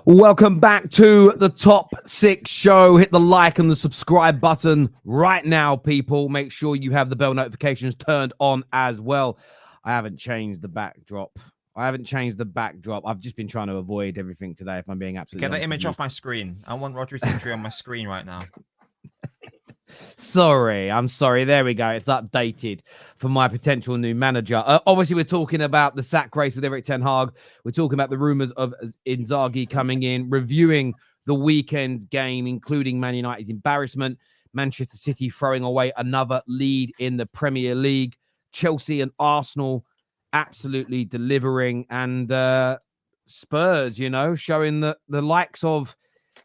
Welcome back to the Top 6 show. Hit the like and the subscribe button right now, people. Make sure you have the bell notifications turned on as well. I haven't changed the backdrop. I've just been trying to avoid everything today, if I'm being absolutely honest. Get that image off my screen. I want Rodri's entry on my screen right now. I'm sorry. There we go. It's updated for my potential new manager. Obviously, we're talking about the sack race with Erik Ten Hag. We're talking about the rumours of Inzaghi coming in, reviewing the weekend's game, including Man United's embarrassment, Manchester City throwing away another lead in the Premier League, Chelsea and Arsenal absolutely delivering, and Spurs, showing that the likes of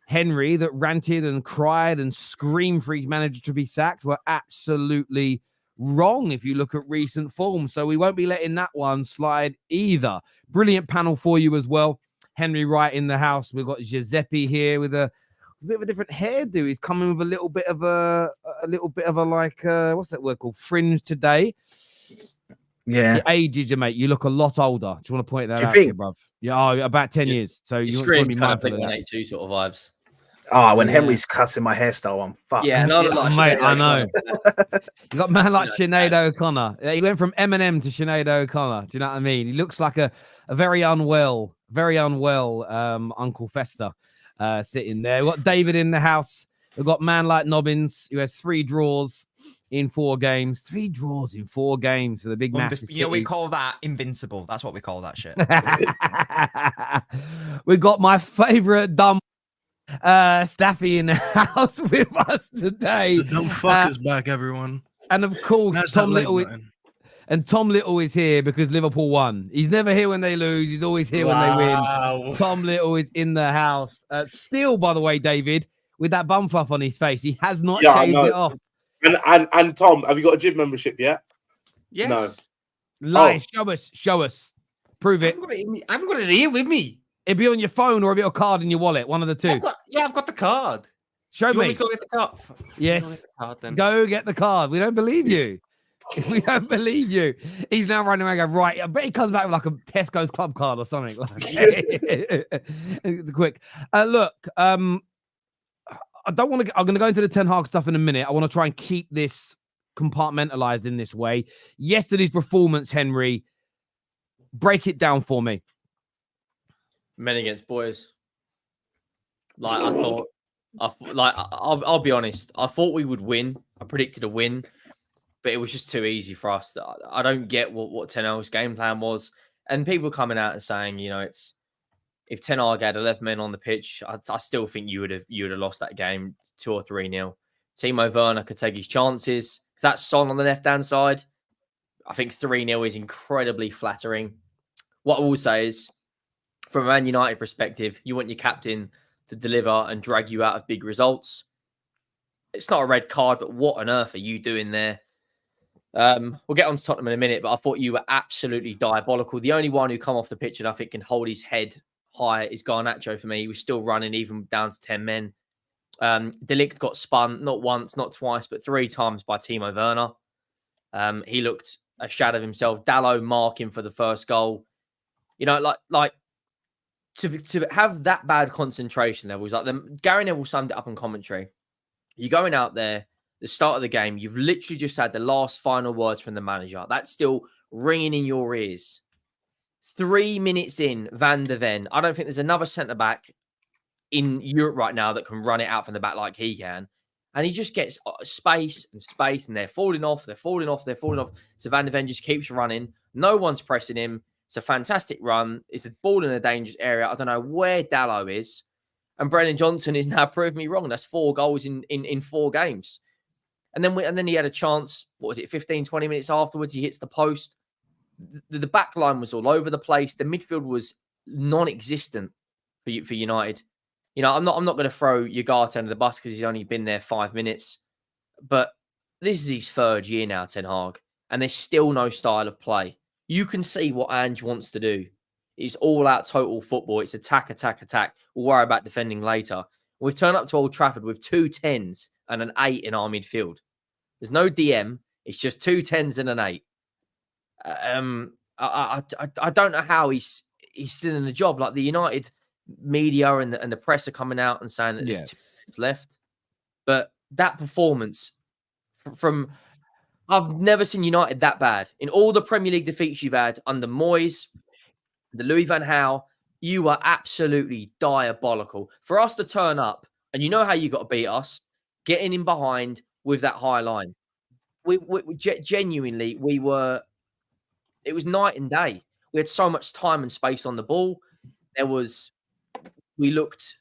Henry that ranted and cried and screamed for his manager to be sacked were absolutely wrong if you look at recent form. So we won't be letting that one slide either. Brilliant panel for you as well. Henry Wright in the house. We've got Giuseppe here with a bit of a different hairdo. He's coming with a little bit of a like, what's that word called? Fringe today. Yeah. Your ages, you mate. You look a lot older. Do you want to point that out, bruv? Yeah, about 10 years. So you want to be kind of mindful of that. 182 sort of vibes. Oh, when Henry's cussing my hairstyle, I'm fucked. Yeah, mate, I know. You got a man like Sinead O'Connor. He went from Eminem to Sinead O'Connor. Do you know what I mean? He looks like a very unwell Uncle Fester sitting there. We've got David in the house. We've got man like Nobbins, who has 3 draws in 4 games. 3 draws in 4 games for the big massive City. We call that invincible. That's what we call that shit. We got my favourite dumb Staffy in the house with us today. The dumb fuck is back, everyone. And of course, Tom Little is here because Liverpool won. He's never here when they lose. He's always here when they win. Tom Little is in the house. Still, by the way, David, with that bum fluff on his face, he has not shaved it off. And Tom, have you got a gym membership yet? Yes. No. Lie. Show us. Prove it. I haven't got it here with me. It'll be on your phone or it'll be a card in your wallet. One of the two. I've got the card. Show me. Want me to go get the card? Yes. Get the card, then. Go get the card. We don't believe you. We don't believe you. He's now running around going, right. I bet he comes back with like a Tesco's club card or something. Quick. Look, I don't want to. I'm going to go into the Ten Hag stuff in a minute. I want to try and keep this compartmentalized in this way. Yesterday's performance, Henry, break it down for me. Men against boys. I'll be honest. I thought we would win. I predicted a win, but it was just too easy for us. I don't get what Ten Hag's game plan was, and people coming out and saying, it's if Ten Hag had 11 men on the pitch, I still think you would have lost that game 2 or 3-0. Timo Werner could take his chances. If that's Son on the left hand side, I think 3-0 is incredibly flattering. What I will say is, from a Man United perspective, you want your captain to deliver and drag you out of big results. It's not a red card, but what on earth are you doing there? We'll get on to Tottenham in a minute, but I thought you were absolutely diabolical. The only one who come off the pitch and I think can hold his head high is Garnacho for me. He was still running even down to 10 men. De Ligt got spun not once, not twice, but 3 times by Timo Werner. He looked a shadow of himself. Dalot marking for the first goal. To have that bad concentration levels, Gary Neville summed it up on commentary. You're going out there, the start of the game, you've literally just had the last final words from the manager. That's still ringing in your ears. 3 minutes in, Van der Ven. I don't think there's another centre-back in Europe right now that can run it out from the back like he can. And he just gets space, and they're falling off. So Van der Ven just keeps running. No one's pressing him. It's a fantastic run. It's a ball in a dangerous area. I don't know where Dalot is. And Brennan Johnson is now proved me wrong. That's 4 goals in 4 games. And then he had a chance, 15, 20 minutes afterwards, he hits the post. The back line was all over the place. The midfield was non-existent for United. I'm not going to throw Ugarte under the bus because he's only been there 5 minutes. But this is his 3rd year now, Ten Hag. And there's still no style of play. You can see what Ange wants to do. It's all-out total football. It's attack. We'll worry about defending later. We've turned up to Old Trafford with 2 10s and an 8 in our midfield. There's no DM. It's just 2 10s and an 8. I don't know how he's still in the job. Like the United media and the press are coming out and saying that there's 2 games left. But that performance from I've never seen United that bad. In all the Premier League defeats you've had under Moyes, the Louis van Gaal, you were absolutely diabolical. For us to turn up, and you know how you got to beat us, getting in behind with that high line. We genuinely, it was night and day. We had so much time and space on the ball. It looked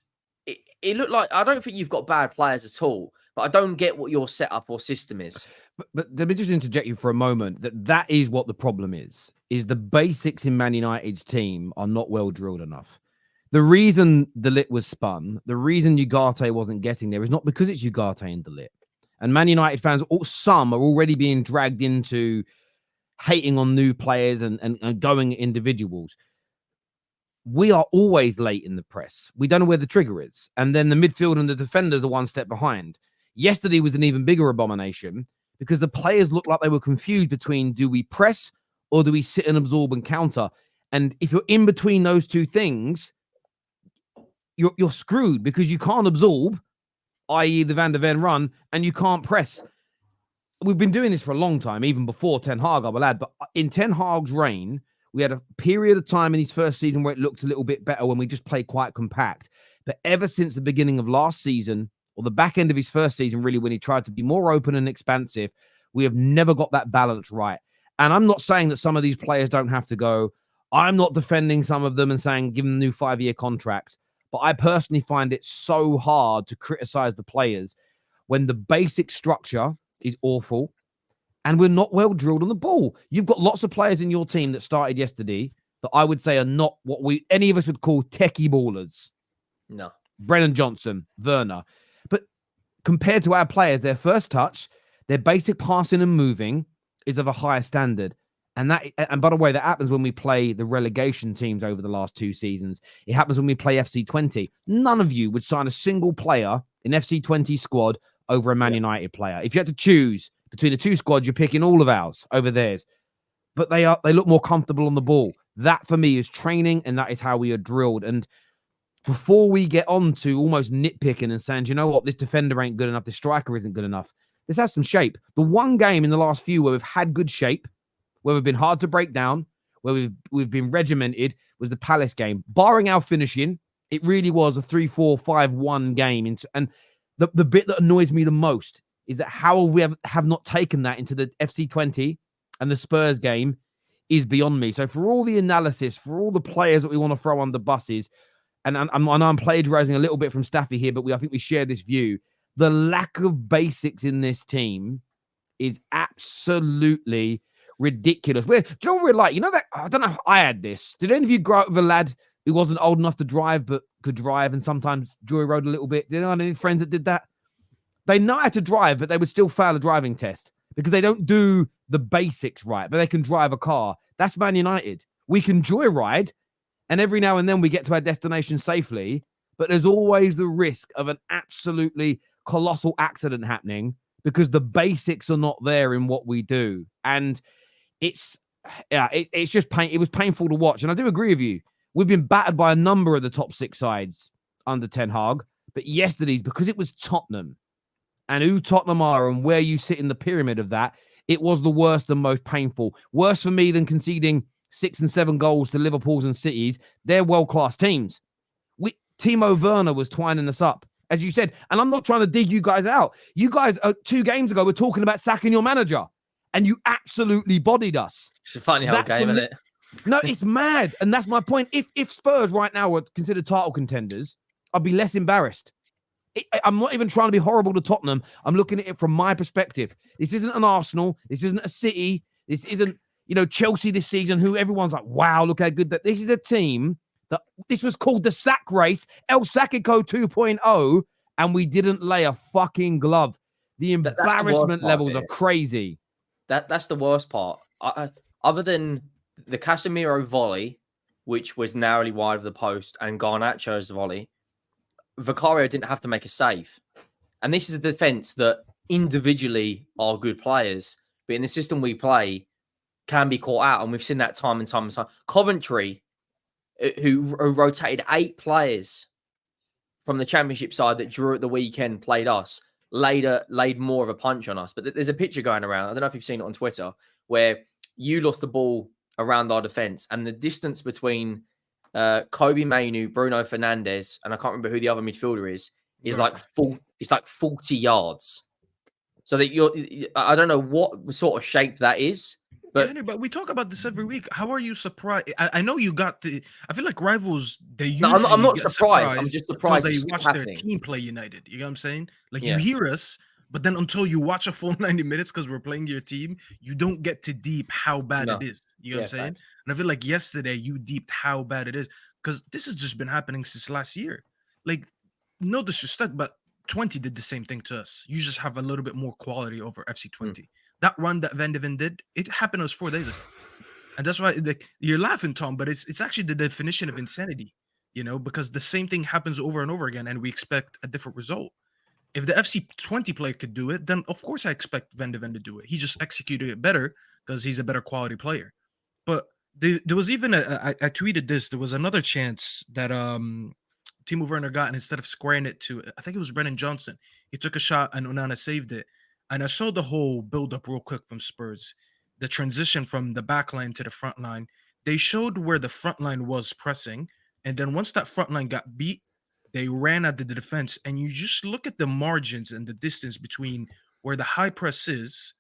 like, I don't think you've got bad players at all, but I don't get what your setup or system is. But let me just interject you for a moment. That is what the problem is the basics in Man United's team are not well drilled enough. The reason De Ligt was spun, the reason Ugarte wasn't getting there is not because it's Ugarte and De Ligt. And Man United fans, some are already being dragged into hating on new players and going individuals. We are always late in the press. We don't know where the trigger is. And then the midfield and the defenders are one step behind. Yesterday was an even bigger abomination because the players looked like they were confused between do we press or do we sit and absorb and counter? And if you're in between those two things, you're screwed because you can't absorb, i.e. the Van der Ven run, and you can't press. We've been doing this for a long time, even before Ten Hag, I will add. But in Ten Hag's reign, we had a period of time in his first season where it looked a little bit better when we just played quite compact. But ever since the beginning of last season, or the back end of his first season, really, when he tried to be more open and expansive, we have never got that balance right. And I'm not saying that some of these players don't have to go. I'm not defending some of them and saying give them new 5-year contracts. But I personally find it so hard to criticize the players when the basic structure is awful and we're not well drilled on the ball. You've got lots of players in your team that started yesterday that I would say are not what any of us would call techie ballers. No. Brennan Johnson, Werner. But compared to our players, their first touch, their basic passing and moving is of a higher standard. And by the way, that happens when we play the relegation teams over the last 2 seasons. It happens when we play FC20. None of you would sign a single player in FC20 squad over a Man United player. If you had to choose between the 2 squads, you're picking all of ours over theirs. But they look more comfortable on the ball. That for me is training, and that is how we are drilled. And before we get on to almost nitpicking and saying, you know what, this defender ain't good enough, this striker isn't good enough, let's have some shape. The one game in the last few where we've had good shape, where we've been hard to break down, where we've been regimented, was the Palace game. Barring our finishing, it really was a 3-4-5-1 game. And the bit that annoys me the most is that how we have not taken that into the FC20 and the Spurs game is beyond me. So for all the analysis, for all the players that we want to throw under buses, and I'm plagiarizing a little bit from Staffy here, but I think we share this view. The lack of basics in this team is absolutely ridiculous. Do you know what we're like? You know that, I don't know if I had this. Did any of you grow up with a lad who wasn't old enough to drive but could drive and sometimes joy rode a little bit? Did anyone have any friends that did that? They know how to drive, but they would still fail a driving test because they don't do the basics right, but they can drive a car. That's Man United. We can joyride, and every now and then we get to our destination safely, but there's always the risk of an absolutely colossal accident happening because the basics are not there in what we do. And it's just it was painful to watch. And I do agree with you. We've been battered by a number of the top 6 sides under Ten Hag, but yesterday's, because it was Tottenham and who Tottenham are and where you sit in the pyramid of that, it was the worst and most painful. Worse for me than conceding 6 and 7 goals to Liverpool's and City's. They're world-class teams. Timo Werner was twining us up, as you said. And I'm not trying to dig you guys out. You guys, 2 games ago, were talking about sacking your manager, and you absolutely bodied us. It's a funny whole game, isn't it? No, it's mad. And that's my point. If Spurs right now were considered title contenders, I'd be less embarrassed. I'm not even trying to be horrible to Tottenham. I'm looking at it from my perspective. This isn't an Arsenal. This isn't a City. This isn't, Chelsea this season, who everyone's like, wow, look how good that. This is a team that this was called the sack race, El Sackico 2.0, and we didn't lay a fucking glove. The embarrassment levels are crazy. That's the worst part. Other than the Casemiro volley, which was narrowly wide of the post, and Garnacho's volley, Vicario didn't have to make a save. And this is a defense that individually are good players, but in the system we play, can be caught out, and we've seen that time and time and time. Coventry, who rotated 8 players from the Championship side that drew at the weekend, played us, laid more of a punch on us. But there's a picture going around. I don't know if you've seen it on Twitter, where you lost the ball around our defense, and the distance between Kobe Mainu, Bruno Fernandes, and I can't remember who the other midfielder is like it's like 40 yards. So that I don't know what sort of shape that is. But, yeah, but we talk about this every week. How are you surprised? I know you got the. I feel like rivals. They usually I'm not get surprised. I'm just surprised until it's they watch happening. their team play United. You know what I'm saying? Like Yeah. you hear us, but then until you watch a full 90 minutes because we're playing your team, you don't get to deep how bad No. it is. You know what I'm saying? Facts. And I feel like yesterday you deeped how bad it is because this has just been happening since last year. Like no disrespect, but 20 did the same thing to us. You just have a little bit more quality over FC 20. That run that Van de Ven did, it happened to us 4 days ago. And that's why you're laughing, Tom, but it's actually the definition of insanity, you know, because the same thing happens over and over again and we expect a different result. If the FC 20 player could do it, then of course I expect Van de Ven to do it. He just executed it better because he's a better quality player. But there was even I tweeted this. There was another chance that Timo Werner got, and instead of squaring it to, I think it was Brennan Johnson, he took a shot and Onana saved it. And I saw the whole build up real quick from Spurs. The transition from the back line to the front line. They showed where the front line was pressing. And then once that front line got beat, they ran at the defense. And you just look at the margins and the distance between where the high press is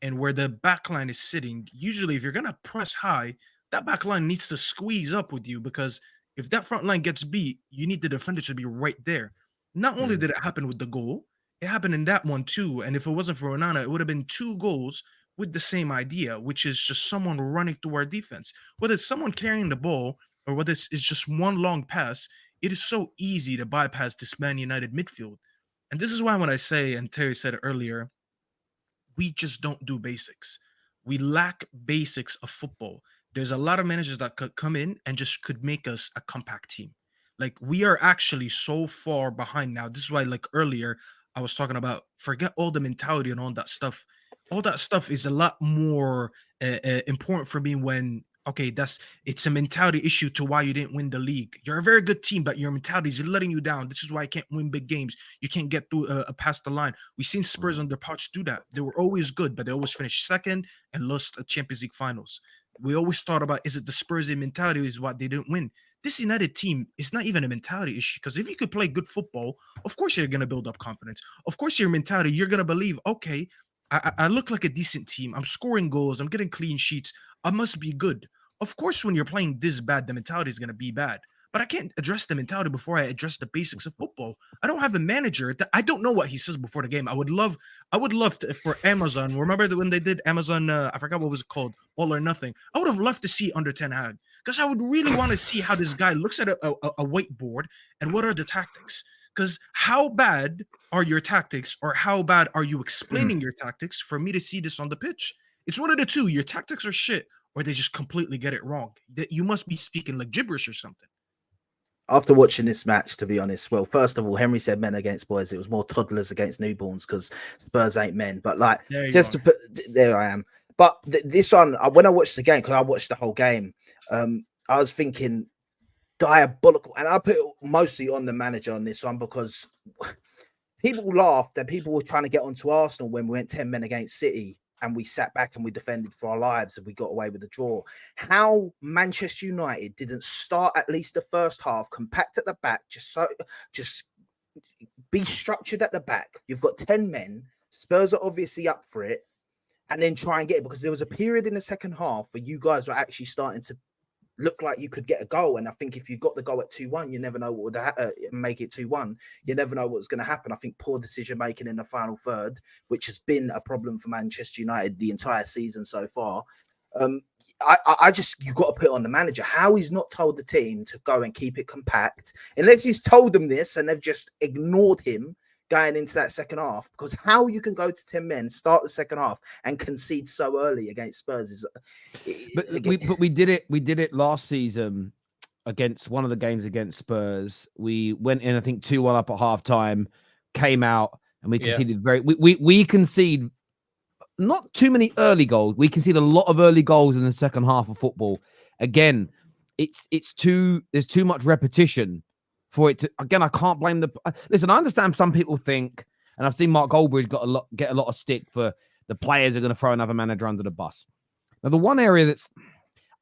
and where the back line is sitting. Usually, if you're going to press high, that back line needs to squeeze up with you because if that front line gets beat, you need the defender to be right there. Not only did it happen with the goal, it happened in that one too. And if it wasn't for Onana, it would have been 2 goals with the same idea, which is just someone running through our defense. Whether it's someone carrying the ball or whether it's just one long pass, it is so easy to bypass this Man United midfield. And this is why when I say, and Terry said it earlier, we just don't do basics. We lack basics of football. There's a lot of managers that could come in and just could make us a compact team. Like we are actually so far behind now. This is why, like earlier, I was talking about forget all the mentality and all that stuff. All that stuff is a lot more important for me when, okay, it's a mentality issue to why you didn't win the league. You're a very good team, but your mentality is letting you down. This is why I can't win big games. You can't get through past the line. We've seen Spurs under Poch do that. They were always good, but they always finished second and lost a Champions League finals. We always thought about, is it the Spurs mentality is what they didn't win? This United team is not even a mentality issue because if you could play good football, of course you're going to build up confidence. Of course your mentality, you're going to believe, okay, I look like a decent team. I'm scoring goals. I'm getting clean sheets. I must be good. Of course, when you're playing this bad, the mentality is going to be bad. But I can't address the mentality before I address the basics of football. I don't have a manager. I don't know what he says before the game. I would love to, for Amazon. Remember that when they did Amazon, I forgot what was it called, All or Nothing. I would have loved to see under Ten Hag because I would really want to see how this guy looks at a whiteboard and what are the tactics. Because how bad are your tactics, or how bad are you explaining your tactics for me to see this on the pitch? It's one of the two. Your tactics are shit, or they just completely get it wrong. That you must be speaking like gibberish or something. After watching this match, to be honest, well, first of all, Henry said men against boys. It was more toddlers against newborns because Spurs ain't men. But like, just to put, there I am. But this one, when I watched the game, because I watched the whole game, I was thinking diabolical. And I put it mostly on the manager on this one because people laughed and people were trying to get onto Arsenal when we went 10 men against City. And we sat back and we defended for our lives and we got away with the draw. How Manchester United didn't start at least the first half, compact at the back, just be structured at the back. You've got 10 men. Spurs are obviously up for it. And then try and get it, because there was a period in the second half where you guys were actually starting to look like you could get a goal. And I think if you got the goal at 2-1, you never know what would make it 2-1. You never know what's going to happen. I think poor decision making in the final third, which has been a problem for Manchester United the entire season so far. I just, you've got to put it on the manager. How he's not told the team to go and keep it compact, unless he's told them this and they've just ignored him going into that second half, because how you can go to 10 men, start the second half and concede so early against Spurs is we did it last season against one of the games against Spurs. We went in, I think 2-1 up at half time, came out and we conceded we concede not too many early goals. We concede a lot of early goals in the second half of football. Again, there's too much repetition for it to. Again, I can't blame the. Listen, I understand some people think, and I've seen Mark Goldbridge get a lot of stick for the players are going to throw another manager under the bus. Now, the one area that's,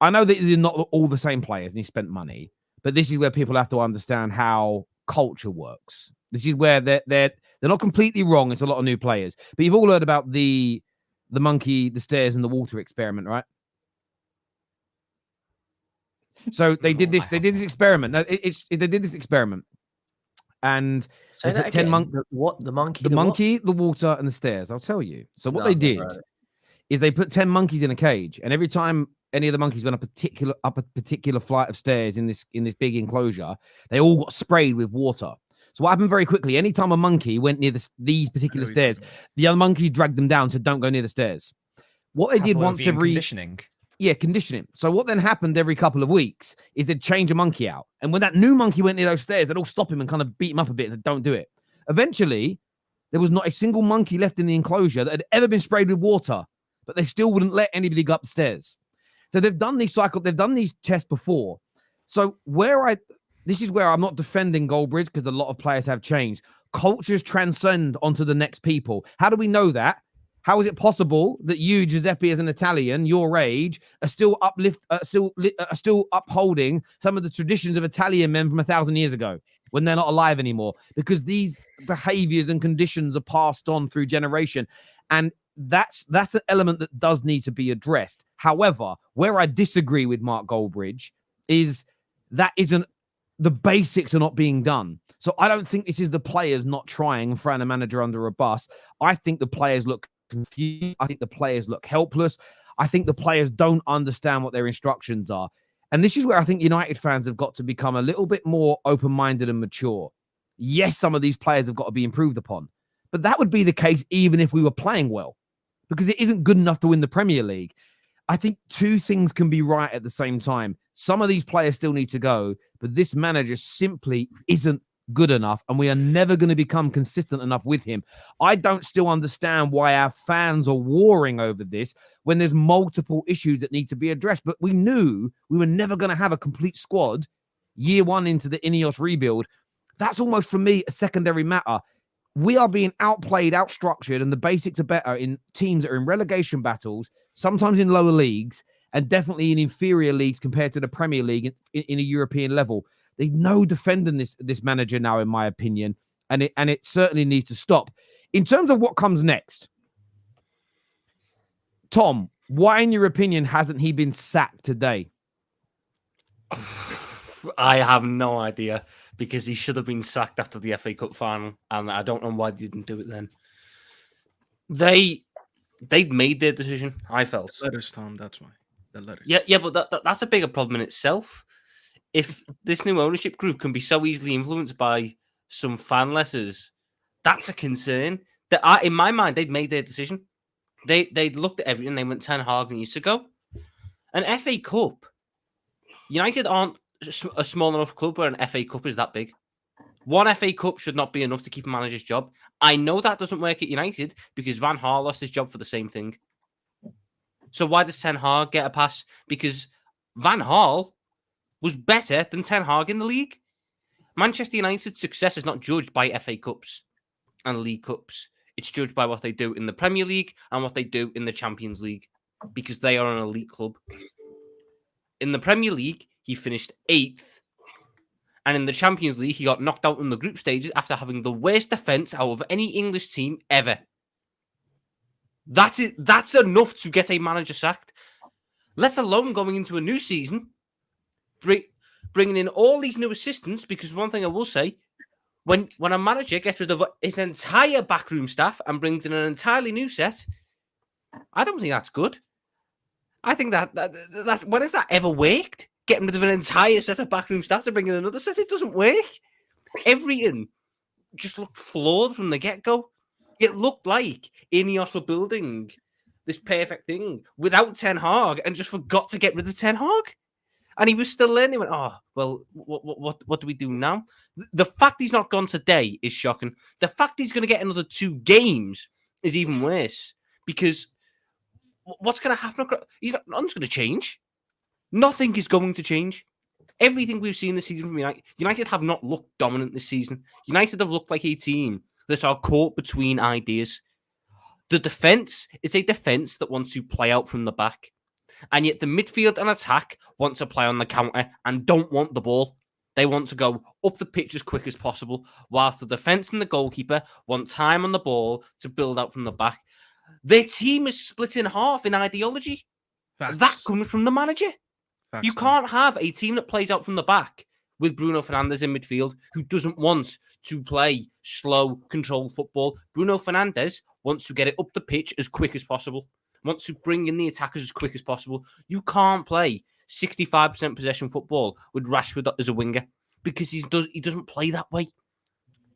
I know that they're not all the same players, and he spent money, but this is where people have to understand how culture works. This is where they're not completely wrong. It's a lot of new players, but you've all heard about the monkey, the stairs, and the water experiment, right? So they did this. They did this experiment. No, they did this experiment, and Say they that put 10 again. What the monkey? the what? monkey, the water, and the stairs. I'll tell you. So what No, they I've never did heard it. is they put 10 monkeys in a cage, and every time any of the monkeys went up a particular flight of stairs in this big enclosure, they all got sprayed with water. So what happened very quickly? Anytime a monkey went near these particular stairs, the other monkeys dragged them down, so don't go near the stairs. What they did once every conditioning. Yeah, conditioning. So what then happened every couple of weeks is they'd change a monkey out. And when that new monkey went near those stairs, they'd all stop him and kind of beat him up a bit and don't do it. Eventually, there was not a single monkey left in the enclosure that had ever been sprayed with water, but they still wouldn't let anybody go up the stairs. So they've done these tests before. So this is where I'm not defending Goldbridge because a lot of players have changed. Cultures transcend onto the next people. How do we know that? How is it possible that you, Giuseppe, as an Italian, your age, are still upholding some of the traditions of Italian men from 1,000 years ago when they're not alive anymore? Because these behaviors and conditions are passed on through generation, and that's an element that does need to be addressed. However, where I disagree with Mark Goldbridge is that the basics are not being done. So I don't think this is the players not trying and throwing a manager under a bus. I think the players look confused. I think the players look helpless. I think the players don't understand what their instructions are. And this is where I think United fans have got to become a little bit more open-minded and mature. Yes, some of these players have got to be improved upon, but that would be the case even if we were playing well, because it isn't good enough to win the Premier League. I think two things can be right at the same time. Some of these players still need to go, but this manager simply isn't good enough, and we are never going to become consistent enough with him. I don't still understand why our fans are warring over this when there's multiple issues that need to be addressed, but we knew we were never going to have a complete squad year one into the Ineos rebuild. That's almost, for me, a secondary matter. We are being outplayed, outstructured, and the basics are better in teams that are in relegation battles, sometimes in lower leagues, and definitely in inferior leagues compared to the Premier League in a European level. There's no defending this manager now, in my opinion, and it certainly needs to stop. In terms of what comes next, Tom, why, in your opinion, hasn't he been sacked today? I have no idea, because he should have been sacked after the FA Cup final, and I don't know why they didn't do it then. They've made their decision, I felt. Letters, Tom, that's why. The letters. Yeah, but that's a bigger problem in itself. If this new ownership group can be so easily influenced by some fan letters, that's a concern. In my mind, they'd made their decision. They'd looked at everything. They went 10 Haaland needs to go. An FA Cup. United aren't a small enough club where an FA Cup is that big. One FA Cup should not be enough to keep a manager's job. I know that doesn't work at United because Van Gaal lost his job for the same thing. So why does Ten Hag get a pass? Because Van Gaal was better than Ten Hag in the league. Manchester United's success is not judged by FA Cups and League Cups. It's judged by what they do in the Premier League and what they do in the Champions League, because they are an elite club. In the Premier League, he finished 8th. And in the Champions League, he got knocked out in the group stages after having the worst defence out of any English team ever. That's enough to get a manager sacked, let alone going into a new season, bringing in all these new assistants. Because one thing I will say, when a manager gets rid of his entire backroom staff and brings in an entirely new set, I don't think that's good. I think that when has that ever worked? Getting rid of an entire set of backroom staff to bring in another set, it doesn't work. Everything just looked flawed from the get-go. It looked like Ineos were building this perfect thing without Ten Hag and just forgot to get rid of Ten Hag. And he was still learning. He went, oh, well, what do we do now? The fact he's not gone today is shocking. The fact he's going to get another 2 games is even worse, because what's going to happen? Nothing's going to change. Nothing is going to change. Everything we've seen this season from United have not looked dominant this season. United have looked like a team that are caught between ideas. The defence is a defence that wants to play out from the back. And yet the midfield and attack want to play on the counter and don't want the ball. They want to go up the pitch as quick as possible, whilst the defence and the goalkeeper want time on the ball to build out from the back. Their team is split in half in ideology. Facts. That comes from the manager. Facts, You can't have a team that plays out from the back with Bruno Fernandes in midfield who doesn't want to play slow, controlled football. Bruno Fernandes wants to get it up the pitch as quick as possible, wants to bring in the attackers as quick as possible. You can't play 65% possession football with Rashford as a winger because he doesn't play that way.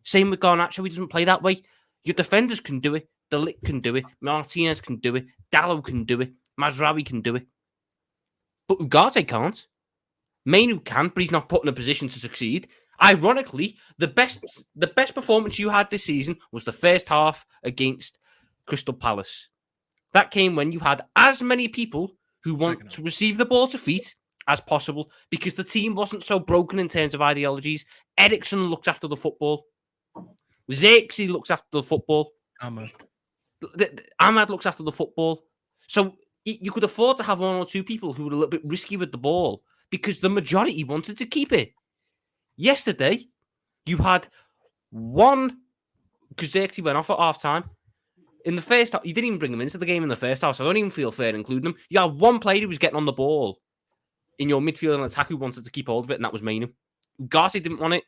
Same with Garnacho, he doesn't play that way. Your defenders can do it. De Ligt can do it. Martinez can do it. Dalot can do it. Mazraoui can do it. But Ugarte can't. Mainu can, but he's not put in a position to succeed. Ironically, the best performance you had this season was the first half against Crystal Palace. That came when you had as many people who want to receive the ball to feet as possible because the team wasn't so broken in terms of ideologies. Eriksen looks after the football. Zirkzee looks after the football. Ahmad looks after the football. So you could afford to have one or two people who were a little bit risky with the ball because the majority wanted to keep it. Yesterday, you had one because Zirkzee went off at half-time. In the first half, you didn't even bring them into the game in the first half, so I don't even feel fair including them. You had one player who was getting on the ball in your midfield and attack who wanted to keep hold of it, and that was Mainu. Ugarte didn't want it.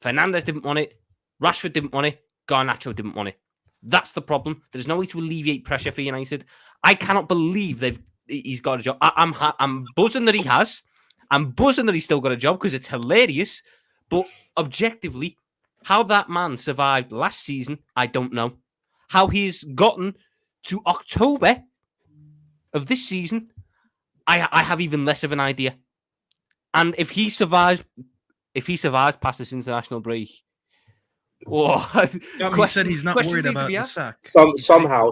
Fernandes didn't want it. Rashford didn't want it. Garnacho didn't want it. That's the problem. There's no way to alleviate pressure for United. I cannot believe he's got a job. I'm buzzing that he has. I'm buzzing that he's still got a job because it's hilarious. But objectively, how that man survived last season, I don't know. How he's gotten to October of this season, I have even less of an idea. And if he survives past this international break, he said he's not worried about the sack. Somehow,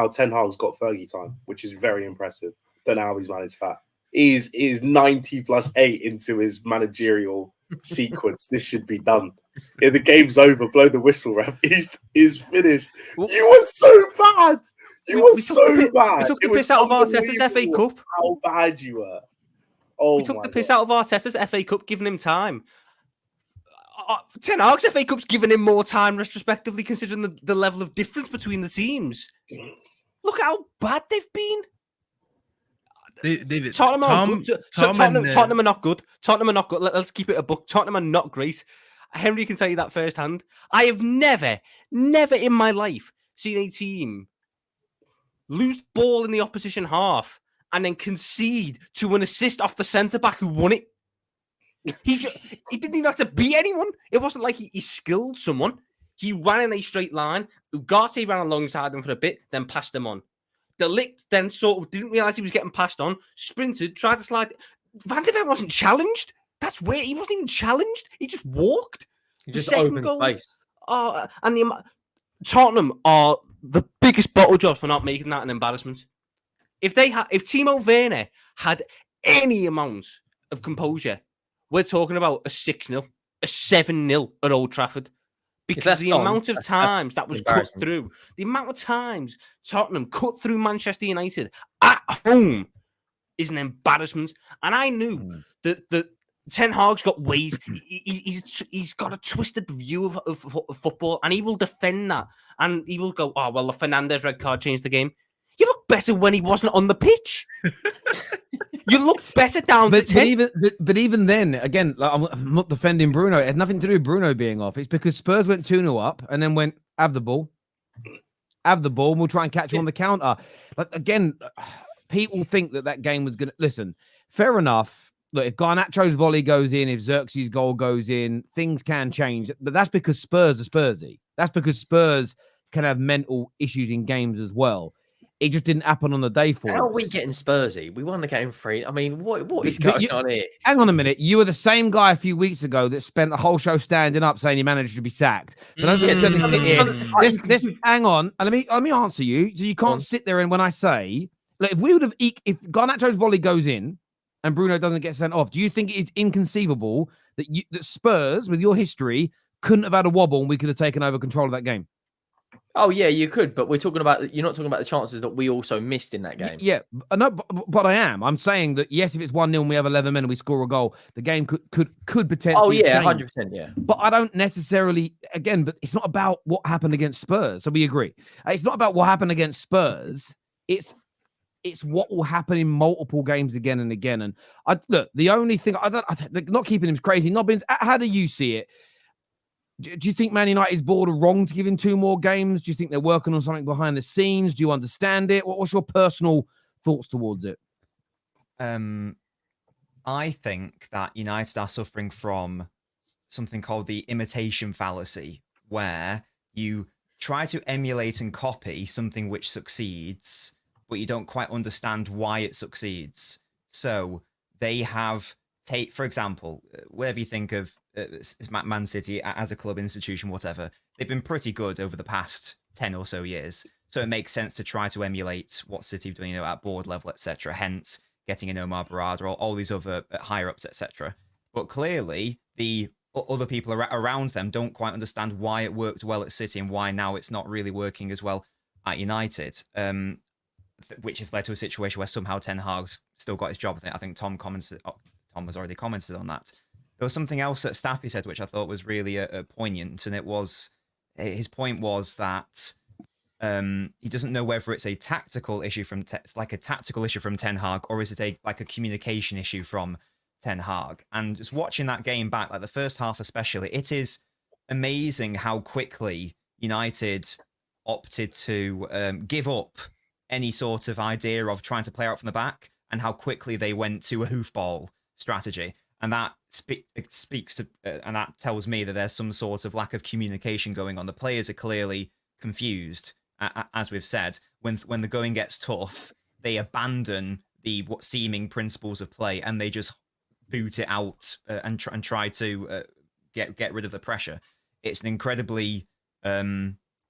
Ten Hag's got Fergie time, which is very impressive. Don't know how he's managed that. He's 90+8 into his managerial sequence. This should be done. Yeah, the game's over. Blow the whistle, ref. He's finished. You were so bad. You were so bad. We took the piss out of Arteta's FA Cup. How bad you were. We took the piss out of Arteta's FA Cup, giving him time. Ten Hag's FA Cup's given him more time, retrospectively, considering the level of difference between the teams. Look how bad they've been. Tottenham are not good. Tottenham are not good. Let's keep it a book. Tottenham are not great. Henry can tell you that firsthand. I have never in my life seen a team lose ball in the opposition half and then concede to an assist off the centre-back who won it. He didn't even have to beat anyone. It wasn't like he skilled someone. He ran in a straight line. Ugarte ran alongside him for a bit, then passed him on. De Ligt then sort of didn't realise he was getting passed on, sprinted, tried to slide. Van de Ven wasn't challenged. That's where he wasn't even challenged. He just walked. He just opened space. And Tottenham are the biggest bottle jobs for not making that an embarrassment. If Timo Werner had any amount of composure, we're talking about a 6-0, a 7-0 at Old Trafford. Because the amount of times that was cut through, the amount of times Tottenham cut through Manchester United at home is an embarrassment. And I knew that Ten Hag's got ways. He's got a twisted view of football, and he will defend that. And he will go, oh, well, the Fernandes red card changed the game. You look better when he wasn't on the pitch. You look better down the 10. But even then, again, like, I'm not defending Bruno. It had nothing to do with Bruno being off. It's because Spurs went 2-0 up and then went, have the ball, and we'll try and catch you on the counter. Like, again, people think that game was going to... Listen, fair enough. Look, if Garnacho's volley goes in, if Xerxes' goal goes in, things can change. But that's because Spurs are Spursy. That's because Spurs can have mental issues in games as well. It just didn't happen on the day for How are us. we getting Spursy? We won the game 3. I mean, what is going on here? Hang on a minute. You were the same guy a few weeks ago that spent the whole show standing up saying your manager should be sacked. So don't sit here. Hang on. And let me answer you. So you can't sit there and when I say, look, if we would have, if Garnacho's volley goes in and Bruno doesn't get sent off, do you think it is inconceivable that that Spurs, with your history, couldn't have had a wobble and we could have taken over control of that game? Oh yeah, you could, but you're not talking about the chances that we also missed in that game. Yeah, no, but I am. I'm saying that yes, if it's 1-0 and we have 11 men and we score a goal, the game could potentially. Oh yeah, change. 100%. Yeah. But I don't necessarily. Again, but it's not about what happened against Spurs. So we agree. It's not about what happened against Spurs. It's what will happen in multiple games again and again. And look, the only thing not keeping him crazy. Nobbins, how do you see it? Do you think Man United's board are wrong to give him 2 more games? Do you think they're working on something behind the scenes? Do you understand it? What's your personal thoughts towards it? I think that United are suffering from something called the imitation fallacy, where you try to emulate and copy something which succeeds, but you don't quite understand why it succeeds. So they have, for example, whatever you think of Man City as a club, institution, whatever, they've been pretty good over the past 10 or so years. So it makes sense to try to emulate what City have done, at board level, etc. Hence, getting in Omar Barada or all these other higher ups, etc. But clearly, the other people around them don't quite understand why it worked well at City and why now it's not really working as well at United. Which has led to a situation where somehow Ten Hag's still got his job. I think Tom has already commented on that. There was something else that Staffy said, which I thought was really poignant, and it was his point was that he doesn't know whether it's a tactical issue from like a tactical issue from Ten Hag, or is it like a communication issue from Ten Hag. And just watching that game back, like the first half especially, it is amazing how quickly United opted to give up any sort of idea of trying to play out from the back, and how quickly they went to a hoofball strategy. And that speaks to, and that tells me that there's some sort of lack of communication going on. The players are clearly confused, as we've said. When the going gets tough, they abandon what seeming principles of play, and they just boot it out and try to get rid of the pressure. It's an incredibly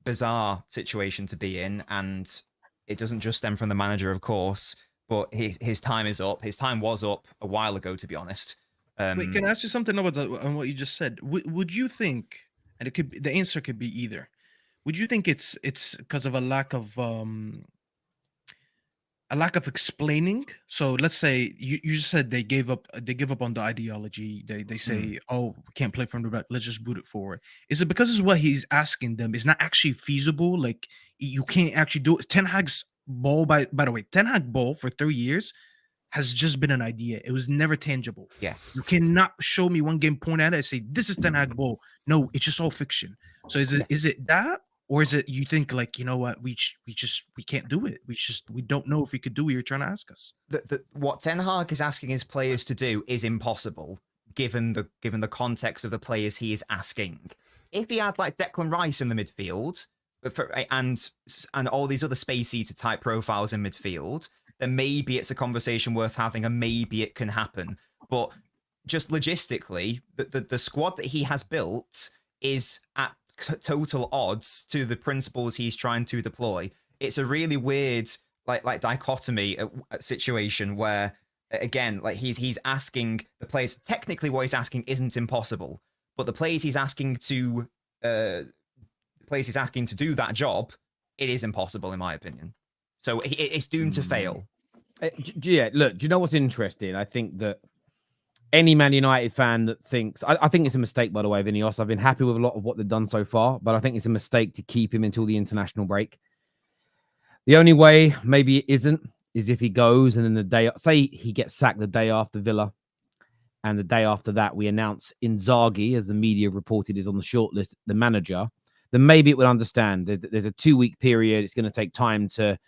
bizarre situation to be in, and it doesn't just stem from the manager, of course, but his time is up. His time was up a while ago, to be honest. Wait, can I ask you something about on what you just said? Would you think, and the answer could be either. Would you think it's because of a lack of explaining? So let's say you just said they give up on the ideology. They say, oh, we can't play from the back, let's just boot it forward. Is it because it's what he's asking them is not actually feasible? Like you can't actually do it. Ten Hag's ball, by the way, Ten Hag ball for 3 years has just been an idea. It was never tangible. Yes. You cannot show me one game, point at it and say, this is Ten Hag ball. No, it's just all fiction. So is it that? Or is it you think like, you know what, we can't do it. We don't know if we could do what you're trying to ask us. What Ten Hag is asking his players to do is impossible, given the context of the players he is asking. If he had like Declan Rice in the midfield and all these other space eater type profiles in midfield, then maybe it's a conversation worth having and maybe it can happen. But just logistically, the squad that he has built is at total odds to the principles he's trying to deploy. It's a really weird like dichotomy situation where, again, like he's asking the players, technically what he's asking isn't impossible, but the players he's asking to do that job, it is impossible in my opinion. So it's doomed to fail. Yeah, look, do you know what's interesting? I think that any Man United fan that thinks... I think it's a mistake, by the way, Vinios. I've been happy with a lot of what they've done so far, but I think it's a mistake to keep him until the international break. The only way maybe it isn't is if he goes and then the day... Say he gets sacked the day after Villa, and the day after that we announce Inzaghi, as the media reported, is on the shortlist, the manager, then maybe it would understand. There's a 2-week period. It's going to take time to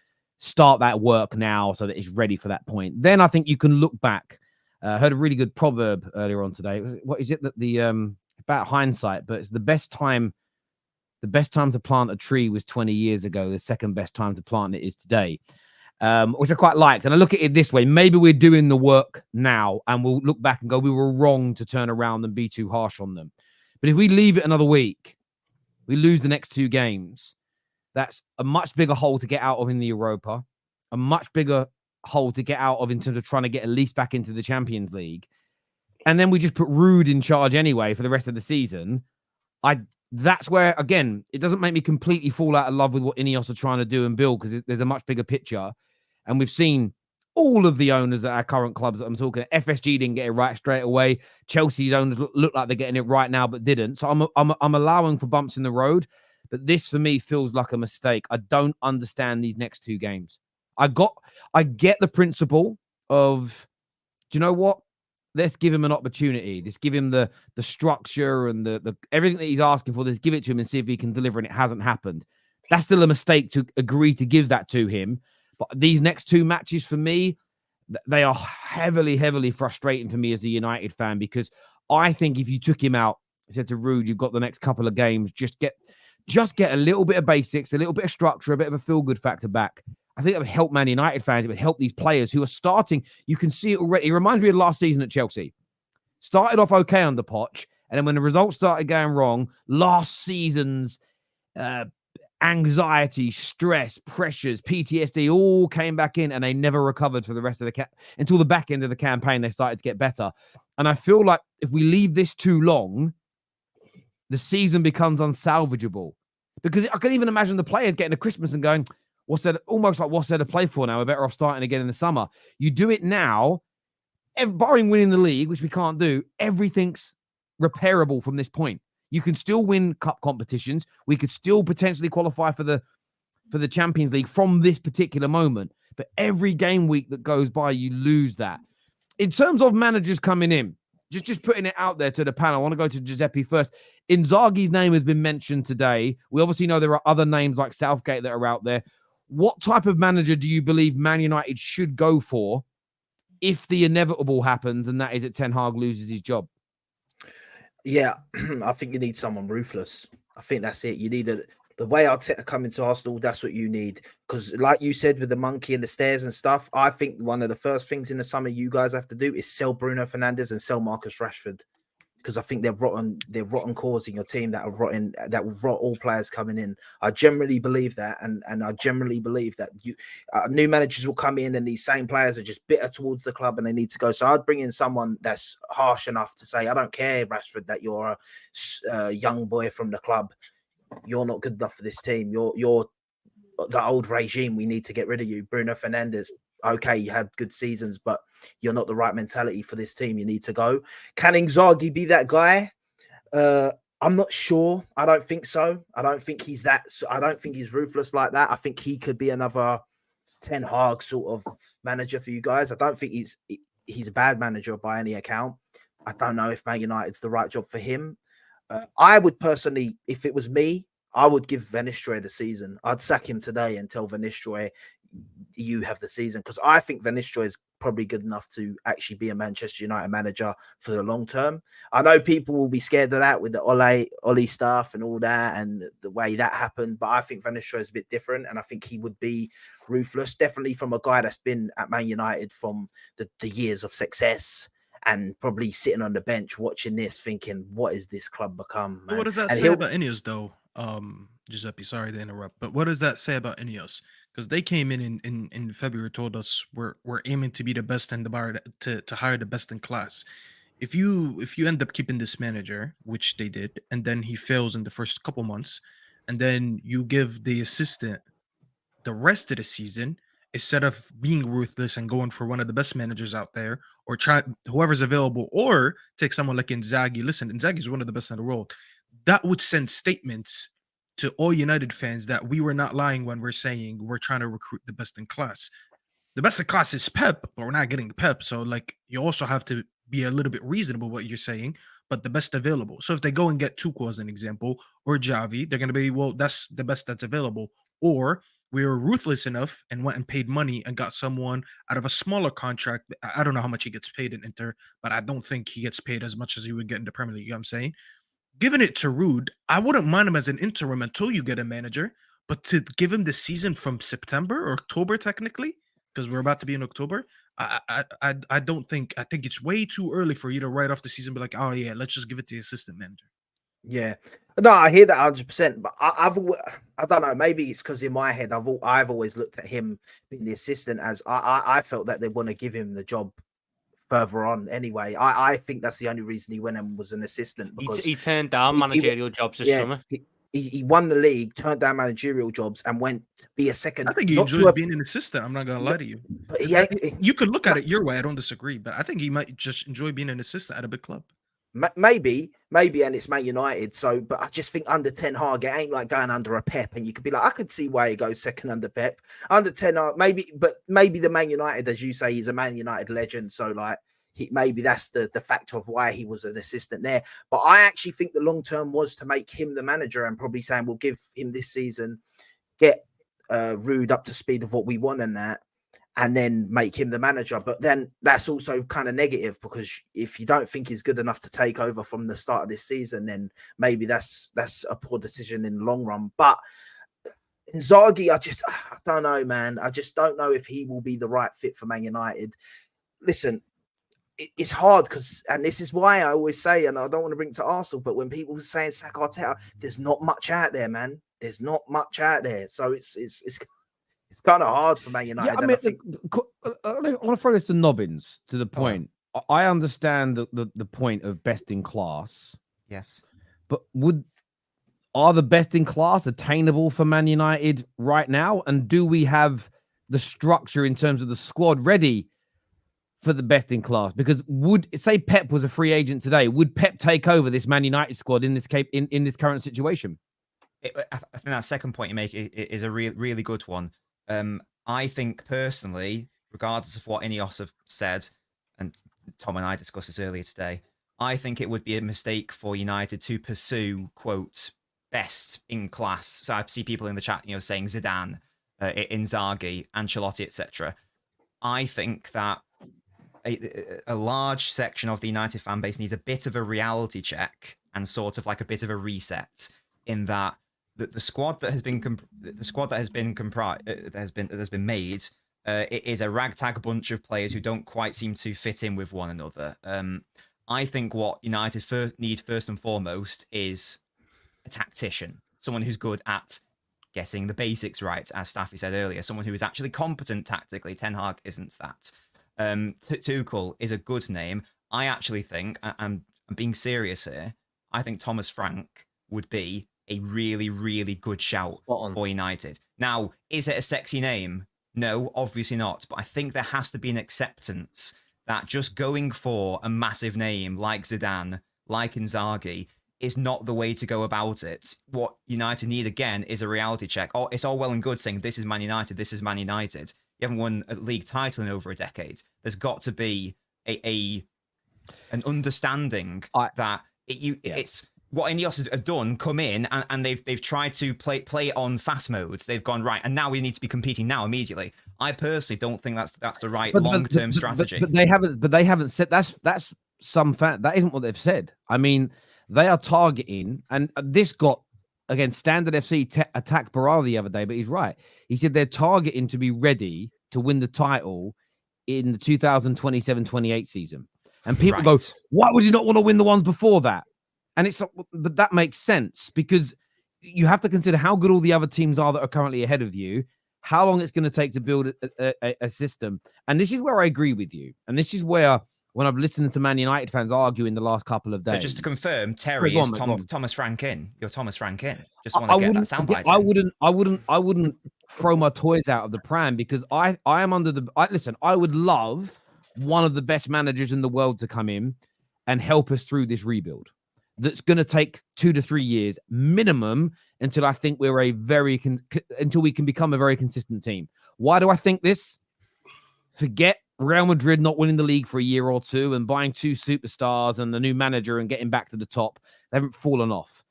start that work now so that it's ready for that point. Then I think you can look back. I heard a really good proverb earlier on today. What is it that about hindsight? But it's the best time the best time to plant a tree was 20 years ago. The second best time to plant it is today, which I quite liked. And I look at it this way. Maybe we're doing the work now and we'll look back and go, we were wrong to turn around and be too harsh on them. But if we leave it another week, we lose the next 2 games. That's a much bigger hole to get out of in the Europa, a much bigger hole to get out of in terms of trying to get at least back into the Champions League. And then we just put Rude in charge anyway for the rest of the season. That's where, again, it doesn't make me completely fall out of love with what Ineos are trying to do and build, because there's a much bigger picture. And we've seen all of the owners at our current clubs that I'm talking, FSG didn't get it right straight away. Chelsea's owners look like they're getting it right now, but didn't. So I'm allowing for bumps in the road. But this, for me, feels like a mistake. I don't understand these next 2 games. I get the principle of, do you know what? Let's give him an opportunity. Let's give him the structure and the everything that he's asking for. Let's give it to him and see if he can deliver, and it hasn't happened. That's still a mistake to agree to give that to him. But these next 2 matches for me, they are heavily, heavily frustrating for me as a United fan, because I think if you took him out, I said to Rude, you've got the next couple of games, just get a little bit of basics, a little bit of structure, a bit of a feel-good factor back. I think that would help Man United fans. It would help these players who are starting. You can see it already. It reminds me of last season at Chelsea. Started off okay under Poch, and then when the results started going wrong, last season's anxiety, stress, pressures, PTSD all came back in, and they never recovered for the rest of the until the back end of the campaign. They started to get better. And I feel like if we leave this too long, the season becomes unsalvageable. Because I can even imagine the players getting to Christmas and going, what's there to play for now? We're better off starting again in the summer. You do it now, barring winning the league, which we can't do, everything's repairable from this point. You can still win cup competitions. We could still potentially qualify for the Champions League from this particular moment. But every game week that goes by, you lose that. In terms of managers coming in, just putting it out there to the panel, I want to go to Giuseppe first. Inzaghi's name has been mentioned today. We obviously know there are other names like Southgate that are out there. What type of manager do you believe Man United should go for if the inevitable happens, and that is that Ten Hag loses his job? Yeah, I think you need someone ruthless. I think that's it. You need the way Arteta coming to Arsenal, that's what you need. Because like you said, with the monkey and the stairs and stuff, I think one of the first things in the summer you guys have to do is sell Bruno Fernandes and sell Marcus Rashford. Because I think they're rotten cause in your team that will rot all players coming in. I generally believe that, and I generally believe that new managers will come in and these same players are just bitter towards the club and they need to go. So I'd bring in someone that's harsh enough to say, I don't care, Rashford, that you're a young boy from the club. You're not good enough for this team. You're the old regime. We need to get rid of you. Bruno Fernandes, okay, you had good seasons, but you're not the right mentality for this team. You need to go. Can Inzaghi be that guy? I'm not sure. I don't think so. I don't think he's ruthless like that. I think he could be another Ten Hag sort of manager for you guys. I don't think he's a bad manager by any account. I don't know if Man United's the right job for him. I would personally, if it was me, I would give Van Nistelrooy the season. I'd sack him today and tell Van Nistelrooy, you have the season, because I think Van Nistelrooy is probably good enough to actually be a Manchester United manager for the long term. I know people will be scared of that with the Ole stuff and all that and the way that happened, but I think Van Nistelrooy is a bit different, and I think he would be ruthless, definitely from a guy that's been at Man United from the years of success, and probably sitting on the bench watching this thinking, what is this club become, man? What does that say about Ineos though? Giuseppe, sorry to interrupt, but what does that say about Ineos? Because they came in February, told us we're aiming to be the best in the bar, to hire the best in class. If you end up keeping this manager, which they did, and then he fails in the first couple months, and then you give the assistant the rest of the season, instead of being ruthless and going for one of the best managers out there, or try whoever's available, or take someone like Inzaghi. Listen, Inzaghi is one of the best in the world. That would send statements to all United fans that we were not lying when we're saying we're trying to recruit the best in class. The best in class is Pep, but we're not getting Pep. So like, you also have to be a little bit reasonable what you're saying, but the best available. So if they go and get Tuchel as an example, or Javi, they're going to be, well, that's the best that's available. Or we were ruthless enough and went and paid money and got someone out of a smaller contract. I don't know how much he gets paid in Inter, but I don't think he gets paid as much as he would get in the Premier League. You know what I'm saying? giving it to Rude, I wouldn't mind him as an interim until you get a manager. But to give him the season from September or October, technically, because we're about to be in October, I don't think. I think it's way too early for you to write off the season. Be like, oh yeah, let's just give it to the assistant manager. Yeah, no, I hear that 100%. But I don't know. Maybe it's because in my head, I've always looked at him being the assistant as I felt that they want to give him the job further on anyway. I think that's the only reason he went and was an assistant, because he turned down managerial jobs this summer. He won the league, turned down managerial jobs, and went to be a second. I think he enjoys being an assistant. I'm not gonna lie to you. But you could look at it your way. I don't disagree, but I think he might just enjoy being an assistant at a big club. Maybe, and it's Man United. So, but I just think under Ten Hag, it ain't like going under a Pep, and you could be like, I could see why he goes second under Pep. Under Ten Hag, maybe, but maybe the Man United, as you say, he's a Man United legend. So, like, maybe that's the factor of why he was an assistant there. But I actually think the long term was to make him the manager, and probably saying we'll give him this season, get Rude up to speed of what we want and that, and then make him the manager. But then that's also kind of negative, because if you don't think he's good enough to take over from the start of this season, then maybe that's a poor decision in the long run. But Inzaghi, I don't know, man. I just don't know if he will be the right fit for Man United. Listen, it's hard because, and this is why I always say, and I don't want to bring it to Arsenal, but when people are saying Saka, Arteta, there's not much out there, man. There's not much out there. So it's kind of hard for Man United. Yeah, I want to throw this to Nobbins, to the point. I understand the point of best in class. Yes. But are the best in class attainable for Man United right now? And do we have the structure in terms of the squad ready for the best in class? Because say Pep was a free agent today, would Pep take over this Man United squad in this in this current situation? I think that second point you make is a really good one. I think personally, regardless of what Ineos have said, and Tom and I discussed this earlier today, I think it would be a mistake for United to pursue, quote, best in class. So I see people in the chat, saying Zidane, Inzaghi, Ancelotti, etc. I think that a large section of the United fan base needs a bit of a reality check and sort of like a bit of a reset, in that the squad that has been made it is a ragtag bunch of players who don't quite seem to fit in with one another. I think what United need first and foremost is a tactician, someone who's good at getting the basics right, as Staffy said earlier, someone who is actually competent tactically. Ten Hag isn't that. Tuchel is a good name. I actually think, I'm being serious here, I think Thomas Frank would be a really, really good shout for United. Now, is it a sexy name? No, obviously not. But I think there has to be an acceptance that just going for a massive name like Zidane, like Inzaghi, is not the way to go about it. What United need, again, is a reality check. It's all well and good saying this is Man United, this is Man United. You haven't won a league title in over a decade. There's got to be an understanding that it's what Ineos have done, come in and they've tried to play on fast modes. They've gone right, and now we need to be competing now immediately. I personally don't think that's the right long-term strategy. But they haven't said that's some fact. That isn't what they've said. I mean, they are targeting, and this got again Standard FC attacked Barra the other day, but he's right. He said they're targeting to be ready to win the title in the 2027-28 season. And people go, why would you not want to win the ones before that? And it's not, but that makes sense, because you have to consider how good all the other teams are that are currently ahead of you, how long it's going to take to build a system. And this is where I agree with you. And this is where, when I've listened to Man United fans argue in the last couple of days. So just to confirm, Terry is Thomas Frank in. You're Thomas Frank in. Just want to get that soundbite. I wouldn't throw my toys out of the pram, because I am under the. Listen, I would love one of the best managers in the world to come in and help us through this rebuild. That's going to take 2 to 3 years minimum, until I think we're until we can become a very consistent team. Why do I think this? Forget Real Madrid not winning the league for a year or two and buying 2 superstars and the new manager and getting back to the top. They haven't fallen off.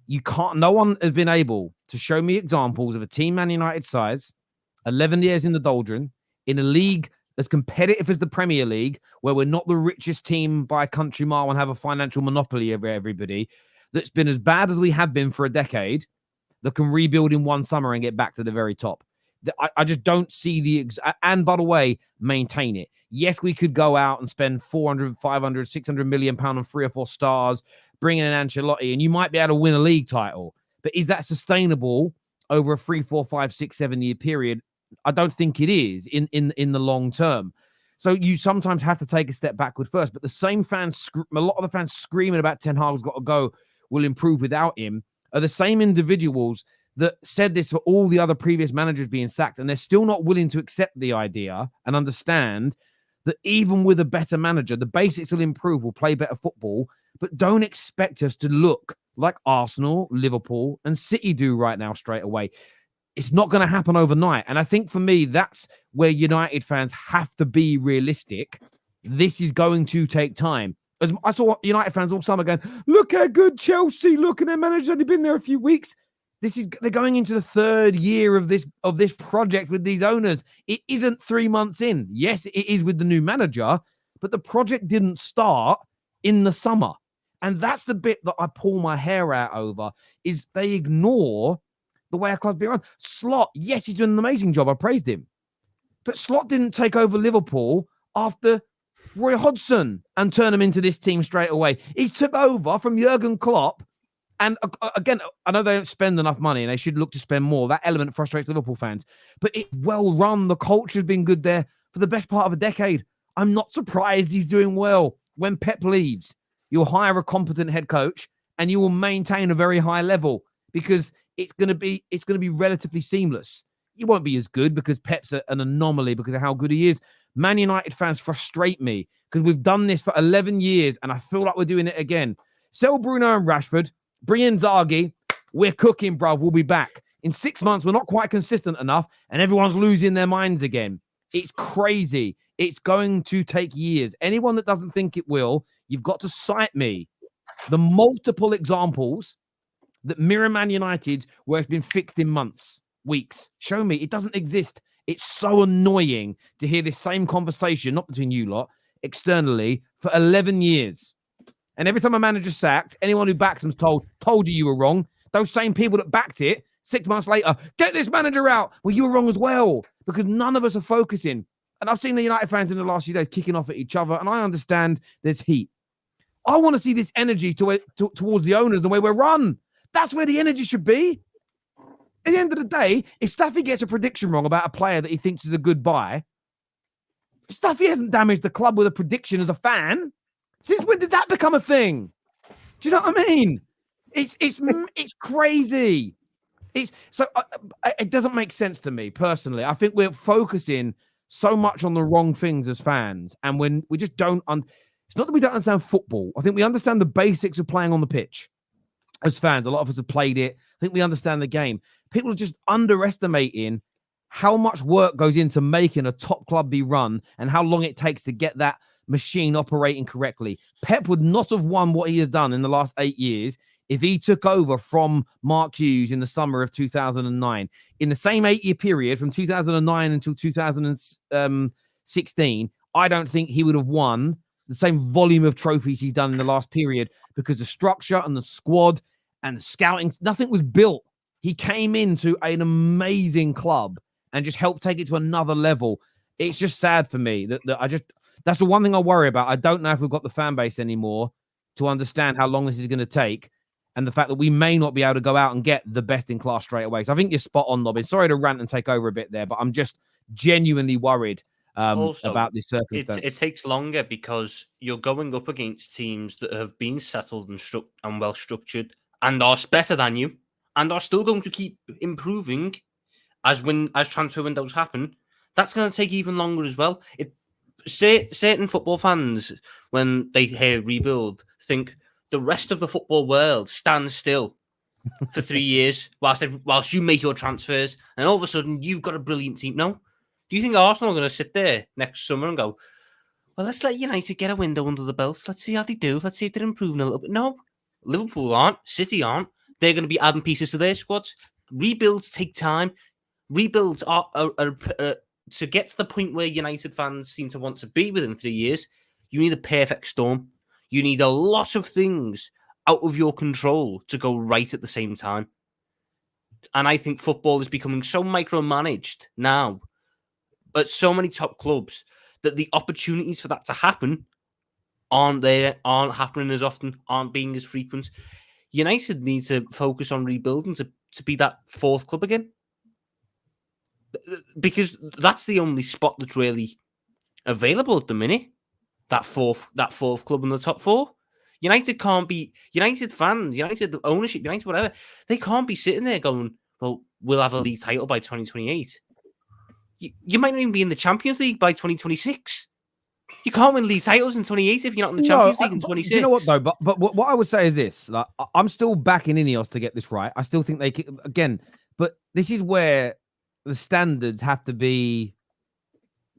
No one has been able to show me examples of a team Man United size, 11 years in the doldrum, in a league as competitive as the Premier League, where we're not the richest team by a country mile and have a financial monopoly over everybody, that's been as bad as we have been for a decade that can rebuild in one summer and get back to the very top. I just don't see and by the way, maintain it. Yes, we could go out and spend 400, 500, 600 million pounds on 3 or 4 stars, bring in an Ancelotti, and you might be able to win a league title. But is that sustainable over a 3, 4, 5, 6, 7 year period? I don't think it is in the long term. So you sometimes have to take a step backward first. But the same fans, a lot of the fans screaming about Ten Hag's got to go, will improve without him, are the same individuals that said this for all the other previous managers being sacked, and they're still not willing to accept the idea and understand that even with a better manager, the basics will improve, we'll play better football, but don't expect us to look like Arsenal, Liverpool, and City do right now straight away. It's not going to happen overnight. And I think for me, that's where United fans have to be realistic. This is going to take time. As I saw United fans all summer going, look how good Chelsea, look, and their manager's only been there a few weeks. They're going into the 3rd year of this project with these owners. It isn't 3 months in. Yes, it is with the new manager, but the project didn't start in the summer. And that's the bit that I pull my hair out over, is they ignore the way our club's been run. Slot, yes, he's doing an amazing job. I praised him. But Slot didn't take over Liverpool after Roy Hodgson and turn him into this team straight away. He took over from Jurgen Klopp. And again, I know they don't spend enough money and they should look to spend more. That element frustrates Liverpool fans. But it's well run. The culture's been good there for the best part of a decade. I'm not surprised he's doing well. When Pep leaves, you'll hire a competent head coach and you will maintain a very high level because it's going to be relatively seamless. You won't be as good because Pep's an anomaly because of how good he is. Man United fans frustrate me because we've done this for 11 years and I feel like we're doing it again. Sell Bruno and Rashford. Bring in Inzaghi. We're cooking, bruv. We'll be back. In 6 months, we're not quite consistent enough, and everyone's losing their minds again. It's crazy. It's going to take years. Anyone that doesn't think it will, you've got to cite me the multiple examples that mirror Man United where it's been fixed in months, weeks. Show me. It doesn't exist. It's so annoying to hear this same conversation, not between you lot, externally, for 11 years. And every time a manager's sacked, anyone who backs them's told you were wrong. Those same people that backed it 6 months later, get this manager out. Well, you were wrong as well because none of us are focusing. And I've seen the United fans in the last few days kicking off at each other, and I understand there's heat. I want to see this energy towards the owners the way we're run. That's where the energy should be. At the end of the day, if Staffy gets a prediction wrong about a player that he thinks is a good buy, Staffy hasn't damaged the club with a prediction as a fan. Since when did that become a thing? Do you know what I mean? It's crazy. It doesn't make sense to me personally. I think we're focusing so much on the wrong things as fans, and when we just don't. It's not that we don't understand football. I think we understand the basics of playing on the pitch as fans. A lot of us have played it. I think we understand the game. People are just underestimating how much work goes into making a top club be run and how long it takes to get that machine operating correctly. Pep would not have won what he has done in the last 8 years if he took over from Mark Hughes in the summer of 2009. In the same 8-year period from 2009 until 2016, I don't think he would have won the same volume of trophies he's done in the last period because the structure and the squad and the scouting, nothing was built. He came into an amazing club and just helped take it to another level. It's just sad for me that that's the one thing I worry about. I don't know if we've got the fan base anymore to understand how long this is going to take and the fact that we may not be able to go out and get the best in class straight away. So I think you're spot on, Nobbins. Sorry to rant and take over a bit there, but I'm just genuinely worried about this circumstance. It takes longer because you're going up against teams that have been settled and well structured and are better than you and are still going to keep improving as transfer windows happen. That's going to take even longer as well. Certain football fans, when they hear rebuild, think the rest of the football world stands still for 3 years whilst you make your transfers, and all of a sudden you've got a brilliant team. No, do you think Arsenal are going to sit there next summer and go, well, let's let United get a window under the belt. Let's see how they do. Let's see if they're improving a little bit. No, Liverpool aren't. City aren't. They're going to be adding pieces to their squads. Rebuilds take time. Rebuilds are to get to the point where United fans seem to want to be within 3 years, you need a perfect storm. You need a lot of things out of your control to go right at the same time. And I think football is becoming so micromanaged now at so many top clubs that the opportunities for that to happen aren't happening as often, aren't being as frequent. United need to focus on rebuilding to be that fourth club again. Because that's the only spot that's really available at the minute. That fourth club in the top four. United can't be, United fans, United ownership, United whatever, they can't be sitting there going, well, we'll have a league title by 2028. You might not even be in the Champions League by 2026. You can't win league titles in 28 if you're not in the Champions League in 26. Do you know what, though? But what I would say is this. Like, I'm still backing Ineos to get this right. I still think they can, again, but this is where the standards have to be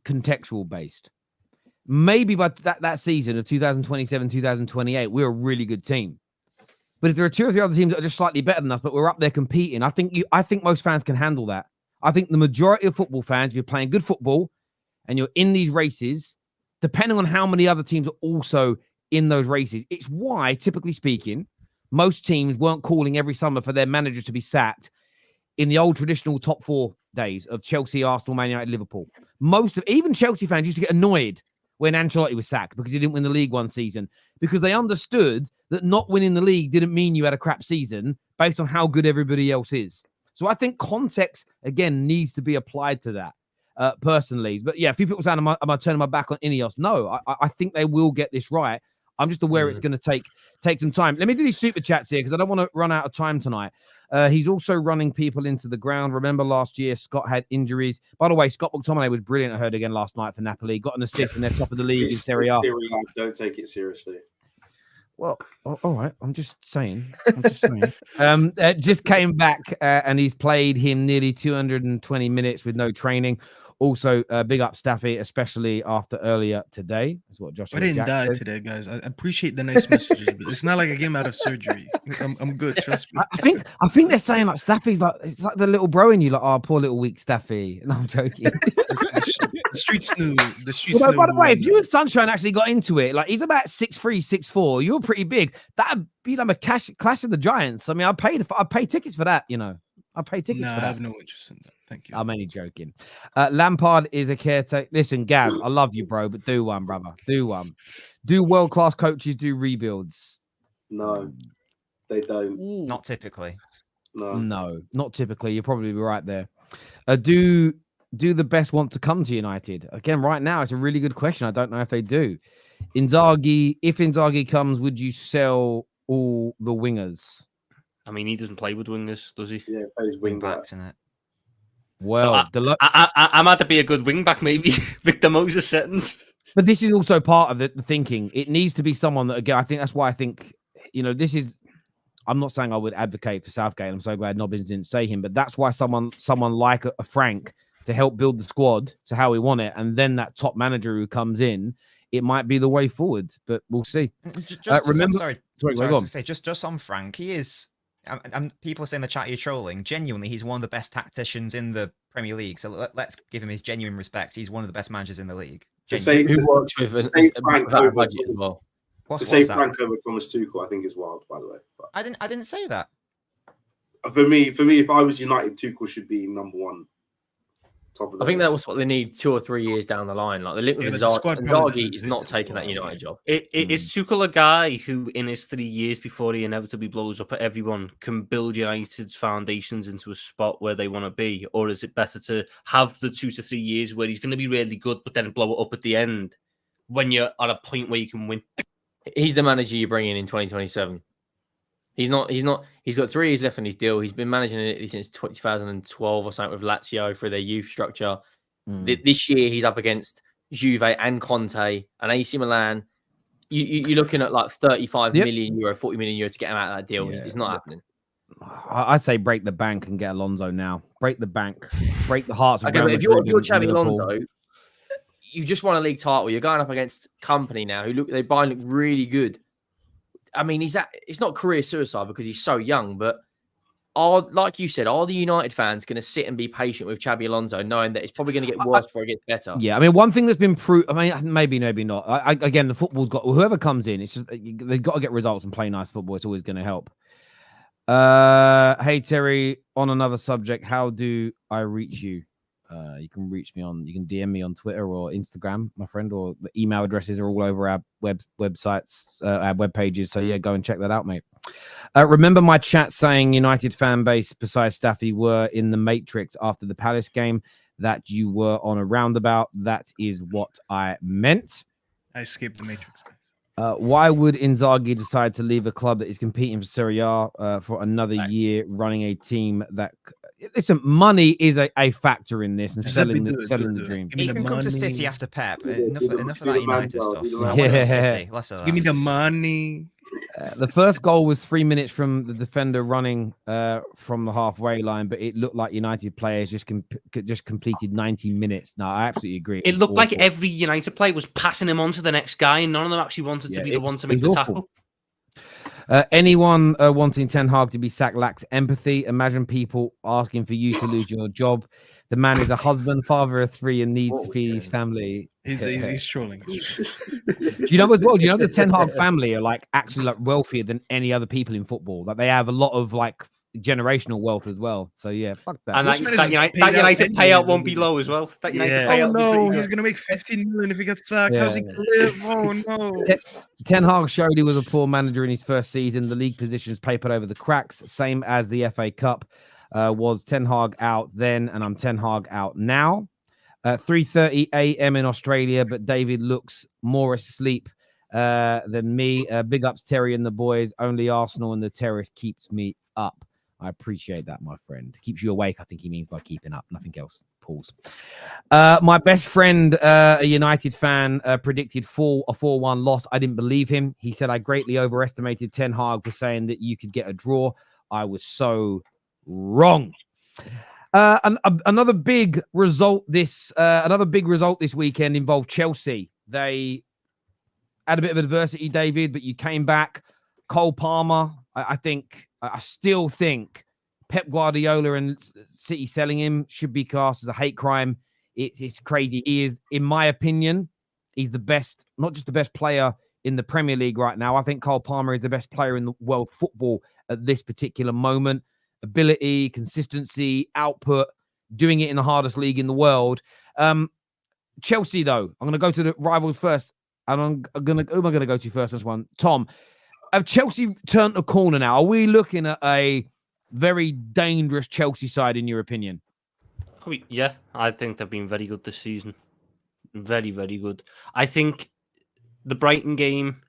contextual based. Maybe by that season of 2027, 2028, we're a really good team. But if there are two or three other teams that are just slightly better than us, but we're up there competing, I think most fans can handle that. I think the majority of football fans, if you're playing good football and you're in these races, depending on how many other teams are also in those races, it's why, typically speaking, most teams weren't calling every summer for their manager to be sacked in the old traditional top four days of Chelsea, Arsenal, Man United, Liverpool. Even Chelsea fans used to get annoyed when Ancelotti was sacked because he didn't win the league one season, because they understood that not winning the league didn't mean you had a crap season based on how good everybody else is. So I think context, again, needs to be applied to that, personally. But yeah, a few people saying, am I turning my back on Ineos? No, I think they will get this right. I'm just aware it's going to take some time. Let me do these super chats here because I don't want to run out of time tonight. He's also running people into the ground. Remember last year, Scott had injuries. By the way, Scott McTominay was brilliant, I heard, again last night for Napoli. Got an assist and they're top of the league in Serie A. Don't take it seriously. Well, all right. I'm just saying. Just came back and he's played him nearly 220 minutes with no training. Also, big up Staffy, especially after earlier today. That's what Josh. I didn't die today, guys. I appreciate the nice messages, but it's not like I came out of surgery. I'm good. Trust me. I think they're saying like Staffy's like, it's like the little bro in you, like, oh, poor little weak Staffy. No, I'm joking. The streets knew. The streets. Although, knew by the way, if you and Sunshine actually got into it, like he's about 6'3", 6'4", you're pretty big. That'd be like a clash of the Giants. I mean, I pay tickets for that. You know, I pay tickets for that. I have no interest in that. Thank you. I'm only joking. Lampard is a caretaker. Listen, Gav, I love you, bro, but do one, brother. Do one. Do world-class coaches do rebuilds? No, they don't. Not typically. No, not typically. You're probably right there. Do the best want to come to United? Again, right now, it's a really good question. I don't know if they do. If Inzaghi comes, would you sell all the wingers? I mean, he doesn't play with wingers, does he? Yeah, he plays wing backs in it. Well, so I might have to be a good wing back, maybe. Victor Moses settings. But this is also part of the thinking. It needs to be someone that, again, I think that's why I think, this is, I'm not saying I would advocate for Southgate. I'm so glad Nobbins didn't say him, but that's why someone like a Frank to help build the squad to how we want it. And then that top manager who comes in, it might be the way forward, but we'll see. Sorry, just on Frank, he is. People say in the chat you're trolling. Genuinely, he's one of the best tacticians in the Premier League. So let's give him his genuine respect. He's one of the best managers in the league. Who works with a budget as well. To say Frank over Thomas Tuchel, I think is wild. By the way, but I didn't say that. For me, if I was United, Tuchel should be number one. I think that was what they need 2 or 3 years down the line. Like the link with Inzaghi is not taking that United job. Is Tuchel a guy who, in his 3 years before he inevitably blows up at everyone, can build United's foundations into a spot where they want to be? Or is it better to have the 2 to 3 years where he's going to be really good, but then blow it up at the end when you're at a point where you can win? He's the manager you bring in 2027. He's not. He's got 3 years left on his deal. He's been managing Italy since 2012 or something with Lazio for their youth structure. This year, he's up against Juve and Conte and AC Milan. You're looking at like 35 million euro, 40 million euro to get him out of that deal. It's not happening. I say break the bank and get Alonso now. Break the bank. Break the hearts of okay, but if you're Xabi Alonso, you just won a league title. You're going up against Company now, who look really good. I mean, it's not career suicide because he's so young, but like you said, are the United fans going to sit and be patient with Xabi Alonso, knowing that it's probably going to get worse before it gets better? Yeah, I mean, one thing that's been proved. I mean, maybe not. Again, the football's got whoever comes in. It's just they've got to get results and play nice football. It's always going to help. Hey Terry, on another subject, how do I reach you? You can reach me you can DM me on Twitter or Instagram, my friend, or the email addresses are all over our websites, our web pages. So yeah, go and check that out, mate. Remember my chat saying United fan base besides Staffy were in the Matrix after the Palace game, that you were on a roundabout. That is what I meant. I escaped the Matrix. Why would Inzaghi decide to leave a club that is competing for Serie A for another year, running a team that... Listen, money is a factor in this and selling the dream. He can come to City after Pep. Enough of that United stuff. Yeah. Give me the money. The first goal was 3 minutes from the defender running from the halfway line, but it looked like United players just completed 90 minutes. No, I absolutely agree. It looked like every United player was passing him on to the next guy, and none of them actually wanted to be the one to make the tackle. Anyone wanting Ten Hag to be sacked lacks empathy. Imagine people asking for you to lose your job. The man is a husband, father of 3, and needs to feed his family. He's trolling. Do you know as well? Do you know the Ten Hag family are like actually like wealthier than any other people in football? Like they have a lot of like generational wealth as well. So yeah, fuck that. And that United payout won't be low as well. That United payout. Oh no, he's gonna make 15 million if he gets sacked. How's he gonna live? Oh no. Ten Hag showed he was a poor manager in his first season. The league positions papered over the cracks, same as the FA Cup. Was Ten Hag out then, and I'm Ten Hag out now. 3:30 a.m. in Australia, but David looks more asleep than me. Big ups Terry and the boys. Only Arsenal and the terrace keeps me up. I appreciate that, my friend. Keeps you awake, I think he means by keeping up. Nothing else. Pause. My best friend, a United fan, predicted a 4-1 loss. I didn't believe him. He said I greatly overestimated Ten Hag for saying that you could get a draw. I was so wrong. Another big result this weekend involved Chelsea. They had a bit of adversity, David, but you came back. Cole Palmer, I still think Pep Guardiola and City selling him should be classed as a hate crime. It's crazy. He is, in my opinion, he's the best, not just the best player in the Premier League right now. I think Cole Palmer is the best player in the world football at this particular moment. Ability, consistency, output, doing it in the hardest league in the world. Chelsea, though, I'm going to go to the rivals first. And who am I going to go to first? This one, Tom. Have Chelsea turned a corner now? Are we looking at a very dangerous Chelsea side, in your opinion? Yeah, I think they've been very good this season. Very, very good. I think the Brighton game,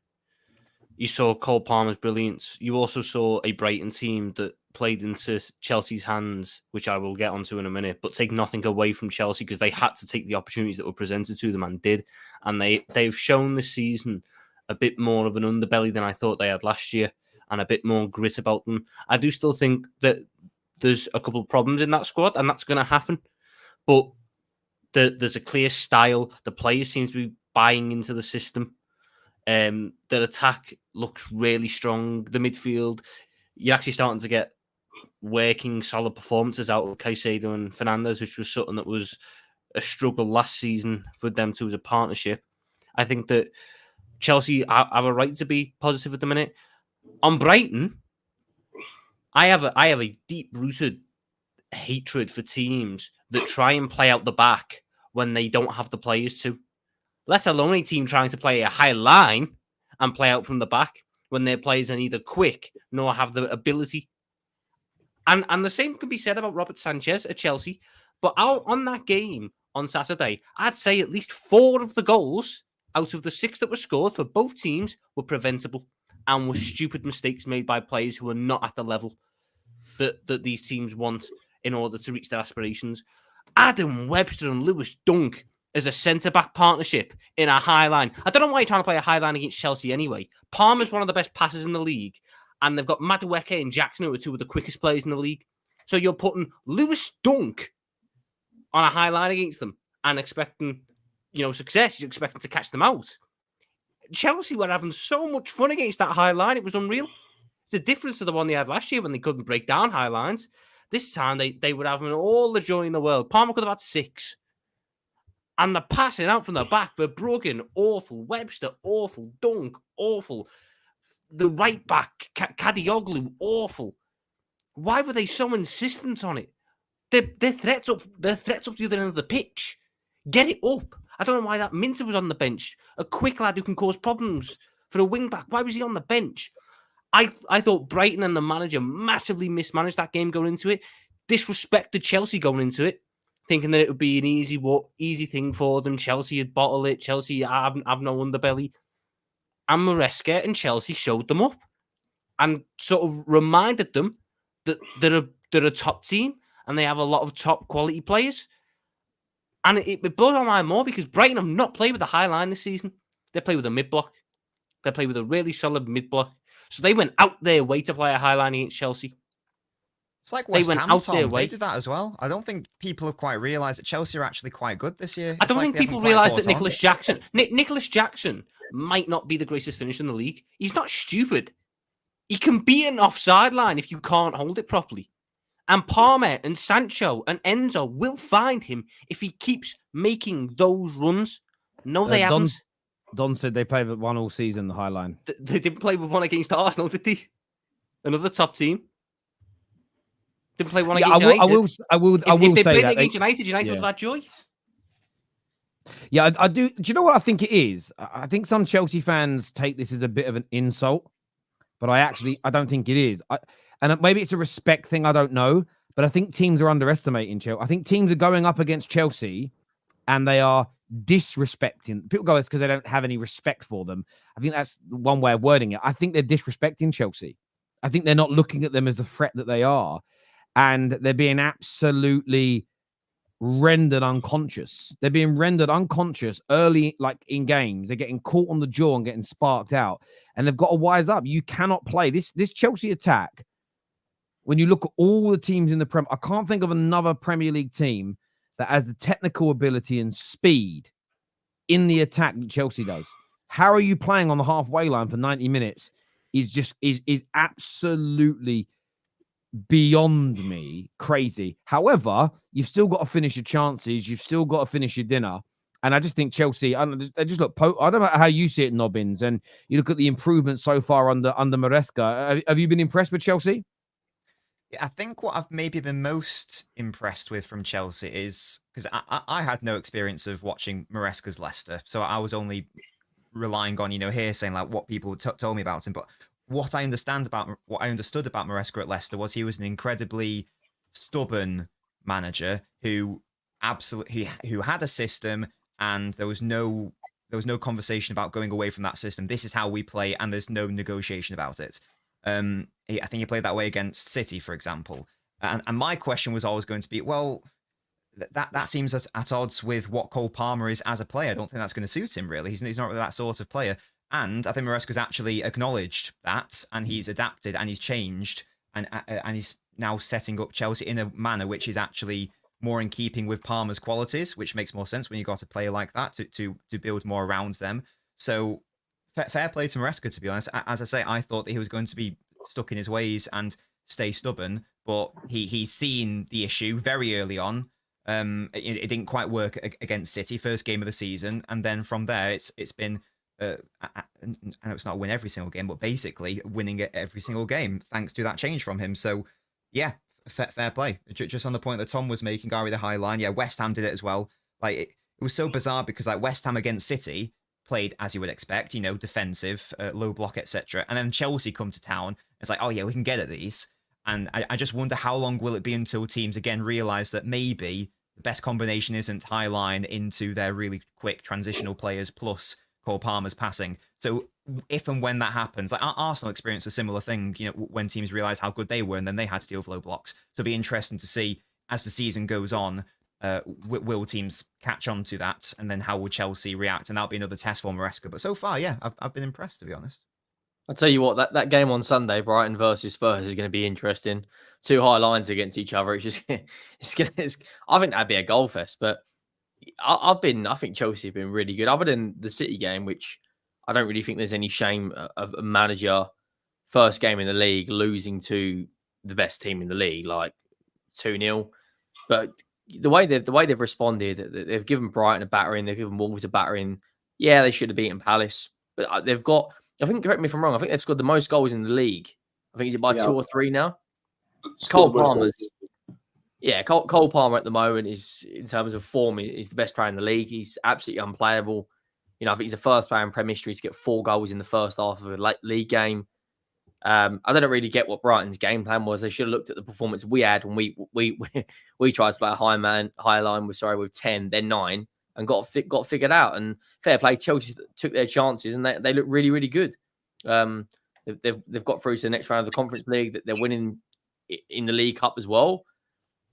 you saw Cole Palmer's brilliance. You also saw a Brighton team that played into Chelsea's hands, which I will get onto in a minute, but take nothing away from Chelsea because they had to take the opportunities that were presented to them and did. And they've shown this season a bit more of an underbelly than I thought they had last year and a bit more grit about them. I do still think that there's a couple of problems in that squad and that's going to happen. But there's a clear style. The players seem to be buying into the system. The attack looks really strong. The midfield, you're actually starting to get working solid performances out of Caicedo and Fernandes, which was something that was a struggle last season for them two as a partnership. I think that Chelsea have a right to be positive at the minute. On Brighton, I have a deep-rooted hatred for teams that try and play out the back when they don't have the players to. Let alone a team trying to play a high line and play out from the back when their players are neither quick nor have the ability. And the same can be said about Robert Sanchez at Chelsea. But on that game on Saturday, I'd say at least 4 of the goals out of the 6 that were scored for both teams were preventable and were stupid mistakes made by players who are not at the level that these teams want in order to reach their aspirations. Adam Webster and Lewis Dunk as a centre-back partnership in a high line. I don't know why you're trying to play a high line against Chelsea anyway. Palmer's one of the best passers in the league, and they've got Madueke and Jackson, who are 2 of the quickest players in the league. So you're putting Lewis Dunk on a high line against them and expecting, success. You're expecting to catch them out. Chelsea were having so much fun against that high line. It was unreal. It's a difference to the one they had last year when they couldn't break down high lines. This time they would have all the joy in the world. Palmer could have had 6. And the passing out from the back, Verbruggen, awful. Webster, awful. Dunk, awful. The right back, Kadioglu, awful. Why were they so insistent on it? They're threats up the other end of the pitch. Get it up. I don't know why that Minter was on the bench. A quick lad who can cause problems for a wing back. Why was he on the bench? I thought Brighton and the manager massively mismanaged that game going into it. Disrespected Chelsea going into it, thinking that it would be an easy thing for them. Chelsea would bottle it. Chelsea have no underbelly. And Maresca and Chelsea showed them up and sort of reminded them that they're a top team and they have a lot of top quality players. And it blows my mind more because Brighton have not played with a high line this season. They play with a mid-block. They play with a really solid mid-block. So they went out their way to play a high line against Chelsea. It's like West Ham, Tom. They did that as well. I don't think people have quite realised that Chelsea are actually quite good this year. I don't think people realise that Nicholas Jackson might not be the greatest finisher in the league. He's not stupid. He can be an offside line if you can't hold it properly. And Palmer and Sancho and Enzo will find him if he keeps making those runs. No, they haven't. Don said they played with one all season, the high line. They didn't play with one against Arsenal, did they? Another top team. Didn't play one against United. I will if they say played that against United would have had joy. Yeah, I do. Do you know what I think it is? I think some Chelsea fans take this as a bit of an insult, but I don't think it is. And maybe it's a respect thing. I don't know, but I think teams are underestimating Chelsea. I think teams are going up against Chelsea, and they are disrespecting. People go, it's because they don't have any respect for them. I think that's one way of wording it. I think they're disrespecting Chelsea. I think they're not looking at them as the threat that they are, and they're being absolutely rendered unconscious. They're being rendered unconscious early, like in games. They're getting caught on the jaw and getting sparked out, and they've got to wise up. You cannot play this Chelsea attack. When you look at all the teams in the Prem, I can't think of another Premier League team that has the technical ability and speed in the attack that Chelsea does. How are you playing on the halfway line for 90 minutes? Is absolutely beyond me crazy. However, you've still got to finish your chances. You've still got to finish your dinner. And I just think Chelsea, they just look. I don't know how you see it, Nobbins, and you look at the improvement so far under Maresca. Have you been impressed with Chelsea? I think what I've maybe been most impressed with from Chelsea is because I had no experience of watching Maresca's Leicester, so I was only relying on hearsay, like what people told me about him. But what I understood about Maresca at Leicester was he was an incredibly stubborn manager who had a system, and there was no conversation about going away from that system. This is how we play, and there's no negotiation about it. I think he played that way against City, for example. And my question was always going to be, well, that seems at odds with what Cole Palmer is as a player. I don't think that's going to suit him, really. He's not really that sort of player. And I think Maresca's actually acknowledged that, and he's adapted, and he's changed, and he's now setting up Chelsea in a manner which is actually more in keeping with Palmer's qualities, which makes more sense when you got a player like that to build more around them. So fair play to Maresca, to be honest. As I say, I thought that he was going to be stuck in his ways and stay stubborn, but he's seen the issue very early on. It didn't quite work against City, first game of the season, and then from there it's been I know it's not a win every single game, but basically winning it every single game thanks to that change from him. So yeah, fair play. Just on the point that Tom was making, Gary, the high line, yeah, West Ham did it as well. Like it was so bizarre because like West Ham against City played as you would expect, defensive, low block, etc. And then Chelsea come to town. It's like, oh yeah, we can get at these. And I just wonder how long will it be until teams again realise that maybe the best combination isn't high line into their really quick transitional players plus Cole Palmer's passing. So if and when that happens, like Arsenal experienced a similar thing, when teams realised how good they were and then they had to deal with low blocks. So it'll be interesting to see as the season goes on, will teams catch on to that, and then how will Chelsea react? And that'll be another test for Maresca. But so far, yeah, I've been impressed, to be honest. I'll tell you what, that game on Sunday, Brighton versus Spurs, is going to be interesting. Two high lines against each other. I think that'd be a goal fest. But I think Chelsea have been really good, other than the City game, which I don't really think there's any shame of a manager first game in the league, losing to the best team in the league, like 2-0. But the way they've responded, they've given Brighton a battering, they've given Wolves a battering. Yeah, they should have beaten Palace, but they've got. I think, correct me if I'm wrong, I think they've scored the most goals in the league. I think is it by 2 or 3 now. Cole Palmer's. Yeah, Cole Palmer at the moment is, in terms of form, is the best player in the league. He's absolutely unplayable. You know, I think he's the first player in Premier history to get 4 goals in the first half of a league game. I don't really get what Brighton's game plan was. They should have looked at the performance we had when we tried to play a high line with 10, then 9, and got figured out. And fair play, Chelsea took their chances and they look really, really good. They've got through to the next round of the Conference League. That they're winning in the League Cup as well.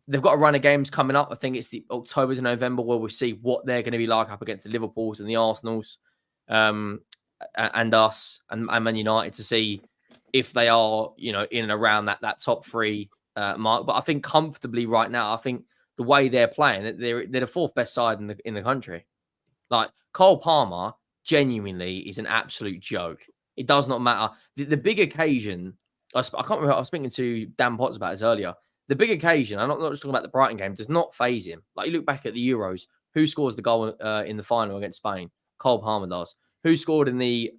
They've got a run of games coming up. I think it's the October to November where we'll see what they're going to be like up against the Liverpools and the Arsenals, and us and Man United, to see if they are, you know, in and around that top 3 mark. But I think comfortably right now, I think the way they're playing, they're the 4th best side in the country. Like, Cole Palmer genuinely is an absolute joke. It does not matter. The big occasion, I can't remember, I was speaking to Dan Potts about this earlier. The big occasion, I'm not just talking about the Brighton game, does not faze him. Like, you look back at the Euros, who scores the goal in the final against Spain? Cole Palmer does. Who scored in the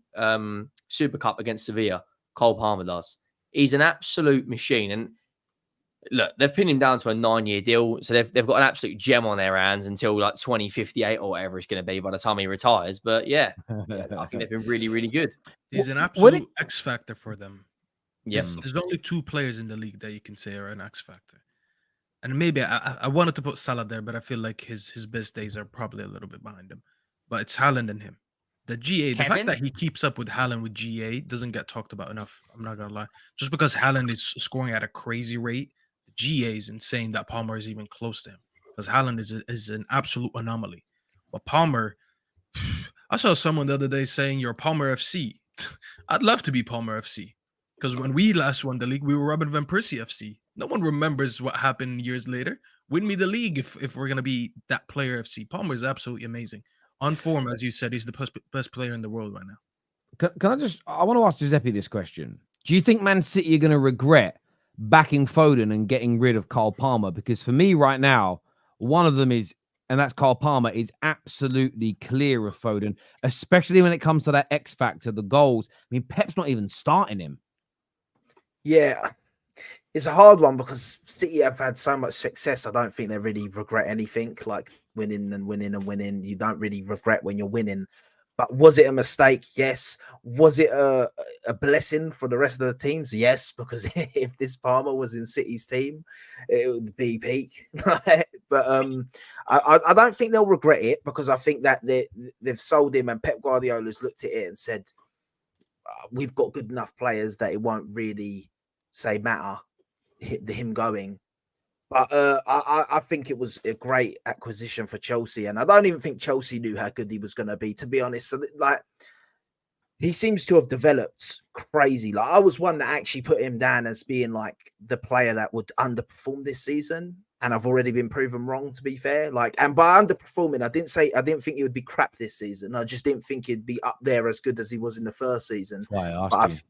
Super Cup against Sevilla? Cole Palmer does. He's an absolute machine. And look, they've pinned him down to a 9-year deal. So they've got an absolute gem on their hands until like 2058 or whatever it's going to be by the time he retires. But yeah, I think they've been really, really good. He's an absolute X factor for them. Yes. There's only 2 players in the league that you can say are an X factor. And maybe I wanted to put Salah there, but I feel like his best days are probably a little bit behind him. But it's Haaland and him. The fact that he keeps up with Haaland with GA doesn't get talked about enough. I'm not gonna lie. Just because Haaland is scoring at a crazy rate, the GA is insane that Palmer is even close to him. Because Haaland is an absolute anomaly. But Palmer, I saw someone the other day saying you're Palmer FC. I'd love to be Palmer FC. Because when we last won the league, we were Robin Van Persie FC. No one remembers what happened years later. Win me the league if we're gonna be that player FC. Palmer is absolutely amazing. On form, as you said, he's the best player in the world right now. I want to ask Giuseppe this question. Do you think Man City are going to regret backing Foden and getting rid of Cole Palmer? Because for me right now, one of them is, and that's Cole Palmer, is absolutely clear of Foden, especially when it comes to that X factor, the goals. I mean, Pep's not even starting him. Yeah, it's a hard one because City have had so much success. I don't think they really regret anything, like winning and winning and winning. You don't really regret when you're winning. But was it a mistake? Yes. Was it a blessing for the rest of the teams? Yes, because if this Palmer was in City's team, it would be peak. But I don't think they'll regret it, because I think that they've sold him, and Pep Guardiola's looked at it and said, we've got good enough players that it won't really matter him going. But I think it was a great acquisition for Chelsea, and I don't even think Chelsea knew how good he was going to be, to be honest. So, like, he seems to have developed crazy. Like, I was one that actually put him down as being like the player that would underperform this season, and I've already been proven wrong, to be fair. Like, and by underperforming, I didn't think he would be crap this season. I just didn't think he'd be up there as good as he was in the first season. That's why I asked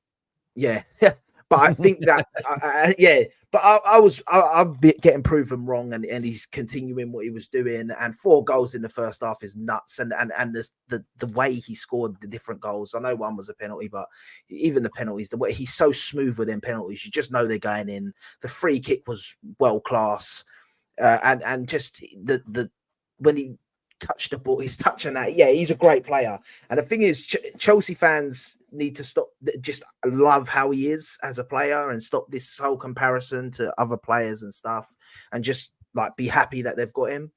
you. Yeah. But I think that, but I'm getting proven wrong, and he's continuing what he was doing. And 4 goals in the first half is nuts. And the way he scored the different goals. I know one was a penalty, but even the penalties, the way he's so smooth with them penalties, you just know they're going in. The free kick was world class, and just the when he touched the ball, he's touching that. Yeah, he's a great player. And the thing is, Chelsea fans need to stop just love how he is as a player and stop this whole comparison to other players and stuff, and just like be happy that they've got him.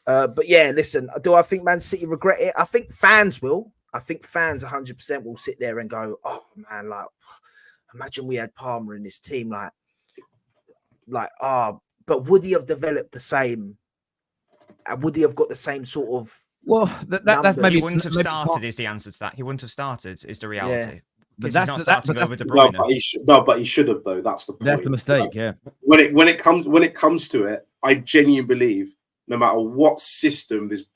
But yeah, listen, do I think Man City regret it? I think fans will. I think fans 100% will sit there and go, oh man, like, imagine we had Palmer in this team, but would he have developed the same? Would he have got the same sort of? Well, that's maybe he wouldn't have started. Is the answer to that? He wouldn't have started. Is the reality? Yeah. Because he's not starting over De Bruyne. But he should have, though. That's the point. That's the mistake. Yeah. When it comes to it, I genuinely believe no matter what system this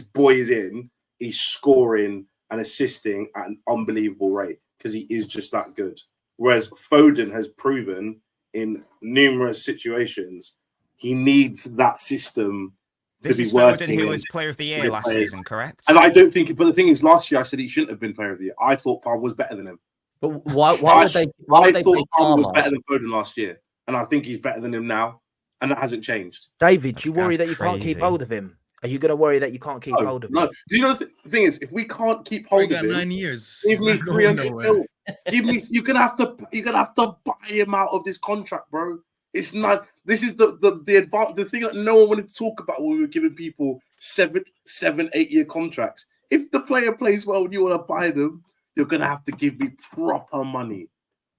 boy is in, he's scoring and assisting at an unbelievable rate because he is just that good. Whereas Foden has proven in numerous situations he needs that system This to be is working. Foden, who was Player of the Year last season, correct? And I don't think, but the thing is, last year I said he shouldn't have been Player of the Year. I thought Palmer was better than him. But why would they? Why would they thought play Palmer was Palmer? better than Foden last year, and I think he's better than him now, and that hasn't changed. David, That's- you worry that's that you can't keep crazy. hold of him? Are you going to worry that you can't keep hold of him? No, because you know the thing is, if we can't keep We hold got of him, 9 years. give me He's not going 300 nowhere. mil. Give me. You're gonna have to buy him out of this contract, bro. It's not. This is the thing that no one wanted to talk about when we were giving people 7, 8 year contracts. If the player plays well and you want to buy them, you're gonna have to give me proper money.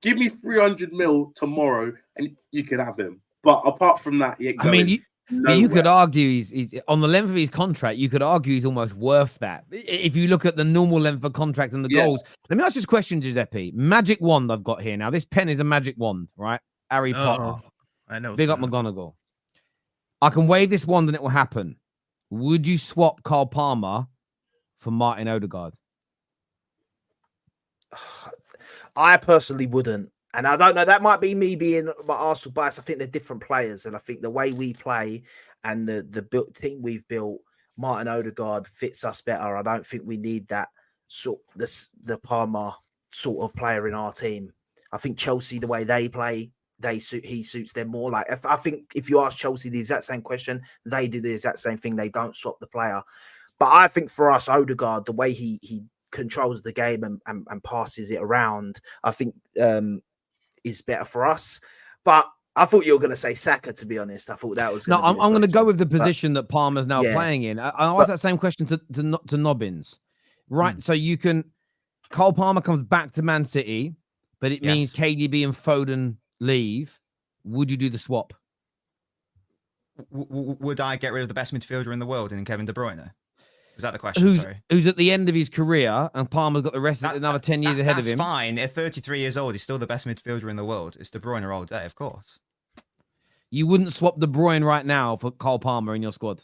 Give me 300 mil tomorrow, and you can have him. But apart from that, he ain't I mean, going you could nowhere. argue he's on the length of his contract. You could argue he's almost worth that if you look at the normal length of contract and the Yeah. goals. Let me ask you this question, Giuseppe. Magic wand I've got here now. This pen is a magic wand, right? Harry Potter. I know. Big up McGonagall. I can wave this wand and it will happen. Would you swap Cole Palmer for Martin Odegaard? I personally wouldn't. And I don't know, that might be me being my Arsenal bias. I think they're different players. And I think the way we play and the team we've built, Martin Odegaard fits us better. I don't think we need that the Palmer sort of player in our team. I think Chelsea, the way they play, he suits them more. Like I think if you ask Chelsea the exact same question, they do the exact same thing. They don't swap the player. But I think for us, Odegaard, the way he controls the game and passes it around, I think is better for us. But I thought you were going to say Saka, to be honest. I thought that was No, I'm going to go with the But- position that Palmer's now Yeah. playing in. I asked that same question to Nobbins. Right. So you can, Cole Palmer comes back to Man City, but it means Yes. KDB and Foden leave. Would you do the swap? Would I get rid of the best midfielder in the world in Kevin De Bruyne? Is that the question? Sorry. Who's at the end of his career, and Palmer's got the rest of another 10 years ahead of him. That's fine. At 33 years old, he's still the best midfielder in the world. It's De Bruyne all day, of course. You wouldn't swap De Bruyne right now for Cole Palmer in your squad.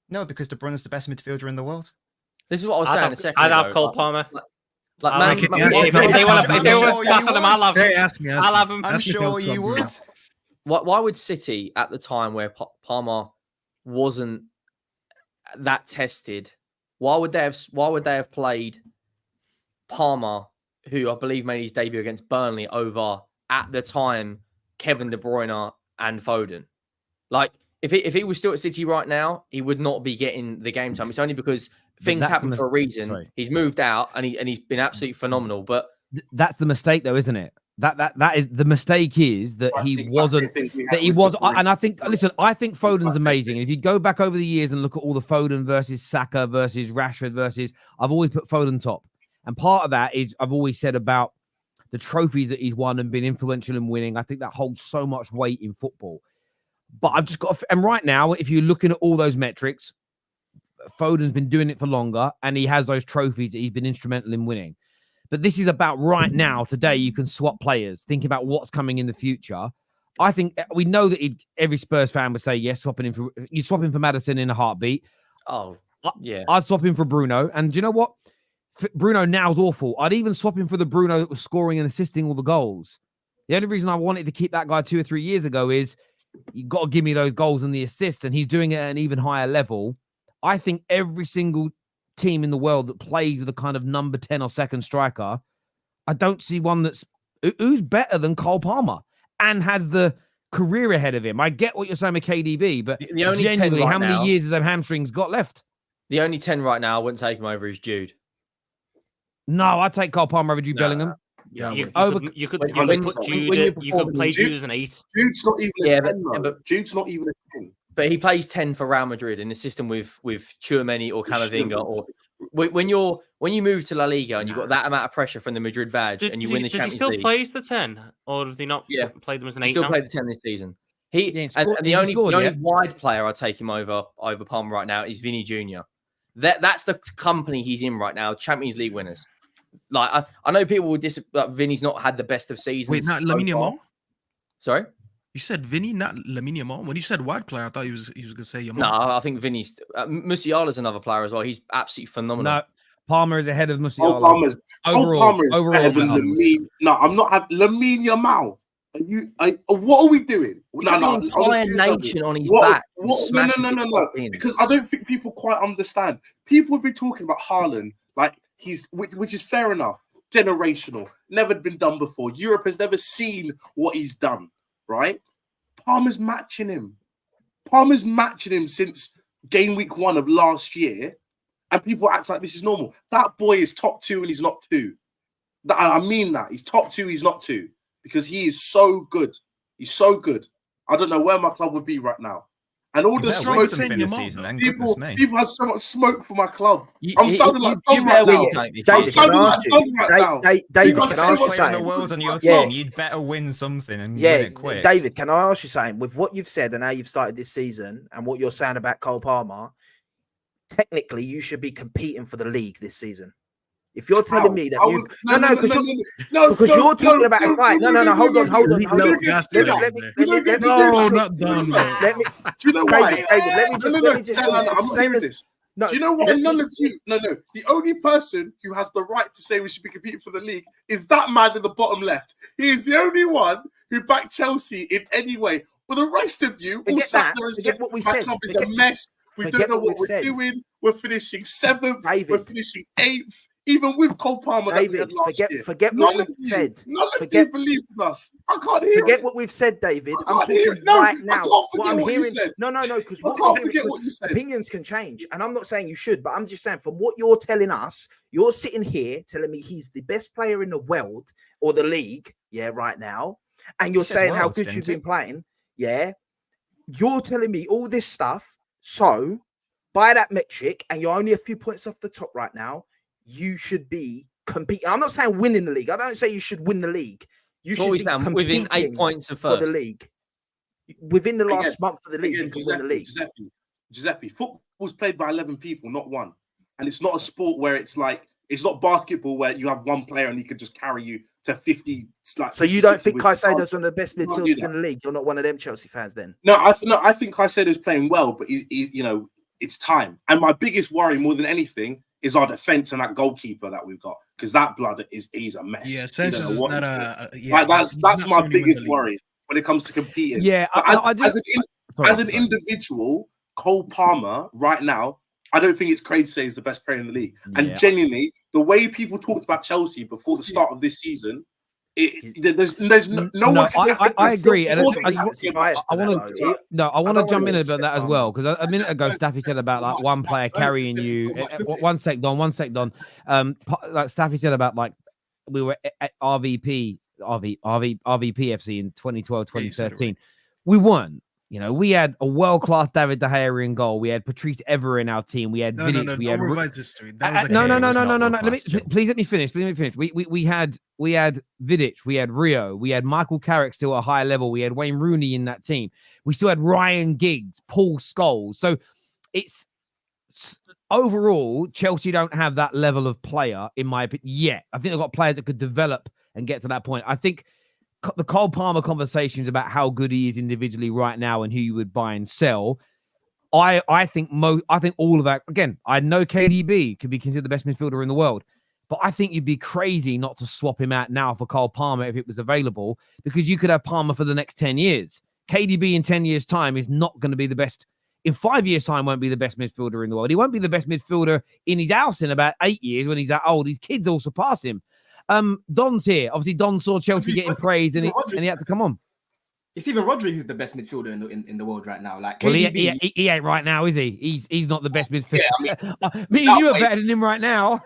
No, because De Bruyne's the best midfielder in the world. This is what I was saying a second I'd ago. have Cole Palmer. Like, Man- If Man- they want I'm to sure pass you them, I'll have Hey, him. ask me. I'll have him. I'm Ask me sure Cole you Palmer. would. Why would City at the time where Palmer wasn't that tested? Why would they have played Palmer, who I believe made his debut against Burnley, over at the time Kevin De Bruyne and Foden? Like if he was still at City right now, he would not be getting the game time. It's only because things that's happen the for a reason. sorry. He's moved out and he's been absolutely phenomenal. But That's the mistake, though, isn't it? That is the mistake is that That's he the exact wasn't. same thing we had That he with was, De Bruyne. and I think. Listen, I think Foden's That's the amazing. thing. And if you go back over the years and look at all the Foden versus Saka versus Rashford versus, I've always put Foden top. And part of that is I've always said about the trophies that he's won and been influential in winning. I think that holds so much weight in football. But I've just got, and right now, if you're looking at all those metrics, Foden's been doing it for longer, and he has those trophies that he's been instrumental in winning. But this is about right now, today, you can swap players, thinking about what's coming in the future. I think we know that every Spurs fan would say, yes, you swap him for Maddison in a heartbeat. yeah, I'd swap him for Bruno. And do you know what? Bruno now is awful. I'd even swap him for the Bruno that was scoring and assisting all the goals. The only reason I wanted to keep that guy 2 or 3 years ago is you got to give me those goals and the assists, and he's doing it at an even higher level. I think every single team in the world that plays with a kind of number 10 or second striker, I don't see one who's better than Cole Palmer and has the career ahead of him. I get what you're saying with KDB, but the only 10 genuinely, right how many now- years has them hamstrings got left? the only 10 right now I wouldn't take him over is Jude. No, I'd take Cole Palmer over Jude Bellingham. Yeah, You Over- could when- put when Jude. you're You could play performing- Jude as an 8. Jude's not even Yeah, a 10, though. but- Jude's not even a 10. But he plays 10 for Real Madrid in the system with Tchouaméni or Camavinga. Or when you move to La Liga and you've got that amount of pressure from the Madrid badge and you win the Does he Champions still League, play as the 10, or does he not? Yeah. Play them as an he 8 still now? played the 10 this season. Yeah, And he's the only, scored, the only yeah. wide player I'd take him over Palmer right now is Vinny Jr. That's the company he's in right now. Champions League winners. Like I know people would like Vinny's not had the best of seasons. Wait, not so Lamine far. Yamal? Sorry. You said Vinny, not Lamine Yamal. When you said wide player, I thought he was going to say Yamal. No, I think Vinny's Musiala's another player as well. He's absolutely phenomenal. No, Palmer is ahead of Cole Musiala. Palmer's Overall, better than better. Lamine. No, I'm not having Lamine Yamal. What are we doing? No, entire nation on his back. No. Because I don't think people quite understand. People would be talking about Haaland like which is fair enough. Generational, never been done before. Europe has never seen what he's done. Right? Palmer's matching him. Palmer's matching him since game week 1 of last year, and people act like this is normal. That boy is top 2 and he's not 2. I mean that he's top 2, he's not 2. Because he is so good. He's so good. I don't know where my club would be right now. And all the smoke this season, then. People have so much smoke for my club. I'm sounding like Don right now. I'm sounding like Don right now. David, can I ask you something? The world on your team, you'd better win something and win it quick. David, can I ask you something? With what you've said and how you've started this season and what you're saying about Cole Palmer, technically you should be competing for the league this season. If you're telling me that you because you're talking about it, right? No, hold on. Not done. Do you know why? David, let me just. I'm saying this. Do you know what? None of you. No. The only person who has the right to say we should be competing for the league is that man in the bottom left. He is the only one who backed Chelsea in any way. But the rest of you all sat there and said, "My club is a mess. We don't know what we're doing. We're finishing 7th. We're finishing 8th." Even with Cole Palmer, David, forget what we've said. None of you believe in us. I can't hear. Forget what we've said, David. I'm talking right now. What I'm hearing. No. Because opinions can change, and I'm not saying you should, but I'm just saying from what you're telling us, you're sitting here telling me he's the best player in the world or the league, right now, and you're saying how good you've been playing, You're telling me all this stuff. So by that metric, and you're only a few points off the top right now. You should be competing. I'm not saying winning the league. I don't say you should win the league. You should be competing within 8 points of first for the league. Within the last month of the league, you can win the league. Giuseppe, football's played by 11 people, not one. And it's not a sport where it's not basketball where you have one player and he could just carry you to 50. So you don't think Caicedo's one of the best midfielders in the league? You're not one of them Chelsea fans then? No, I think Caicedo's playing well, but he's it's time. And my biggest worry more than anything is our defense and that goalkeeper that we've got, because that blood he's a mess. Yeah, Sanchez is not that's my biggest worry when it comes to competing. Yeah, as an individual, Cole Palmer right now, I don't think it's crazy to say he's the best player in the league. And genuinely, the way people talked about Chelsea before the start of this season, there's no one. I agree, and I want to jump in about that as well, because a minute ago Staffy said about like one player carrying you. One sec, Don. Like Staffy said about like we were at RVP FC in 2012, 2013. We won. We had a world-class David De Gea in goal. We had Patrice Evra in our team. We had Vidic. We had history. No. Please let me finish. We had Vidic. We had Rio. We had Michael Carrick still at a high level. We had Wayne Rooney in that team. We still had Ryan Giggs, Paul Scholes. So it's overall Chelsea don't have that level of player in my opinion yet. I think they've got players that could develop and get to that point. I think the Cole Palmer conversations about how good he is individually right now and who you would buy and sell. I think all of that, again, I know KDB could be considered the best midfielder in the world, but I think you'd be crazy not to swap him out now for Cole Palmer if it was available, because you could have Palmer for the next 10 years. KDB in 10 years time is not going to be the best. In 5 years time, won't be the best midfielder in the world. He won't be the best midfielder in his house in about 8 years when he's that old. His kids all surpass him. Don's here. Obviously, Don saw Chelsea getting praised, and he had to come on. It's even Rodri who's the best midfielder in the world right now. Like, well, he ain't right now, is he? He's not the best midfielder. Yeah, me and you are better than him right now.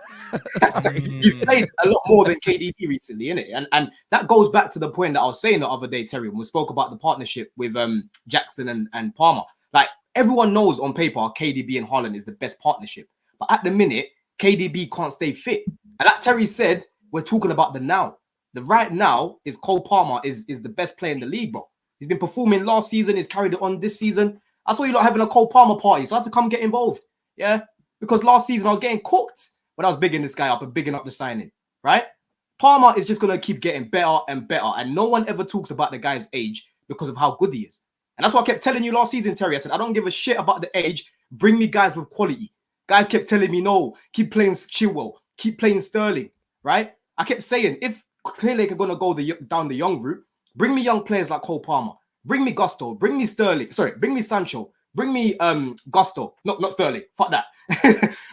He's played a lot more than KDB recently, innit? And that goes back to the point that I was saying the other day, Terry, when we spoke about the partnership with Jackson and Palmer. Like, everyone knows on paper KDB and Haaland is the best partnership, but at the minute KDB can't stay fit. And like Terry said, we're talking about the now. The right now is Cole Palmer is the best player in the league, bro. He's been performing last season. He's carried it on this season. I saw you lot having a Cole Palmer party, so I had to come get involved. Yeah, because last season I was getting cooked when I was bigging this guy up and bigging up the signing. Right? Palmer is just gonna keep getting better and better, and no one ever talks about the guy's age because of how good he is. And that's why I kept telling you last season, Terry. I said I don't give a shit about the age. Bring me guys with quality. Guys kept telling me, no, keep playing Chilwell, keep playing Sterling, right? I kept saying, if clearly they're going to go down the young route, bring me young players like Cole Palmer, bring me Gusto, bring me Sterling, bring me Sancho, bring me Gusto, not Sterling, fuck that.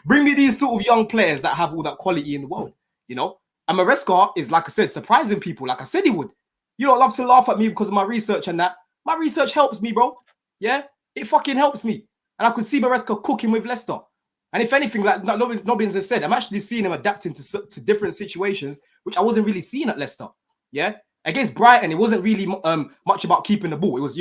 Bring me these sort of young players that have all that quality in the world, you know? And Maresca is, like I said, surprising people, like I said he would. You don't love to laugh at me because of my research and that. My research helps me, bro. Yeah? It fucking helps me. And I could see Maresca cooking with Leicester. And if anything, like Nobbins has said, I'm actually seeing him adapting to different situations, which I wasn't really seeing at Leicester. Yeah? Against Brighton, it wasn't really much about keeping the ball. It was,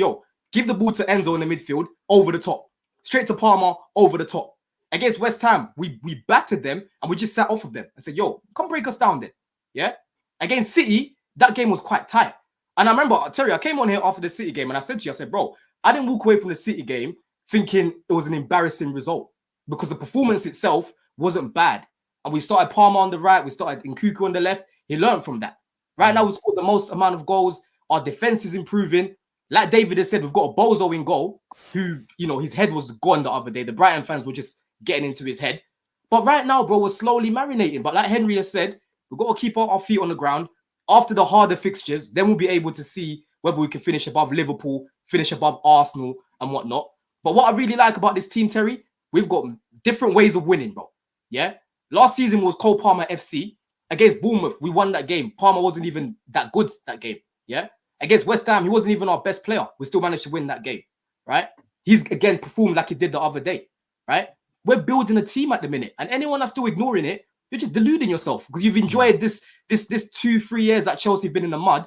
give the ball to Enzo in the midfield, over the top. Straight to Palmer, over the top. Against West Ham, we battered them and we just sat off of them and said, come break us down then. Yeah? Against City, that game was quite tight. And I remember, Terry, I came on here after the City game and I said to you, I said, bro, I didn't walk away from the City game thinking it was an embarrassing result because the performance itself wasn't bad. And we started Palmer on the right, we started Nkuku on the left. He learned from that. Right now, we scored the most amount of goals. Our defense is improving. Like David has said, we've got a bozo in goal who, his head was gone the other day. The Brighton fans were just getting into his head. But right now, bro, we're slowly marinating. But like Henry has said, we've got to keep our feet on the ground. After the harder fixtures, then we'll be able to see whether we can finish above Liverpool, finish above Arsenal and whatnot. But what I really like about this team, Terry, we've got different ways of winning, bro. Yeah? Last season was Cole Palmer FC. Against Bournemouth, we won that game. Palmer wasn't even that good that game. Yeah? Against West Ham, he wasn't even our best player. We still managed to win that game. Right? He's, again, performed like he did the other day. Right? We're building a team at the minute. And anyone that's still ignoring it, you're just deluding yourself because you've enjoyed this 2-3 years that Chelsea have been in the mud.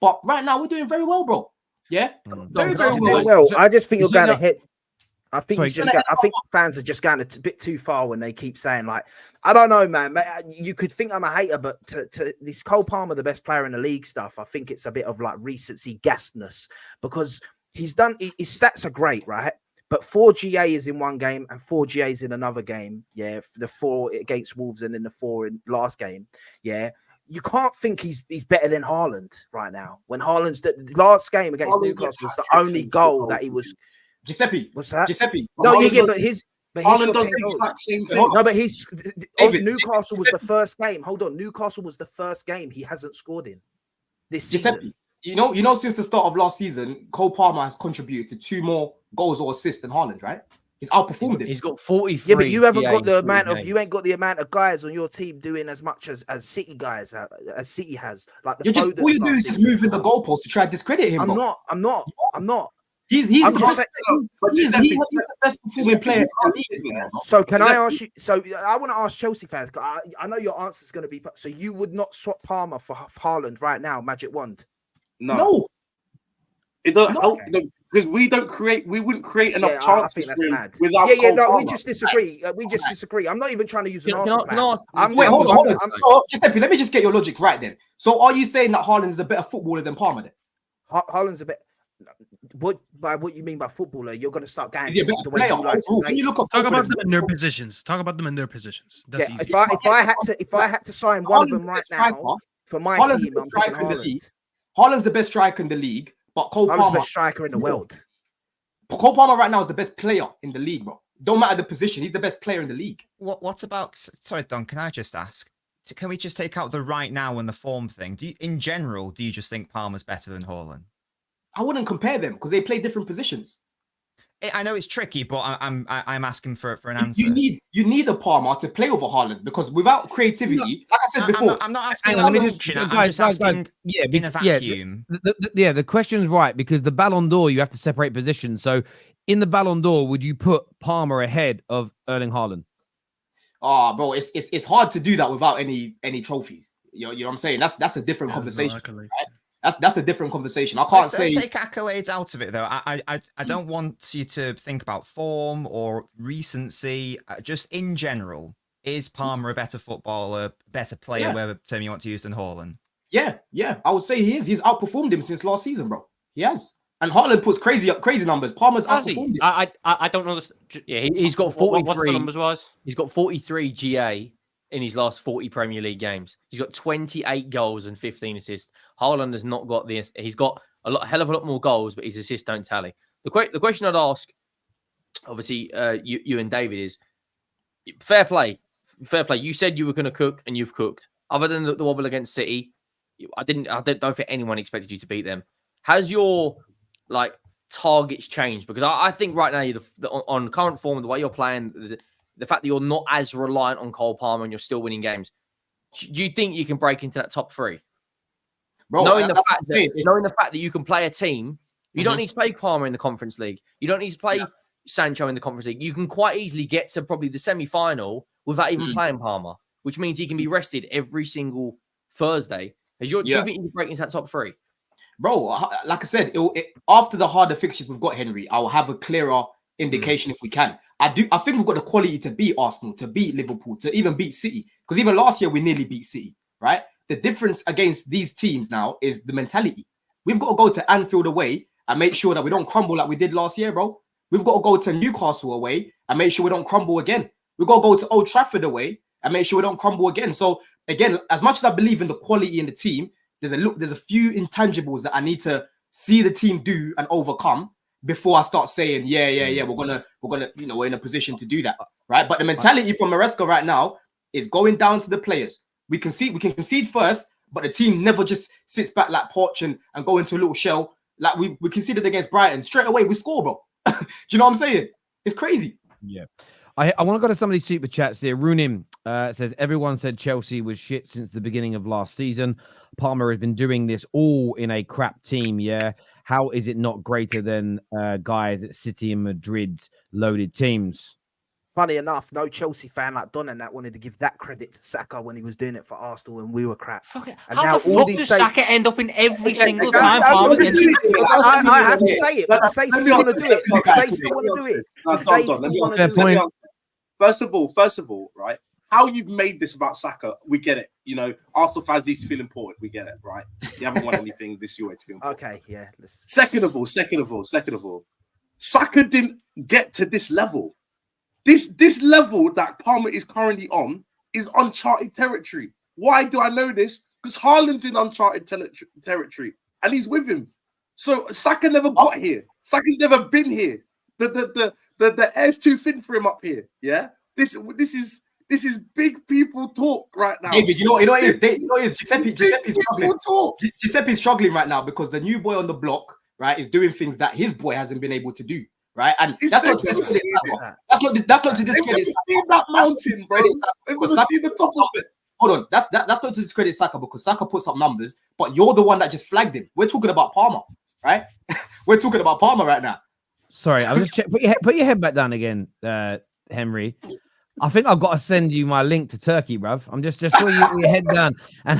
But right now, we're doing very well, bro. Yeah? Very well. I just think you're going to hit. I think I think fans are just going a bit too far when they keep saying, like, I don't know, man. You could think I'm a hater, but to this Cole Palmer, the best player in the league stuff, I think it's a bit of like recency gasness because his stats are great, right? But 4 GA is in one game and 4 GA is in another game. Yeah, the 4 against Wolves and then the 4 in last game. Yeah, you can't think he's better than Haaland right now. When Haaland's the last game against Newcastle was the only goal that he was. Giuseppe, what's that? Giuseppe. No, but Haaland does the exact same thing. No, but Newcastle was the first game. Hold on, Newcastle was the first game he hasn't scored in this season. Giuseppe, since the start of last season, Cole Palmer has contributed to 2 more goals or assists than Haaland, right? He's outperformed him. He's got 43. Yeah, but you haven't got the amount of you ain't got the amount of guys on your team doing as much as City guys as City has. Like all you do is just moving the goalpost to try to discredit him. I'm not. He's the best performing player in the league. So can I ask you? So I want to ask Chelsea fans. I know your answer is going to be. So you would not swap Palmer for Haaland right now? Magic wand? No. It doesn't help because we wouldn't create enough chances without. We just disagree. I'm not even trying to use an Arsenal plan. Wait, hold on. Giuseppe, let me just get your logic right then. So are you saying that Haaland is a better footballer than Palmer then? Haaland's a bit. What you mean by footballer? You're going to start going. Is he a better player? Can you look up? Talk about them in their positions. That's easy. If I had to sign one of them right now for my team, I'm picking Haaland. Haaland's the best striker in the league, but Cole Palmer is the best striker in the world. Cole Palmer right now is the best player in the league, bro. Don't matter the position, he's the best player in the league. What about? Sorry, Don. Can I just ask? Can we just take out the right now and the form thing? Do you just think Palmer's better than Haaland? I wouldn't compare them because they play different positions. I know it's tricky, but I'm asking for an answer. You need a Palmer to play over Haaland because without creativity, like I said before, I'm not asking about function. I'm just asking in a vacuum. The question's right because the Ballon d'Or you have to separate positions. So in the Ballon d'Or, would you put Palmer ahead of Erling Haaland? Bro, it's hard to do that without any trophies. You know what I'm saying? That's a different conversation. Right? That's a different conversation. I can't say. Let's take accolades out of it, though. I don't want you to think about form or recency. Just in general, is Palmer a better footballer, better player, whatever term you want to use, than Haaland? Yeah, I would say he is. He's outperformed him since last season, bro. He has. And Haaland puts crazy numbers. Palmer's outperformed him. I don't know this. Yeah, he's got 43. What's the numbers wise? He's got 43 GA in his last 40 Premier League games. He's got 28 goals and 15 assists. Haaland has not got this. He's got a hell of a lot more goals, but his assists don't tally. The question I'd ask, obviously, you and David is, fair play. You said you were going to cook, and you've cooked. Other than the wobble against City, I don't think anyone expected you to beat them. Has your targets changed? Because I think right now, on current form, the way you're playing, the fact that you're not as reliant on Cole Palmer and you're still winning games, do you think you can break into that top 3? Bro, knowing the fact that you can play a team, you don't need to play Palmer in the Conference League. You don't need to play Sancho in the Conference League. You can quite easily get to probably the semi-final without even playing Palmer, which means he can be rested every single Thursday. Do you think you can break into that top 3? Bro, like I said, after the harder fixtures we've got, Henry, I'll have a clearer indication if we can. I think we've got the quality to beat Arsenal, to beat Liverpool, to even beat City. Because even last year, we nearly beat City, right? The difference against these teams now is the mentality. We've got to go to Anfield away and make sure that we don't crumble like we did last year, bro. We've got to go to Newcastle away and make sure we don't crumble again. We've got to go to Old Trafford away and make sure we don't crumble again. So, again, as much as I believe in the quality in the team, there's a few intangibles that I need to see the team do and overcome before I start saying, we're gonna, we're in a position to do that, right? But the mentality from Maresca right now is going down to the players. We can concede first, but the team never just sits back like Poch and go into a little shell. Like we conceded against Brighton straight away, we score, bro. Do you know what I'm saying? It's crazy. Yeah. I want to go to some of these super chats here. Runim says, everyone said Chelsea was shit since the beginning of last season. Palmer has been doing this all in a crap team, yeah? How is it not greater than guys at City and Madrid's loaded teams? Funny enough, no Chelsea fan like Don and that wanted to give that credit to Saka when he was doing it for Arsenal and we were crap. And how the fuck does Saka end up in every single time? I have to say it, but they still want to do it. They still want to do it. First of all, right? How you've made this about Saka, we get it. You know, Arsenal fans need to feel important. We get it, right? You haven't won anything this year to feel important. Okay, yeah. Second of all, Saka didn't get to this level. This level that Palmer is currently on is uncharted territory. Why do I know this? Because Haaland's in uncharted territory, and he's with him. So Saka never got here. Saka's never been here. The air's too thin for him up here. Yeah, this is big people talk right now. David, you know what it is? Giuseppe's struggling right now because the new boy on the block, right, is doing things that his boy hasn't been able to do. Right, and that's not to discredit Saka. That's not to discredit Saka. That mountain, bro. They've never seen the top of it. Hold on, that's not to discredit Saka because Saka puts up numbers, but you're the one that just flagged him. We're talking about Palmer, right? We're talking about Palmer right now. Sorry, I was just put your head back down again, Henry. I think I've got to send you my link to Turkey, bruv. I'm just put your head down. And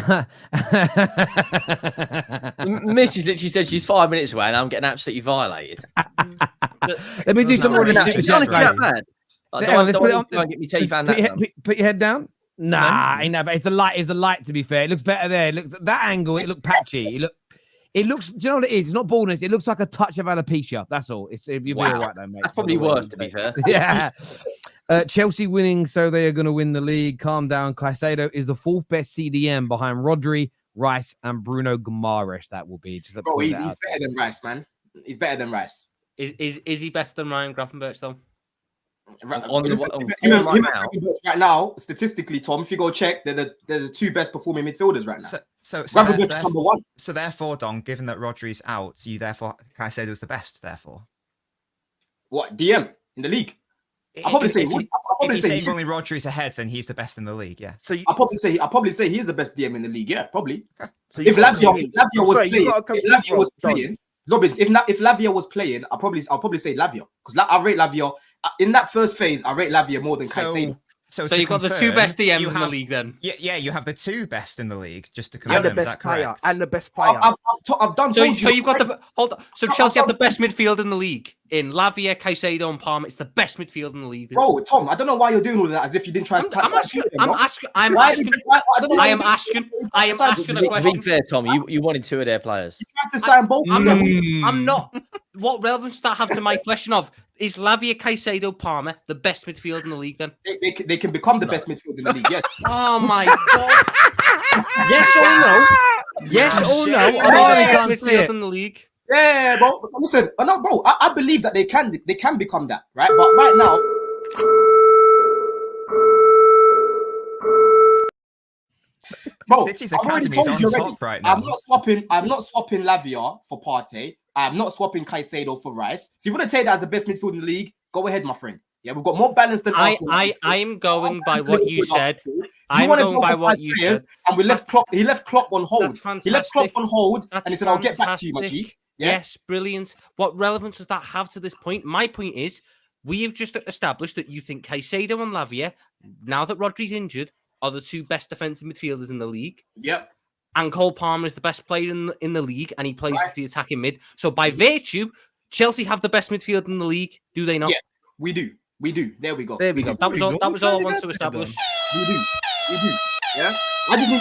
Mrs. literally said she's 5 minutes away, and I'm getting absolutely violated. Let me do some more. It's not bad. Put your head down. Nah, ain't that bad. It's the light. To be fair, it looks better there. Look that angle. It looked patchy. It looks. Do you know what it is? It's not baldness. It looks like a touch of alopecia. That's all. You'll be all right though, mate. That's probably worse, to be fair. Yeah. Chelsea winning, so they are going to win the league. Calm down. Caicedo is the 4th best CDM behind Rodri, Rice, and Bruno Guimaraes. That will be. Just bro, he's better than Rice, man. He's better than Rice. Is he better than Ryan Gravenberch though? Right now, statistically, Tom, if you go check, they're the 2 best performing midfielders right now. So number 1. So therefore, Don, given that Rodri's out, you therefore Caicedo's the best. Therefore, what DM in the league? If you say only Rodri's ahead, then he's the best in the league. Yeah. So I'll probably say he's the best DM in the league. Yeah, probably. Okay. So if Lavia was playing, Nobbins, if Lavia was playing, I'll probably say Lavia because I rate Lavia in that first phase. I rate Lavia more than Caicedo. So you've got the 2 best DMs in the league then? Yeah, you have the 2 best in the league, just to confirm. And the best player. And the best player. I've done so you've got the... Hold on. So Chelsea have the best midfield in the league. In Lavia, Caicedo and Palmer, it's the best midfield in the league. Bro, Tom, I don't know why you're doing all that as if you didn't try to... I am asking a question. To be fair, Tom, you wanted 2 of their players. You tried to sign both of them. I'm not... What relevance does that have to my question of... Is Lavia, Caicedo, Palmer the best midfield in the league then? They can become the best midfield in the league, yes. Oh my God. Yes or no? Yes or no? Best midfield in the league. Yeah, bro. Listen, no, bro. I believe that they can become that, right? But right now, Bro, City's I've already academy is told on you already. top right now. I'm not swapping Lavia for Partey. I'm not swapping Caicedo for Rice. So if you want to take that as the best midfield in the league, go ahead, my friend. Yeah, we've got more balance than Arsenal. I'm going by what you said. You I'm want to going go by for what 5 you players, said. and we left Klopp. He left Klopp on hold. That's fantastic. He left Klopp on hold, That's and he said, "I'll get back to you, my G." fantastic. Yeah? Yes, brilliant. What relevance does that have to this point? My point is, we have just established that you think Caicedo and Lavia, now that Rodri's injured, are the two best defensive midfielders in the league. Yep. And Cole Palmer is the best player in the league, and he plays the attacking mid. So by virtue, Chelsea have the best midfield in the league. Do they not? Yeah, we do. We do. There we go. There we go. That was all. That was all I wanted to establish. We do. Yeah. I just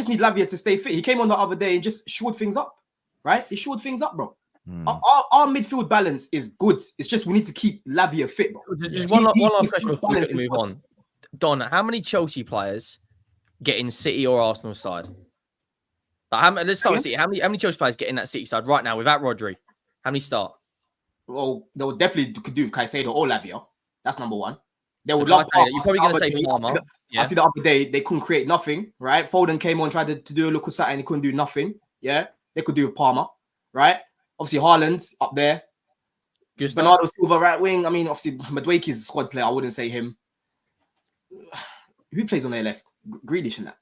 need Lavia to stay fit. He came on the other day and just shored things up. Right? He shored things up, bro. Our midfield balance is good. It's just we need to keep Lavia fit, bro. Just one last question before we move on. Don, how many Chelsea players get in City or Arsenal side? Like, let's start with City. How many Chelsea players get in that City side right now without Rodri? How many start? Well, they would definitely could do with Caicedo or Lavia. That's number one. They would So love. you're probably going to say Palmer. I see the other day they couldn't create nothing. Right? Foden came on, tried to do a look at something, he couldn't do nothing. Yeah, they could do with Palmer. Right? Obviously, Haaland up there. Bernardo Silva right wing. I mean, obviously, Madueke is a squad player. I wouldn't say him. Who plays on their left? Grealish and that.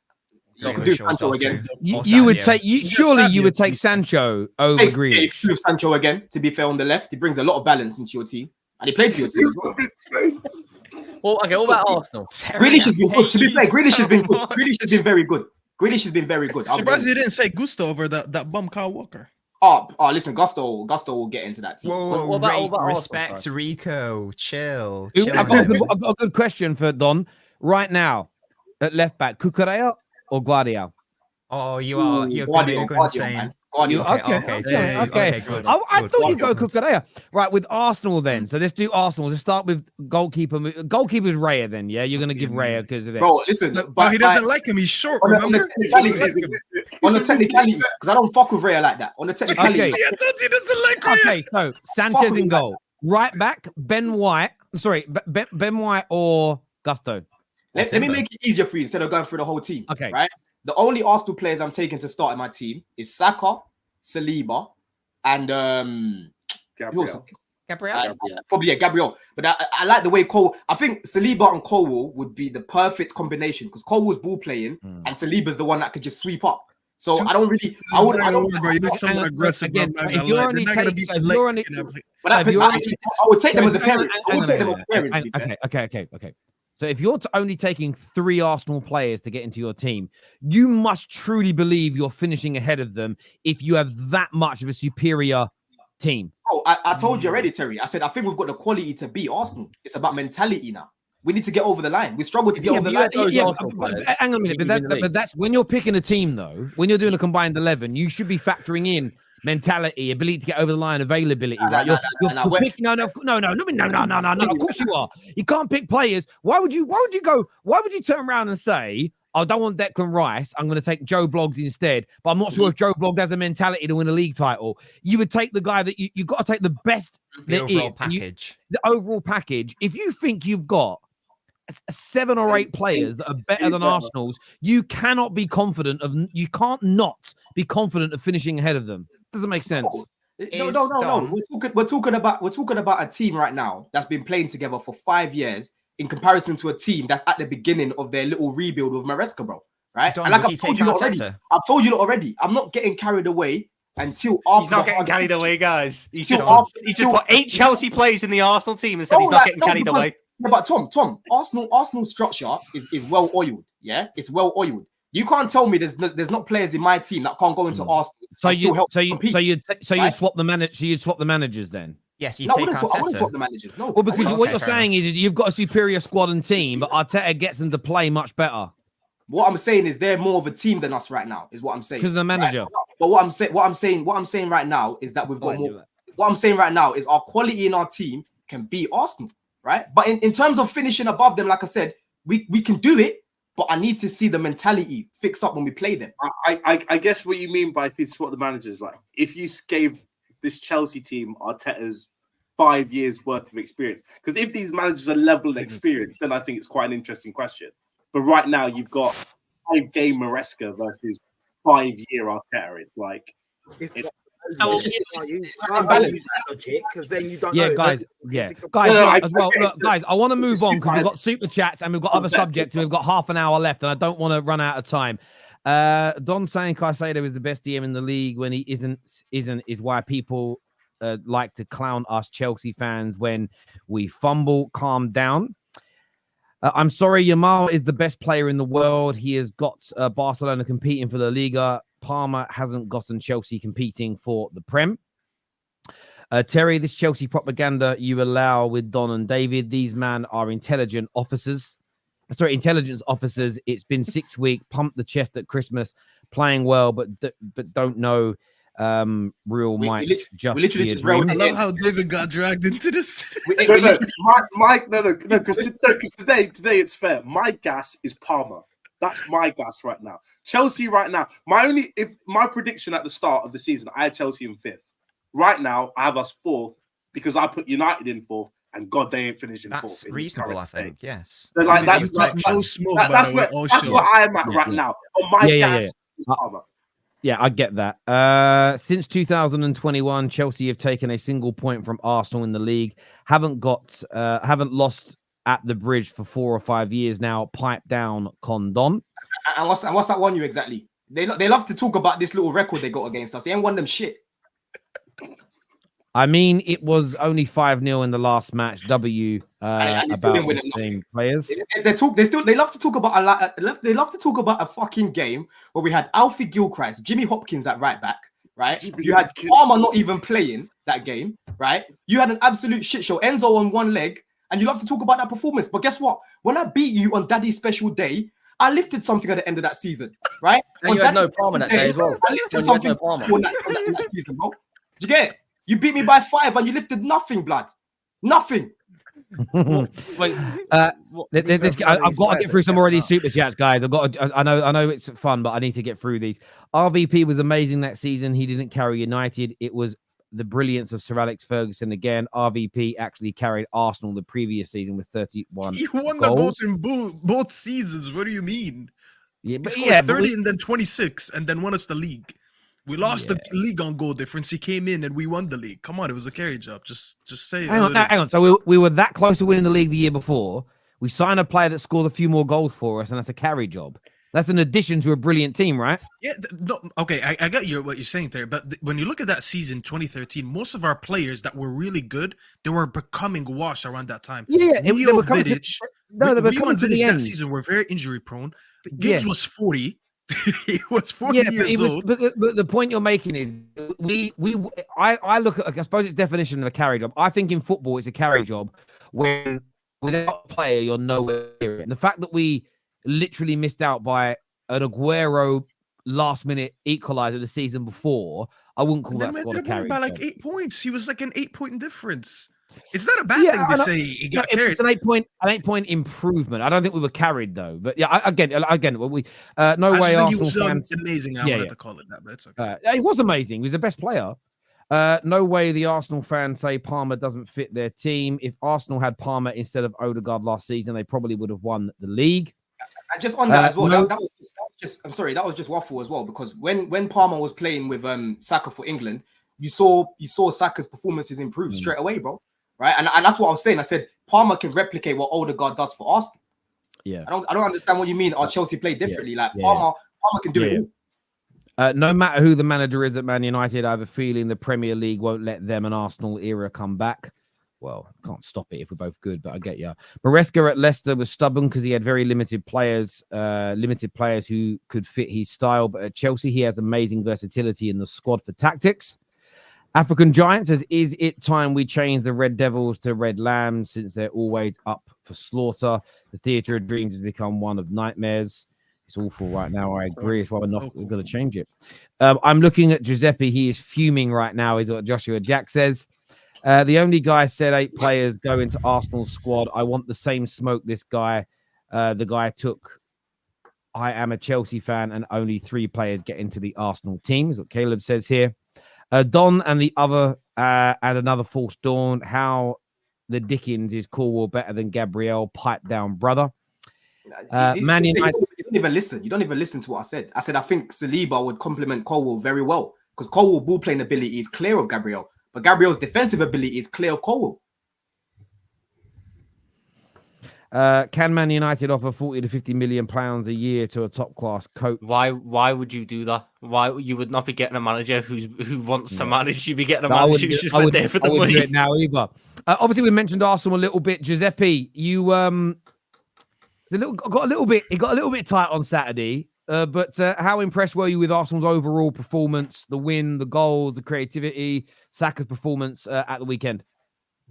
You could do Sancho again. You would take you would take Sancho over Grealish. You Sancho again. To be fair, on the left, he brings a lot of balance into your team, and he played for your team. Well, okay. What about Arsenal? Grealish has been good. To be fair, Grealish has been good. Grealish has been very good. Grealish has been very good. Surprised you didn't say Gusto over that bum Kyle Walker. Oh, listen, Gusto will get into that team. Whoa, what about respect, Arsenal, Rico. Chill. I've got a good question for Don right now. At left back, Cucurella or Guardiola? Oh, you're Guardiola, going insane. Okay, good. I thought you'd go Cucurella. Right, with Arsenal then. So let's do Arsenal. Let's start with goalkeeper. Goalkeeper's Raya then, yeah? You're going to give Raya because of that. Bro, listen. But he doesn't like him. He's short, on the technicality, because I don't fuck with Raya like that. On the technicality. I thought he doesn't like Raya. Okay, so Sanchez in goal. Right back, Ben White. Sorry, Ben White or Gusto? Let me make it easier for you instead of going through the whole team. Okay. Right? The only Arsenal players I'm taking to start in my team is Saka, Saliba, and Gabriel. Gabriel. But I like the way Cole. I think Saliba and Cole would be the perfect combination because Cole was ball playing and Saliba's the one that could just sweep up. So I don't really. Bro, you need someone aggressive. Again, if you're only taking, I would take them as a parent. Okay. So if you're only taking 3 Arsenal players to get into your team, you must truly believe you're finishing ahead of them if you have that much of a superior team. Oh, I told you already, Terry. I said I think we've got the quality to beat Arsenal. It's about mentality now. We need to get over the line. We struggle to get over the line. Hang on a minute, but that's when you're picking a team, though. When you're doing a combined 11, you should be factoring in mentality, ability to get over the line, availability. Right? You're picking. No. Of course you are. You can't pick players. Why would you turn around and say, I don't want Declan Rice, I'm going to take Joe Bloggs instead, but I'm not sure if Joe Bloggs has a mentality to win a league title. You would take the guy that you got to take the best the overall package. The overall package. If you think you've got 7 or 8 players that are better than Arsenal's, you cannot be confident of. You can't not be confident of finishing ahead of them. Doesn't make sense. No. We're talking about a team right now that's been playing together for 5 years in comparison to a team that's at the beginning of their little rebuild with Maresca, bro. Right? Don, and like I've told you already. I'm not getting carried away until after. He's not getting carried away, guys. He just put 8 Chelsea players in the Arsenal team and said he's not getting carried away. Yeah, but Tom, Arsenal structure is well oiled. Yeah, it's well oiled. You can't tell me there's not players in my team that can't go into Arsenal. So you swap the manager. You swap the managers then. Yes, I wouldn't swap the managers. No. Well, because what you're saying is you've got a superior squad and team, but Arteta gets them to play much better. What I'm saying is they're more of a team than us right now. Is what I'm saying. Because of the manager. Right? But what I'm saying right now is that we've got more. What I'm saying right now is our quality in our team can beat Arsenal, right? But in terms of finishing above them, like I said, we can do it. But I need to see the mentality fix up when we play them. I guess what you mean by if you swap the managers, like if you gave this Chelsea team Arteta's 5 years worth of experience, because if these managers are level experience, then I think it's quite an interesting question. But right now you've got 5-game Maresca versus 5-year Arteta. It's like because then you don't. Yeah, know. guys. As well. Look, guys, I want to move on because we've got super chats and we've got other subjects and we've got half an hour left, and I don't want to run out of time. Don saying Caicedo is the best DM in the league when he isn't is why people like to clown us Chelsea fans when we fumble. Calm down. I'm sorry, Yamal is the best player in the world. He has got Barcelona competing for the Liga. Palmer hasn't gotten Chelsea competing for the Prem. Terry, this Chelsea propaganda you allow with Don and David, these men are intelligence officers. It's been 6 weeks, pumped the chest at Christmas, playing well, but don't know real might just be a dream. I love how David got dragged into this. Mike, because today it's fair. My gas is Palmer. That's my gas right now. Chelsea right now. My prediction at the start of the season, I had Chelsea in 5th. Right now, I have us 4th because I put United in 4th, and God, they ain't finishing 4th. That's reasonable, I think. Yes. So that's where I am at right now. On my gas is Palmer. Yeah, I get that. Since 2021, Chelsea have taken a single point from Arsenal in the league. Haven't lost at the Bridge for 4 or 5 years now. Pipe down, Condon. And what's that won you exactly? They love to talk about this little record they got against us. They ain't won them shit. I mean, it was only 5-0 in the last match. About the same players. They love to talk about they love to talk about a fucking game where we had Alfie Gilchrist, Jimmy Hopkins at right back, right? You had Palmer not even playing that game, right? You had an absolute shit show. Enzo on one leg, and you love to talk about that performance. But guess what? When I beat you on Daddy's special day, I lifted something at the end of that season, right? And you had no Palmer that day as well. I lifted something on that season, bro. Did you get it? You beat me by 5 and you lifted nothing, blood. Nothing. Wait, I've got to get through some more of these super chats, guys. I know it's fun, but I need to get through these. RVP was amazing that season. He didn't carry United. It was the brilliance of Sir Alex Ferguson again. RVP actually carried Arsenal the previous season with 31 He won goals. the both seasons. What do you mean? Yeah, but he scored 30 and then 26 and then won us the league. We lost the league on goal difference. He came in and we won the league. Come on, it was a carry job. Just say it. Hang on. So we were that close to winning the league the year before. We signed a player that scored a few more goals for us, and that's a carry job. That's an addition to a brilliant team, right? Yeah. Okay, I got what you're saying there. But when you look at that season, 2013, most of our players that were really good, they were becoming washed around that time. Yeah, they were coming to the end. That season were very injury prone. Giggs was 40. He was 40 years old. But the point you're making is I look at, I suppose it's definition of a carry job. I think in football it's a carry job when without a player you're nowhere near it. And the fact that we literally missed out by an Aguero last minute equalizer the season before, I wouldn't call that squad a carry by job. Like 8 points. He was like an 8-point difference. It's not a bad thing to say he got carried. It's an 8-point improvement. I don't think we were carried though. But yeah, again, we no way. Arsenal he was amazing. I wanted to call it that, but it's okay. He was amazing. He was the best player. No way the Arsenal fans say Palmer doesn't fit their team. If Arsenal had Palmer instead of Odegaard last season, they probably would have won the league. And just on that as well, that was just waffle as well, because when Palmer was playing with Saka for England, you saw Saka's performances improve straight away, bro. Right, and that's what I was saying. I said Palmer can replicate what Odegaard does for Arsenal. Yeah, I don't understand what you mean. Our Chelsea play differently. Palmer can do it all. No matter who the manager is at Man United, I have a feeling the Premier League won't let them and Arsenal era come back. Well, can't stop it if we're both good, but I get you. Maresca at Leicester was stubborn because he had very limited players who could fit his style. But at Chelsea, he has amazing versatility in the squad for tactics. African Giant says, is it time we change the Red Devils to Red Lambs since they're always up for slaughter? The Theatre of Dreams has become one of nightmares. It's awful right now. I agree. It's why we're going to change it. I'm looking at Giuseppe. He is fuming right now, is what Joshua Jack says. The only guy said 8 players go into Arsenal's squad. I want the same smoke this guy. The guy took, I am a Chelsea fan, and only 3 players get into the Arsenal team, is what Caleb says here. Don and the other and another false dawn. How the Dickens is Cornwall better than Gabriel? Pipe down, brother. Man United. don't even listen. You don't even listen to what I said. I said I think Saliba would complement Colwill very well because Colwill's ball playing ability is clear of Gabriel, but Gabriel's defensive ability is clear of Colwill. Can Man United offer 40 to 50 million pounds a year to a top class coach? Why would you do that? Why you would not be getting a manager who wants to manage? You'd be getting a manager who's just went there for the money. Do it now either. Obviously, we mentioned Arsenal a little bit. Giuseppe, you got a little bit tight on Saturday. But how impressed were you with Arsenal's overall performance, the win, the goals, the creativity, Saka's performance at the weekend?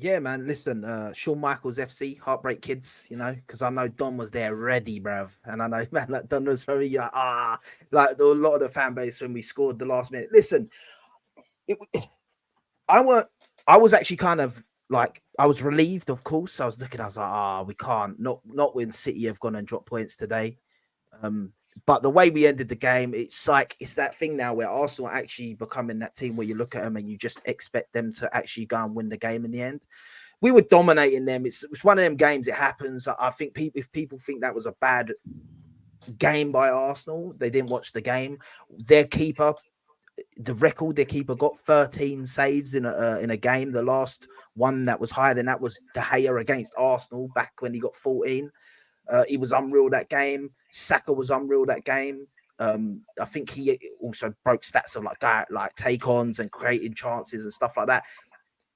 Yeah, man. Listen, Shawn Michaels FC, Heartbreak Kids, you know, because I know Don was there ready, bruv. And I know, man, like Don was very like a lot of the fan base when we scored the last minute. Listen, I was actually kind of like, I was relieved, of course. I was like, we can't, not when City have gone and dropped points today. But the way we ended the game, it's that thing now where Arsenal are actually becoming that team where you look at them and you just expect them to actually go and win the game in the end. We were dominating them. It's one of them games. It happens. I think if people think that was a bad game by Arsenal, they didn't watch the game. Their keeper got 13 saves in a game. The last one that was higher than that was De Gea against Arsenal back when he got 14. He was unreal that game. Saka was unreal that game. I think he also broke stats of like take-ons and creating chances and stuff like that.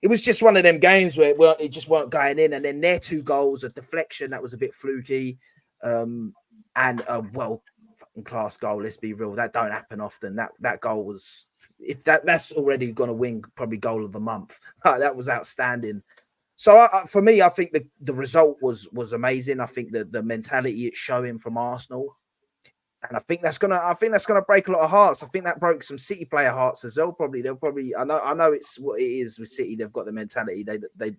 It was just one of them games where it just weren't going in. And then their 2 goals, a deflection that was a bit fluky, and a fucking class goal. Let's be real, that don't happen often. That goal was, if that's already going to win probably goal of the month. That was outstanding. So for me, I think the result was amazing. I think the mentality it's showing from Arsenal, and I think that's gonna break a lot of hearts. I think that broke some City player hearts as well. They'll probably. I know it's what it is with City. They've got the mentality they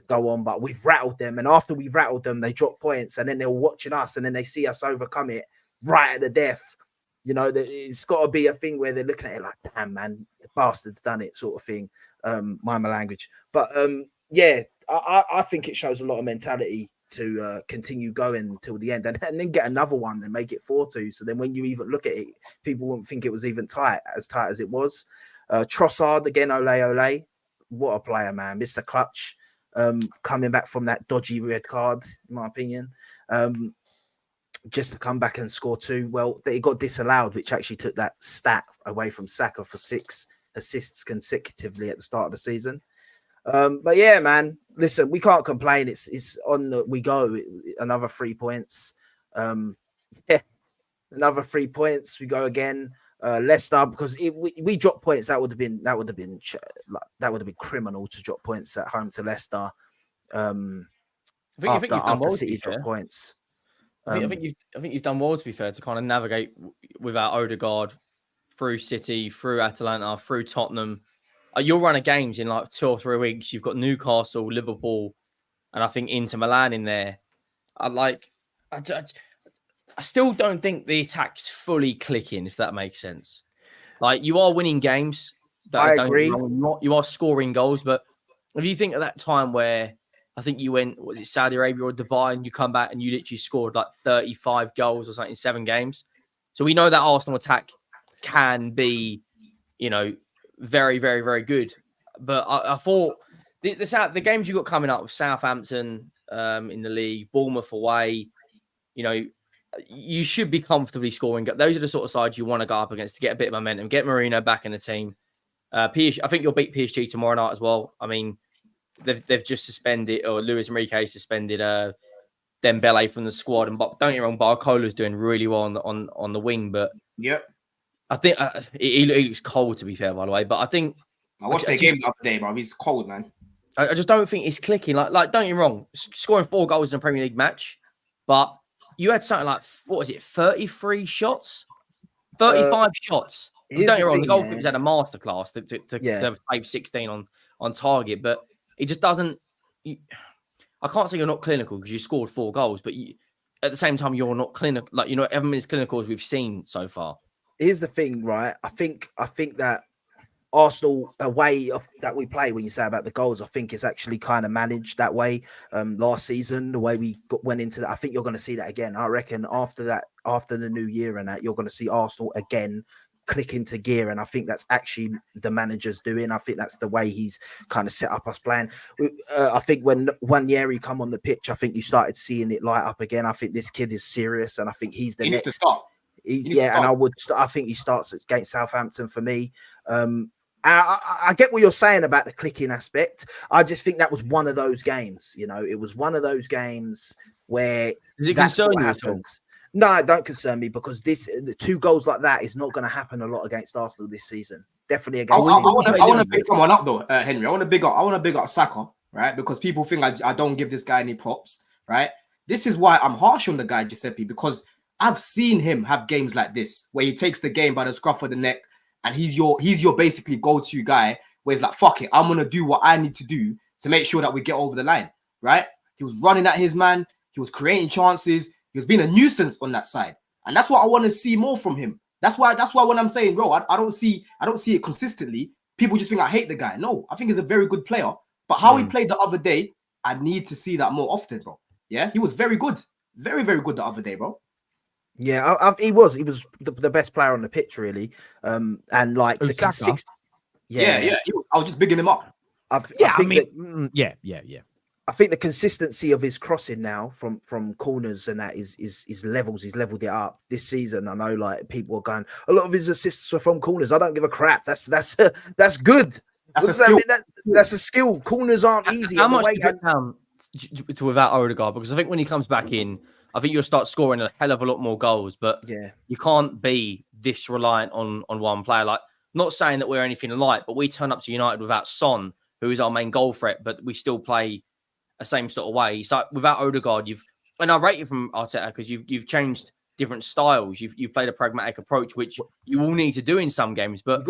go on, but we've rattled them, and after we've rattled them, they drop points, and then they're watching us, and then they see us overcome it right at the death. You know, it's got to be a thing where they're looking at it like, damn man, the bastard's done it, sort of thing. Mind my language, but yeah, I think it shows a lot of mentality to continue going until the end and then get another one and make it 4-2. So then when you even look at it, people wouldn't think it was even tight as it was. Trossard again, ole. What a player, man. Mr. Clutch, coming back from that dodgy red card, in my opinion. Just to come back and score 2. Well, it got disallowed, which actually took that stat away from Saka for 6 assists consecutively at the start of the season. But yeah, man, listen, we can't complain. It's on we go. Another 3 points. Yeah, another 3 points. We go again. Leicester, because we dropped points, that would have been criminal to drop points at home to Leicester. I think you've done well, City dropped points. I think you've done well, to be fair, to kind of navigate without Odegaard through City, through Atalanta, through Tottenham. You'll run of games in like 2 or 3 weeks. You've got Newcastle, Liverpool, and I think Inter Milan in there. I still don't think the attack's fully clicking, if that makes sense. Like, you are winning games. I agree. You are scoring goals, but if you think of that time where I think you went, was it Saudi Arabia or Dubai, and you come back and you literally scored like 35 goals or something in 7 games. So we know that Arsenal attack can be, you know, very, very, very good. But I thought the games you got coming up with Southampton in the league, Bournemouth away, you know, you should be comfortably scoring. Those are the sort of sides you want to go up against to get a bit of momentum, get Mourinho back in the team. I think you'll beat PSG tomorrow night as well. I mean, they've just suspended, or Luis Enrique suspended Dembele from the squad. And don't get me wrong, Barcola's doing really well on the wing. But yep, I think he looks cold, to be fair, by the way. But I think I watched their game the other day, bro. He's cold, man. I just don't think it's clicking. Like don't get me wrong, scoring 4 goals in a Premier League match, but you had something like, what was it, 33 shots, 35 shots. Don't get me wrong, the goalkeeper's had a masterclass to save 16 on target, but it just doesn't. I can't say you're not clinical because you scored 4 goals, but at the same time you're not clinical. Like, you know, haven't been as clinical as we've seen so far. Here's the thing, right? I think that Arsenal away that we play, when you say about the goals, I think it's actually kind of managed that way. Last season, the way we went into that, I think you're going to see that again. I reckon after the new year and that, you're going to see Arsenal again click into gear, and I think that's actually the manager's doing. I think that's the way he's kind of set up us playing. I think when Nwaneri come on the pitch, I think you started seeing it light up again. I think this kid is serious, and I think he's the next. Needs to start. And I think he starts against Southampton for me. I get what you're saying about the clicking aspect. I just think that was one of those games. It was one of those games where does it concern you at all? No, it don't concern me, because the 2 goals like that is not going to happen a lot against Arsenal this season. Definitely against. I want to pick someone up though, Henry. I want to big up Saka, right? Because people think I don't give this guy any props, right? This is why I'm harsh on the guy Giuseppe, because I've seen him have games like this where he takes the game by the scruff of the neck, and he's your basically go-to guy where he's like, fuck it, I'm gonna do what I need to do to make sure that we get over the line, right? He was running at his man, he was creating chances. He was being a nuisance on that side, and that's what I want to see more from him. That's why when I'm saying, bro, I don't see it consistently. People just think I hate the guy. No, I think he's a very good player. But how he played the other day, I need to see that more often, bro. Yeah, he was very good, very very good the other day, bro. Yeah, he was the best player on the pitch, really. And like the consistent. Yeah. I was just bigging him up. I think the consistency of his crossing now from corners and that is levels. He's leveled it up this season. I know, like, people are going, a lot of his assists are from corners. I don't give a crap. That's good. That's a skill. Corners aren't easy. How much do you put down to without Odegaard? Because I think when he comes back in, I think you'll start scoring a hell of a lot more goals. But you can't be this reliant on one player. Like, not saying that we're anything alike, but we turn up to United without Son, who is our main goal threat, but we still play a same sort of way. So without Odegaard, and I rate you from Arteta because you've changed different styles. You've played a pragmatic approach, which you will need to do in some games. But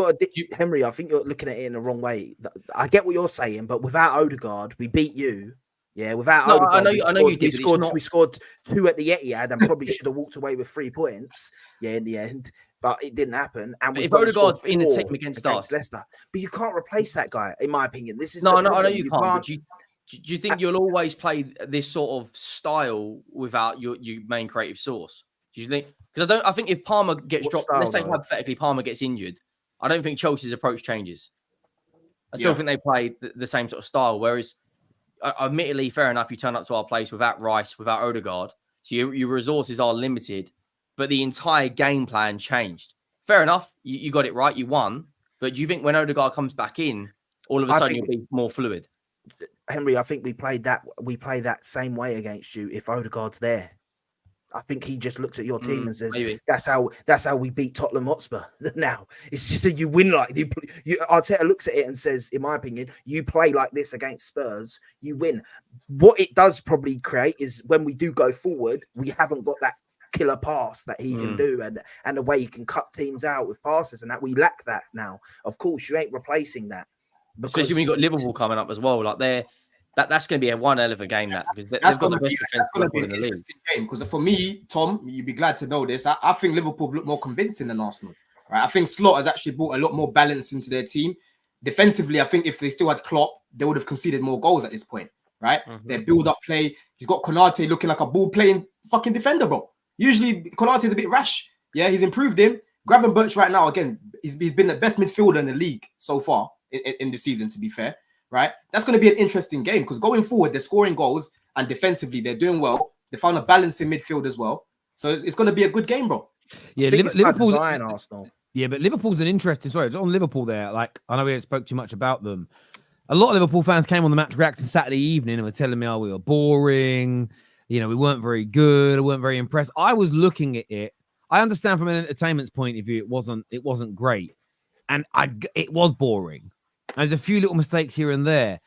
Henry, I think you're looking at it in the wrong way. I get what you're saying, but without Odegaard, we beat you. Yeah, without Odegaard, I know you did. We scored 2 at the Etihad and probably should have walked away with 3 points. Yeah, in the end, but it didn't happen. And if Odegaard's in the team against Leicester, but you can't replace that guy, in my opinion. This is I know you can't. Do you think you'll always play this sort of style without your main creative source? Do you think? Because I think if Palmer gets dropped, let's say hypothetically Palmer gets injured, I don't think Chelsea's approach changes. I still think they play the same sort of style. Whereas, admittedly, fair enough, you turn up to our place without Rice, without Odegaard, so your resources are limited, but the entire game plan changed. Fair enough, you got it right, you won. But do you think when Odegaard comes back in, all of a sudden you'll be more fluid? Henry, I think we play that same way against you if Odegaard's there. I think he just looks at your team and says, maybe. That's how we beat Tottenham Hotspur. Now it's just you win like you. Arteta looks at it and says, in my opinion, you play like this against Spurs, you win. What it does probably create is when we do go forward, we haven't got that killer pass that he can do and the way he can cut teams out with passes, and that we lack that now. Of course, you ain't replacing that. Especially when you've got Liverpool coming up as well. Like that's going to be one hell of a game, that, because they've got the best defense in the league. Game, because for me, Tom, you'd be glad to know this. I think Liverpool look more convincing than Arsenal. Right? I think Slot has actually brought a lot more balance into their team. Defensively, I think if they still had Klopp, they would have conceded more goals at this point. Right? Their build-up play. He's got Konate looking like a ball-playing fucking defender, bro. Usually, Konate is a bit rash. Yeah, he's improved him. Gravenberch right now, again, he's been the best midfielder in the league so far in the season, to be fair. Right? That's going to be an interesting game because going forward, they're scoring goals and defensively, they're doing well. They found a balance in midfield as well. So it's going to be a good game, bro. Yeah, Liverpool's Arsenal. Yeah, but Liverpool's an interesting. Sorry, on Liverpool there. Like, I know we spoke too much about them. A lot of Liverpool fans came on the match reaction Saturday evening and were telling me, "Oh, we were boring. You know, we weren't very good. I weren't very impressed." I was looking at it. I understand from an entertainment's point of view, it wasn't great, and it was boring. There's a few little mistakes here and there,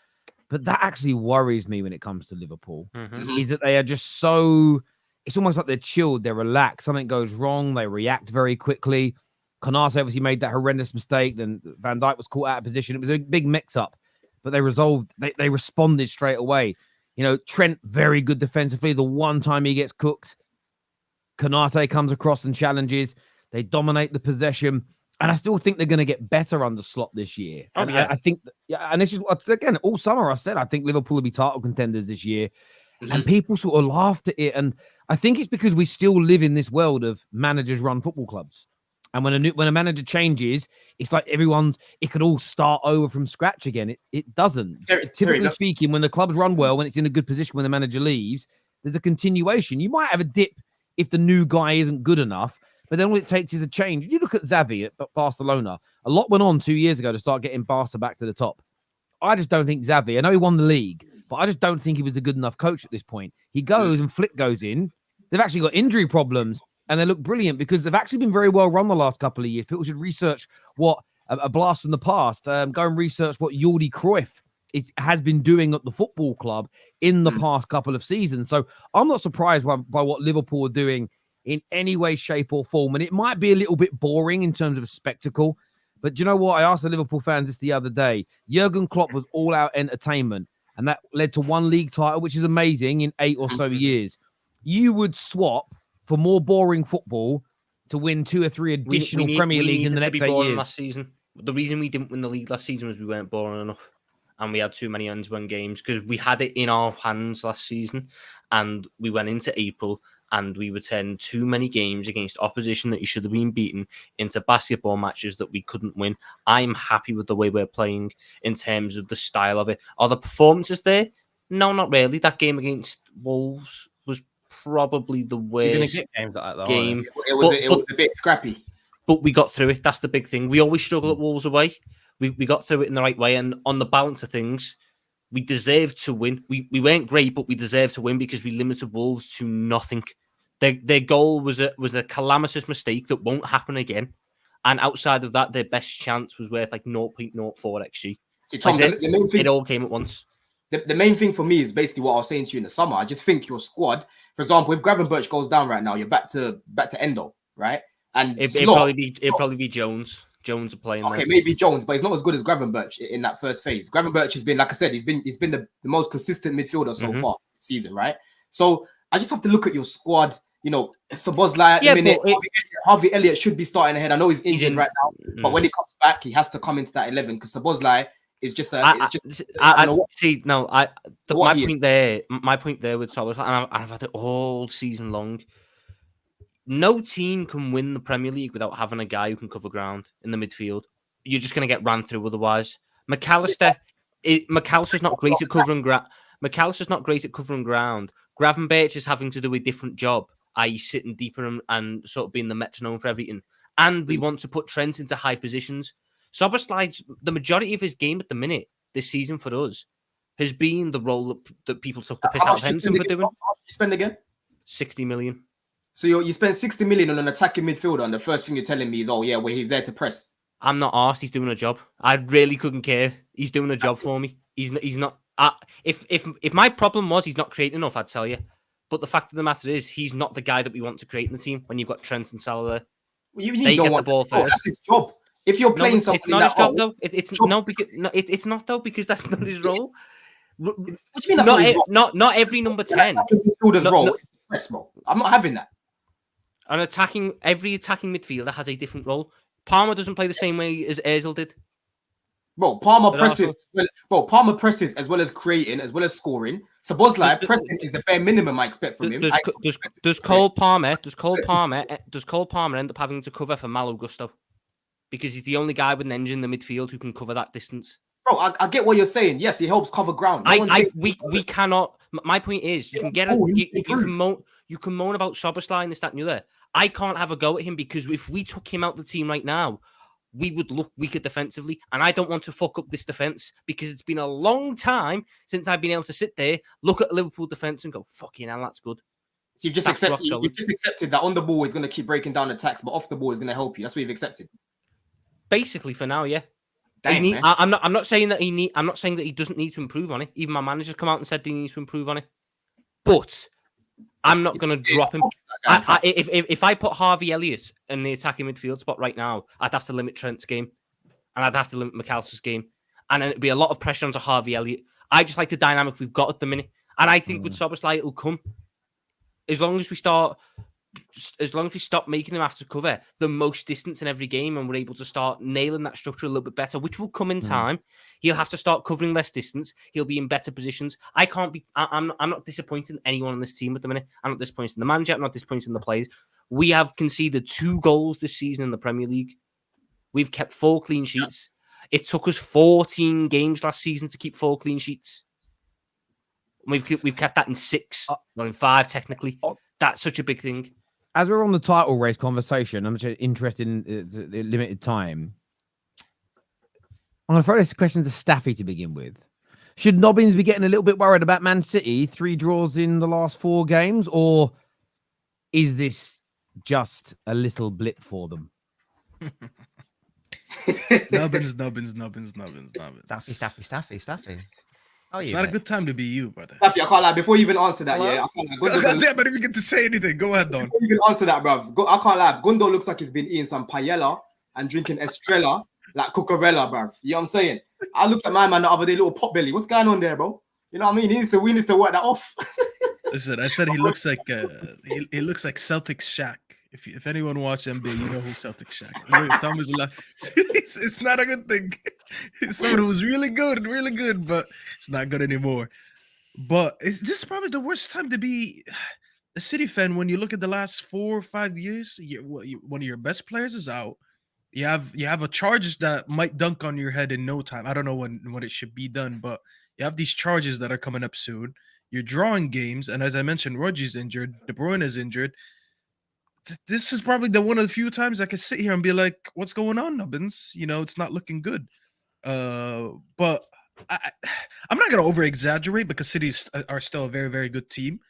but that actually worries me when it comes to Liverpool. Is that they are just so. It's almost like they're chilled, they're relaxed. Something goes wrong, they react very quickly. Konate obviously made that horrendous mistake. Then Van Dijk was caught out of position. It was a big mix-up, but they resolved. They responded straight away. You know, Trent, very good defensively. The one time he gets cooked, Konate comes across and challenges. They dominate the possession. And I still think they're going to get better under Slot this year. Oh, And yeah. I think, and this is again all summer I said I think Liverpool will be title contenders this year, and people sort of laughed at it. And I think it's because we still live in this world of managers run football clubs, and when a manager changes, it's like it could all start over from scratch again. It doesn't. Typically speaking, when the clubs run well, when it's in a good position, when the manager leaves, there's a continuation. You might have a dip if the new guy isn't good enough. But then all it takes is a change. You look at Xavi at Barcelona. A lot went on 2 years ago to start getting Barca back to the top. I just don't think Xavi, I know he won the league, but I just don't think he was a good enough coach at this point. He goes and Flick goes in. They've actually got injury problems and they look brilliant because they've actually been very well run the last couple of years. People should research what a blast from the past. Go and research what Jordi Cruyff has been doing at the football club in the past couple of seasons. So I'm not surprised by what Liverpool are doing in any way, shape, or form. And it might be a little bit boring in terms of a spectacle. But do you know what? I asked the Liverpool fans this the other day. Jurgen Klopp was all-out entertainment, and that led to one league title, which is amazing, in 8 or so years. You would swap for more boring football to win 2 or 3 additional Premier Leagues in the next 8 years. Last season. The reason we didn't win the league last season was we weren't boring enough. And we had too many end-to-end games because we had it in our hands last season. And we went into April and we would turn too many games against opposition that you should have been beaten into basketball matches that we couldn't win. I'm happy with the way we're playing in terms of the style of it. Are the performances there? No, not really. That game against Wolves was probably the worst games like that, though, game. It was a bit scrappy. But we got through it. That's the big thing. We always struggle at Wolves away. We got through it in the right way. And on the balance of things, we deserved to win. We weren't great, but we deserved to win because we limited Wolves to nothing. Their goal was a calamitous mistake that won't happen again. And outside of that, their best chance was worth like 0.04 XG. See, Tom, the main thing, it all came at once. The main thing for me is basically what I was saying to you in the summer. I just think your squad, for example, if Gravenberch goes down right now, you're back to Endo, right? And it'd probably be Jones. Jones are playing. Okay, maybe Jones, but he's not as good as Gravenberch in that first phase. Gravenberch has been, like I said, he's been the most consistent midfielder so far this season, right? So I just have to look at your squad. You know, Szoboszlai at the minute. Harvey Elliott should be starting ahead. I know he's injured right now, but when he comes back, he has to come into that 11 because Szoboszlai is just a. My point there with Szoboszlai, and I've had it all season long. No team can win the Premier League without having a guy who can cover ground in the midfield. You're just going to get ran through otherwise. McAllister's not great at covering ground. McAllister's not great at covering ground. Gravenberch is having to do a different job, i.e. sitting deeper and sort of being the metronome for everything. And we want to put Trent into high positions. Szoboszlai's, the majority of his game at the minute this season for us has been the role that people took the piss out of Henderson for doing. How much you spend again? 60 million. So you spend 60 million on an attacking midfielder, and the first thing you're telling me is, oh yeah, well, he's there to press. I'm not arsed. He's doing a job. I really couldn't care. He's doing a job for me. He's not. If my problem was he's not creating enough, I'd tell you. But the fact of the matter is, he's not the guy that we want to create in the team when you've got Trent and Salah there. Well, you don't want the ball first. That's his job. If you're playing something, it's not his job though. It's not though because that's not his role. What do you mean? Not every number 10. Midfielder's role. Press role. I'm not having that. Every attacking midfielder has a different role. Palmer doesn't play the same way as Ozil did. Bro, Palmer presses as well as creating, as well as scoring. Szoboszlai pressing is the bare minimum I expect from him. Does Cole Palmer end up having to cover for Malo Gusto? Because he's the only guy with an engine in the midfield who can cover that distance. Bro, I get what you're saying. Yes, he helps cover ground. We cannot. My point is, you can get you can moan about Szoboszlai and this, that, and the other. I can't have a go at him because if we took him out the team right now, we would look weaker defensively. And I don't want to fuck up this defense because it's been a long time since I've been able to sit there, look at Liverpool defense and go, fucking hell, that's good. So you've just accepted that on the ball he's going to keep breaking down attacks, but off the ball is going to help you. That's what you've accepted. Basically, for now, yeah. Damn, I'm not saying that he doesn't need to improve on it. Even my manager's come out and said he needs to improve on it. But I'm not going to drop him. If I put Harvey Elliott in the attacking midfield spot right now, I'd have to limit Trent's game. And I'd have to limit McAllister's game. And then it'd be a lot of pressure onto Harvey Elliott. I just like the dynamic we've got at the minute. And I think with Szoboszlai, it'll come. As long as we start as long as we stop making him have to cover the most distance in every game, and we're able to start nailing that structure a little bit better, which will come in time. He'll have to start covering less distance. He'll be in better positions. I'm not disappointed in anyone on this team at the minute. I'm not disappointed in the manager. I'm not disappointed in the players. We have conceded 2 goals this season in the Premier League. We've kept 4 clean sheets. It took us 14 games last season to keep 4 clean sheets. We've kept that in 6, not in 5 technically. That's such a big thing. As we're on the title race conversation, I'm just interested in the limited time. I'm going to throw this question to Staffy to begin with. Should Nobbins be getting a little bit worried about Man City, 3 draws in the last 4 games, or is this just a little blip for them? Nobbins. Staffy. Oh, It's not a good time to be you, brother. Staffy, I can't lie. Before you even answer that, yeah, I can't lie. God damn, I didn't even get to say anything. Go ahead, Don. Before you even answer that, bruv. I can't lie. Gundo looks like he's been eating some paella and drinking Estrella like Cucurella, bruv. You know what I'm saying? I looked at my man the other day, little pot belly. What's going on there, bro? You know what I mean? We need to work that off. Listen, I said he looks like he looks like Celtics Shaq. If anyone watch NBA, you know who Celtics Shaq. It's not a good thing. Someone was really good, but it's not good anymore. But this is probably the worst time to be a City fan when you look at the last 4 or 5 years. One of your best players is out. You have a charge that might dunk on your head in no time. I don't know when it should be done, but you have these charges that are coming up soon. You're drawing games, and as I mentioned, Rodri's injured, De Bruyne is injured. This is probably one of the few times I can sit here and be like, "What's going on, Nobbins? You know, it's not looking good." But I'm not gonna over exaggerate because City are still a very, very good team.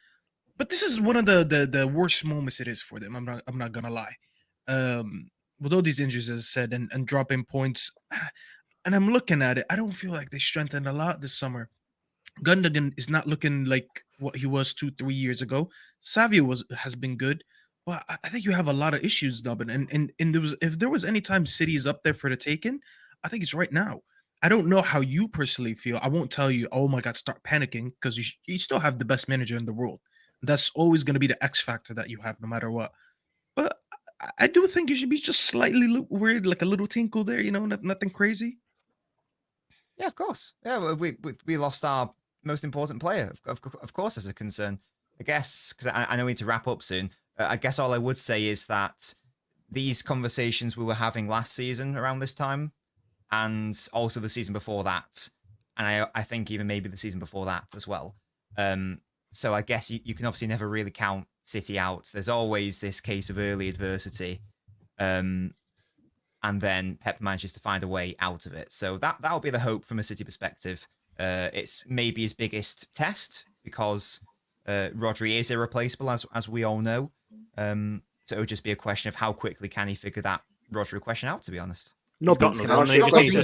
But this is one of the worst moments it is for them. I'm not gonna lie. With all these injuries, as I said, and dropping points, and I'm looking at it, I don't feel like they strengthened a lot this summer. Gundogan is not looking like what he was 2-3 years ago. Savio has been good. Well, I think you have a lot of issues, Dubbin. And if there was any time City is up there for the taking, I think it's right now. I don't know how you personally feel. I won't tell you, oh my God, start panicking, because you still have the best manager in the world. That's always going to be the X factor that you have, no matter what. But I do think you should be just slightly weird, like a little tinkle there, nothing crazy. Yeah, of course. Yeah, we lost our most important player. Of course, as a concern. I guess, because I know we need to wrap up soon. I guess all I would say is that these conversations we were having last season around this time, and also the season before that, and I think even maybe the season before that as well. So I guess you can obviously never really count City out. There's always this case of early adversity, and then Pep manages to find a way out of it. So that'll be the hope from a City perspective. It's maybe his biggest test because Rodri is irreplaceable, as we all know. So it would just be a question of how quickly can he figure that Rodri question out, to be honest. Nobbins, can I ask you a question?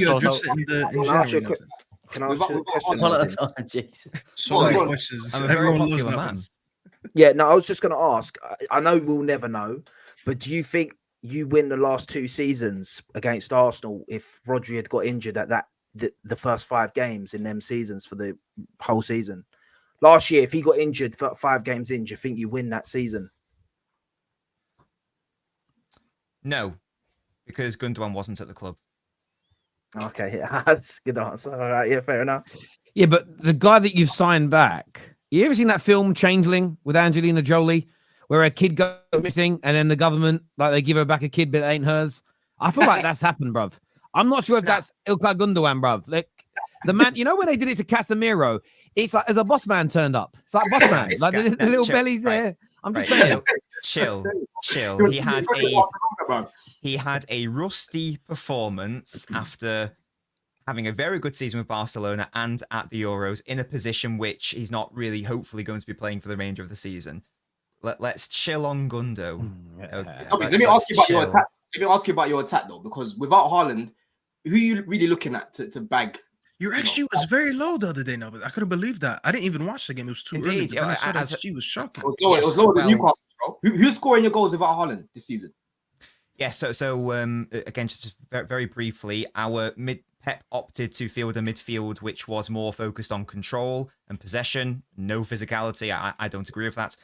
So many questions. Everyone loves Nobbins. Yeah, no, I was just going to ask. I know we'll never know, but do you think you win the last 2 seasons against Arsenal if Rodri had got injured at the first 5 games in them seasons for the whole season? Last year, if he got injured 5 games in, do you think you win that season? No, because Gundogan wasn't at the club. Okay, yeah, that's a good answer. All right, yeah, fair enough. Yeah, but the guy that you've signed back, you ever seen that film Changeling with Angelina Jolie, where a kid goes missing and then the government, like, they give her back a kid, but it ain't hers? I feel like that's happened, bruv. I'm not sure if that's Ilkay Gundogan, bruv. Like, the man, you know when they did it to Casemiro, it's like as a boss man turned up. It's like boss man, like the little bellies there. I'm just saying. Chill. He had a rusty performance after having a very good season with Barcelona and at the Euros in a position which he's not really hopefully going to be playing for the remainder of the season. Let's chill on Gundo. Okay, let me ask you about your attack. Let me ask you about your attack though, because without Haaland, who are you really looking at to bag? Your XG was very low the other day, now, but I couldn't believe that. I didn't even watch the game. It was too early. When I saw that XG was shocking. It was lower than Newcastle, bro. Who's scoring your goals without Haaland this season? Yeah, so again, just very briefly, our Pep opted to field a midfield which was more focused on control and possession, no physicality. I don't agree with that.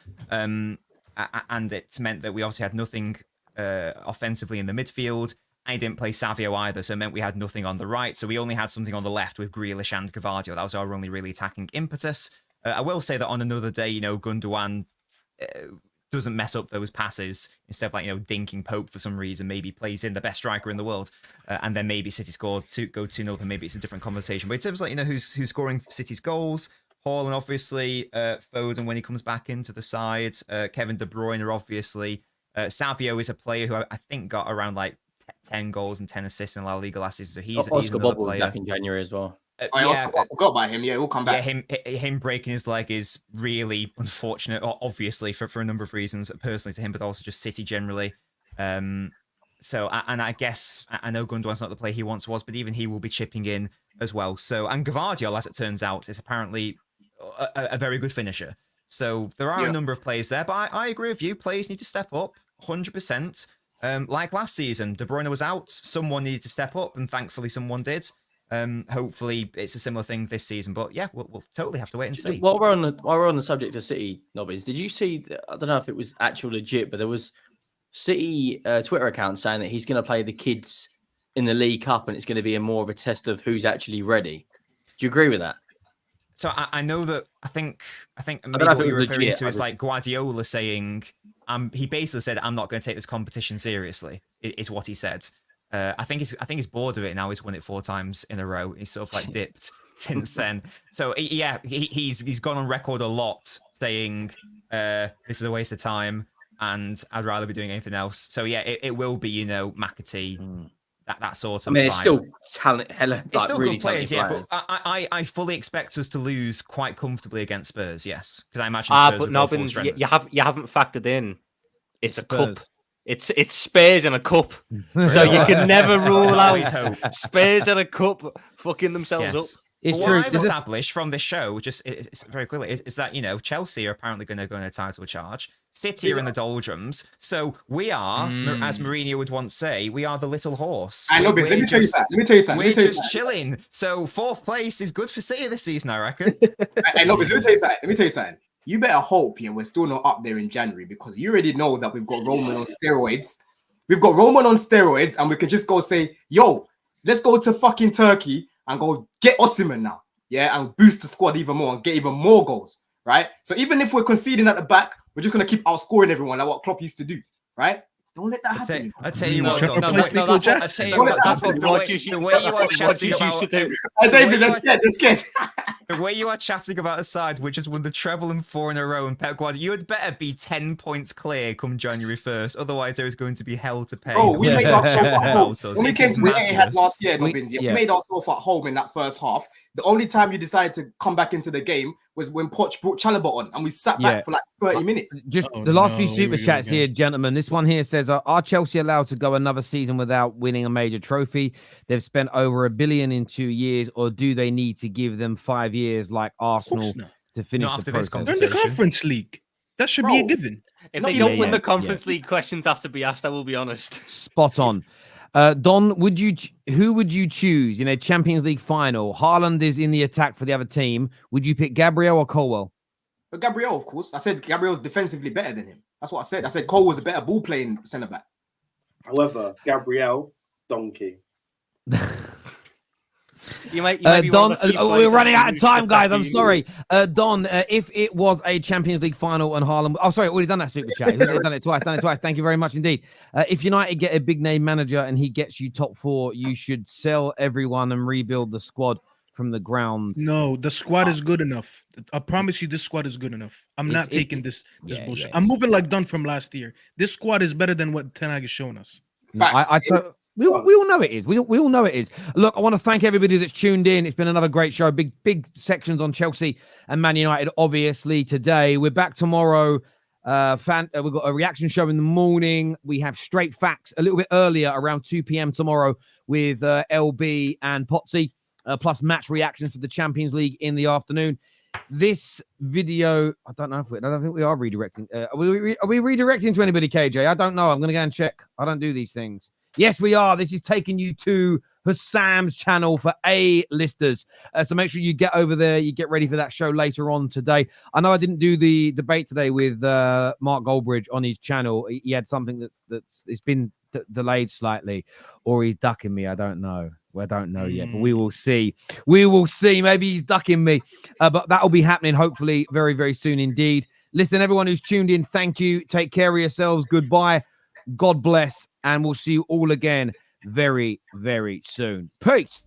and it meant that we obviously had nothing offensively in the midfield. I didn't play Savio either, so it meant we had nothing on the right. So we only had something on the left with Grealish and Gvardiol. That was our only really attacking impetus. I will say that on another day, Gundogan doesn't mess up those passes instead of dinking Pope for some reason. Maybe plays in the best striker in the world, and then maybe City go 2-0, and maybe it's a different conversation. But in terms of who's scoring City's goals, Haaland obviously, Foden when he comes back into the side, Kevin De Bruyne obviously. Savio is a player who I think got around 10 goals and 10 assists in La Liga last season. So he's another player. Back in January as well. I forgot about him. Yeah, we'll come back. Yeah, him breaking his leg is really unfortunate, obviously, for a number of reasons, personally to him, but also just City generally. So, and I guess, I know Gundogan's not the player he once was, but even he will be chipping in as well. So, and Gvardiol, as it turns out, is apparently a very good finisher. So there are a number of players there, but I agree with you. Players need to step up, 100%. Like last season, De Bruyne was out. Someone needed to step up, and thankfully someone did. Hopefully it's a similar thing this season, but yeah, we'll totally have to wait and see. While we're on the subject of City, Nobbins, did you see? I don't know if it was actual legit, but there was City Twitter account saying that he's going to play the kids in the League Cup, and it's going to be more of a test of who's actually ready. Do you agree with that? So I know that I think maybe what you're referring to is Guardiola saying, he basically said, "I'm not going to take this competition seriously." Is what he said. I think he's bored of it now. He's won it 4 times in a row. He's sort of dipped since then. So yeah, he's gone on record a lot saying this is a waste of time and I'd rather be doing anything else. So yeah, it will be McAtee, that sort of. I mean, it's still talent. It's still really good players, yeah. But I fully expect us to lose quite comfortably against Spurs. Yes, because I imagine Spurs. But Nobbins, you haven't factored in. It's a cup. It's Spurs and a cup, so you can never rule out Spurs and a cup fucking themselves up. It's what I've established from this show, it's very quickly, is that Chelsea are apparently going to go in a title charge. City are in the doldrums, so we are, as Mourinho would once say, we are the little horse. Let me tell you something. We're just chilling. So 4th place is good for City this season, I reckon. Let me tell you something. You better hope we're still not up there in January, because you already know that we've got Roman on steroids. We've got Roman on steroids, and we can just go say, yo, let's go to fucking Turkey and go get Osimhen now. Yeah, and boost the squad even more and get even more goals, right? So even if we're conceding at the back, we're just going to keep outscoring everyone like what Klopp used to do, right? Don't let that happen. I tell you what, that's what Rodgers used to do. David, they're scared. The way you are chatting about a side which has won the treble and 4 in a row, and Pep Guardiola, you had better be 10 points clear come January 1st. Otherwise, there is going to be hell to pay. Oh, we made ourselves at home. When we came to the Etihad last year, we made ourselves at home in that first half. The only time you decided to come back into the game was when Poch brought Chalobah on, and we sat back for 30 minutes. Just the last few super chats here, gentlemen. This one here says, are Chelsea allowed to go another season without winning a major trophy? They've spent over $1 billion in 2 years, or do they need to give them 5 years like Arsenal to finish the process? They're in the Conference League. That should be a given. If they don't win the Conference League, questions have to be asked. I will be honest. Spot on. Don, who would you choose in a Champions League final? Haaland is in the attack for the other team. Would you pick Gabriel or Colwell? But Gabriel, of course. I said Gabriel's defensively better than him. That's what I said. I said Cole was a better ball playing centre back. However, Gabriel, donkey. Don, we're running out of time, guys. I'm sorry. Don, if it was a Champions League final and Haaland... Oh, sorry, already done that super chat. He's done it twice. Thank you very much indeed. If United get a big name manager and he gets you top 4, you should sell everyone and rebuild the squad from the ground. No, the squad is good enough. I promise you this squad is good enough. I'm not taking this bullshit. I'm moving like Don from last year. This squad is better than what Ten Hag has shown us. We all know it is. We all know it is. Look, I want to thank everybody that's tuned in. It's been another great show. Big sections on Chelsea and Man United, obviously, today. We're back tomorrow. We've got a reaction show in the morning. We have Straight Facts a little bit earlier, around 2 p.m. tomorrow with LB and Potsy, plus match reactions to the Champions League in the afternoon. This video, I don't think we are redirecting. Are we redirecting to anybody, KJ? I don't know. I'm going to go and check. I don't do these things. Yes, we are. This is taking you to Sam's channel for A-listers. So make sure you get over there. You get ready for that show later on today. I know I didn't do the debate today with Mark Goldbridge on his channel. He had something that's it's been delayed slightly, or he's ducking me. I don't know. I don't know yet, but we will see. We will see. Maybe he's ducking me, but that will be happening hopefully very, very soon indeed. Listen, everyone who's tuned in, thank you. Take care of yourselves. Goodbye. God bless, and we'll see you all again very, very soon. Peace.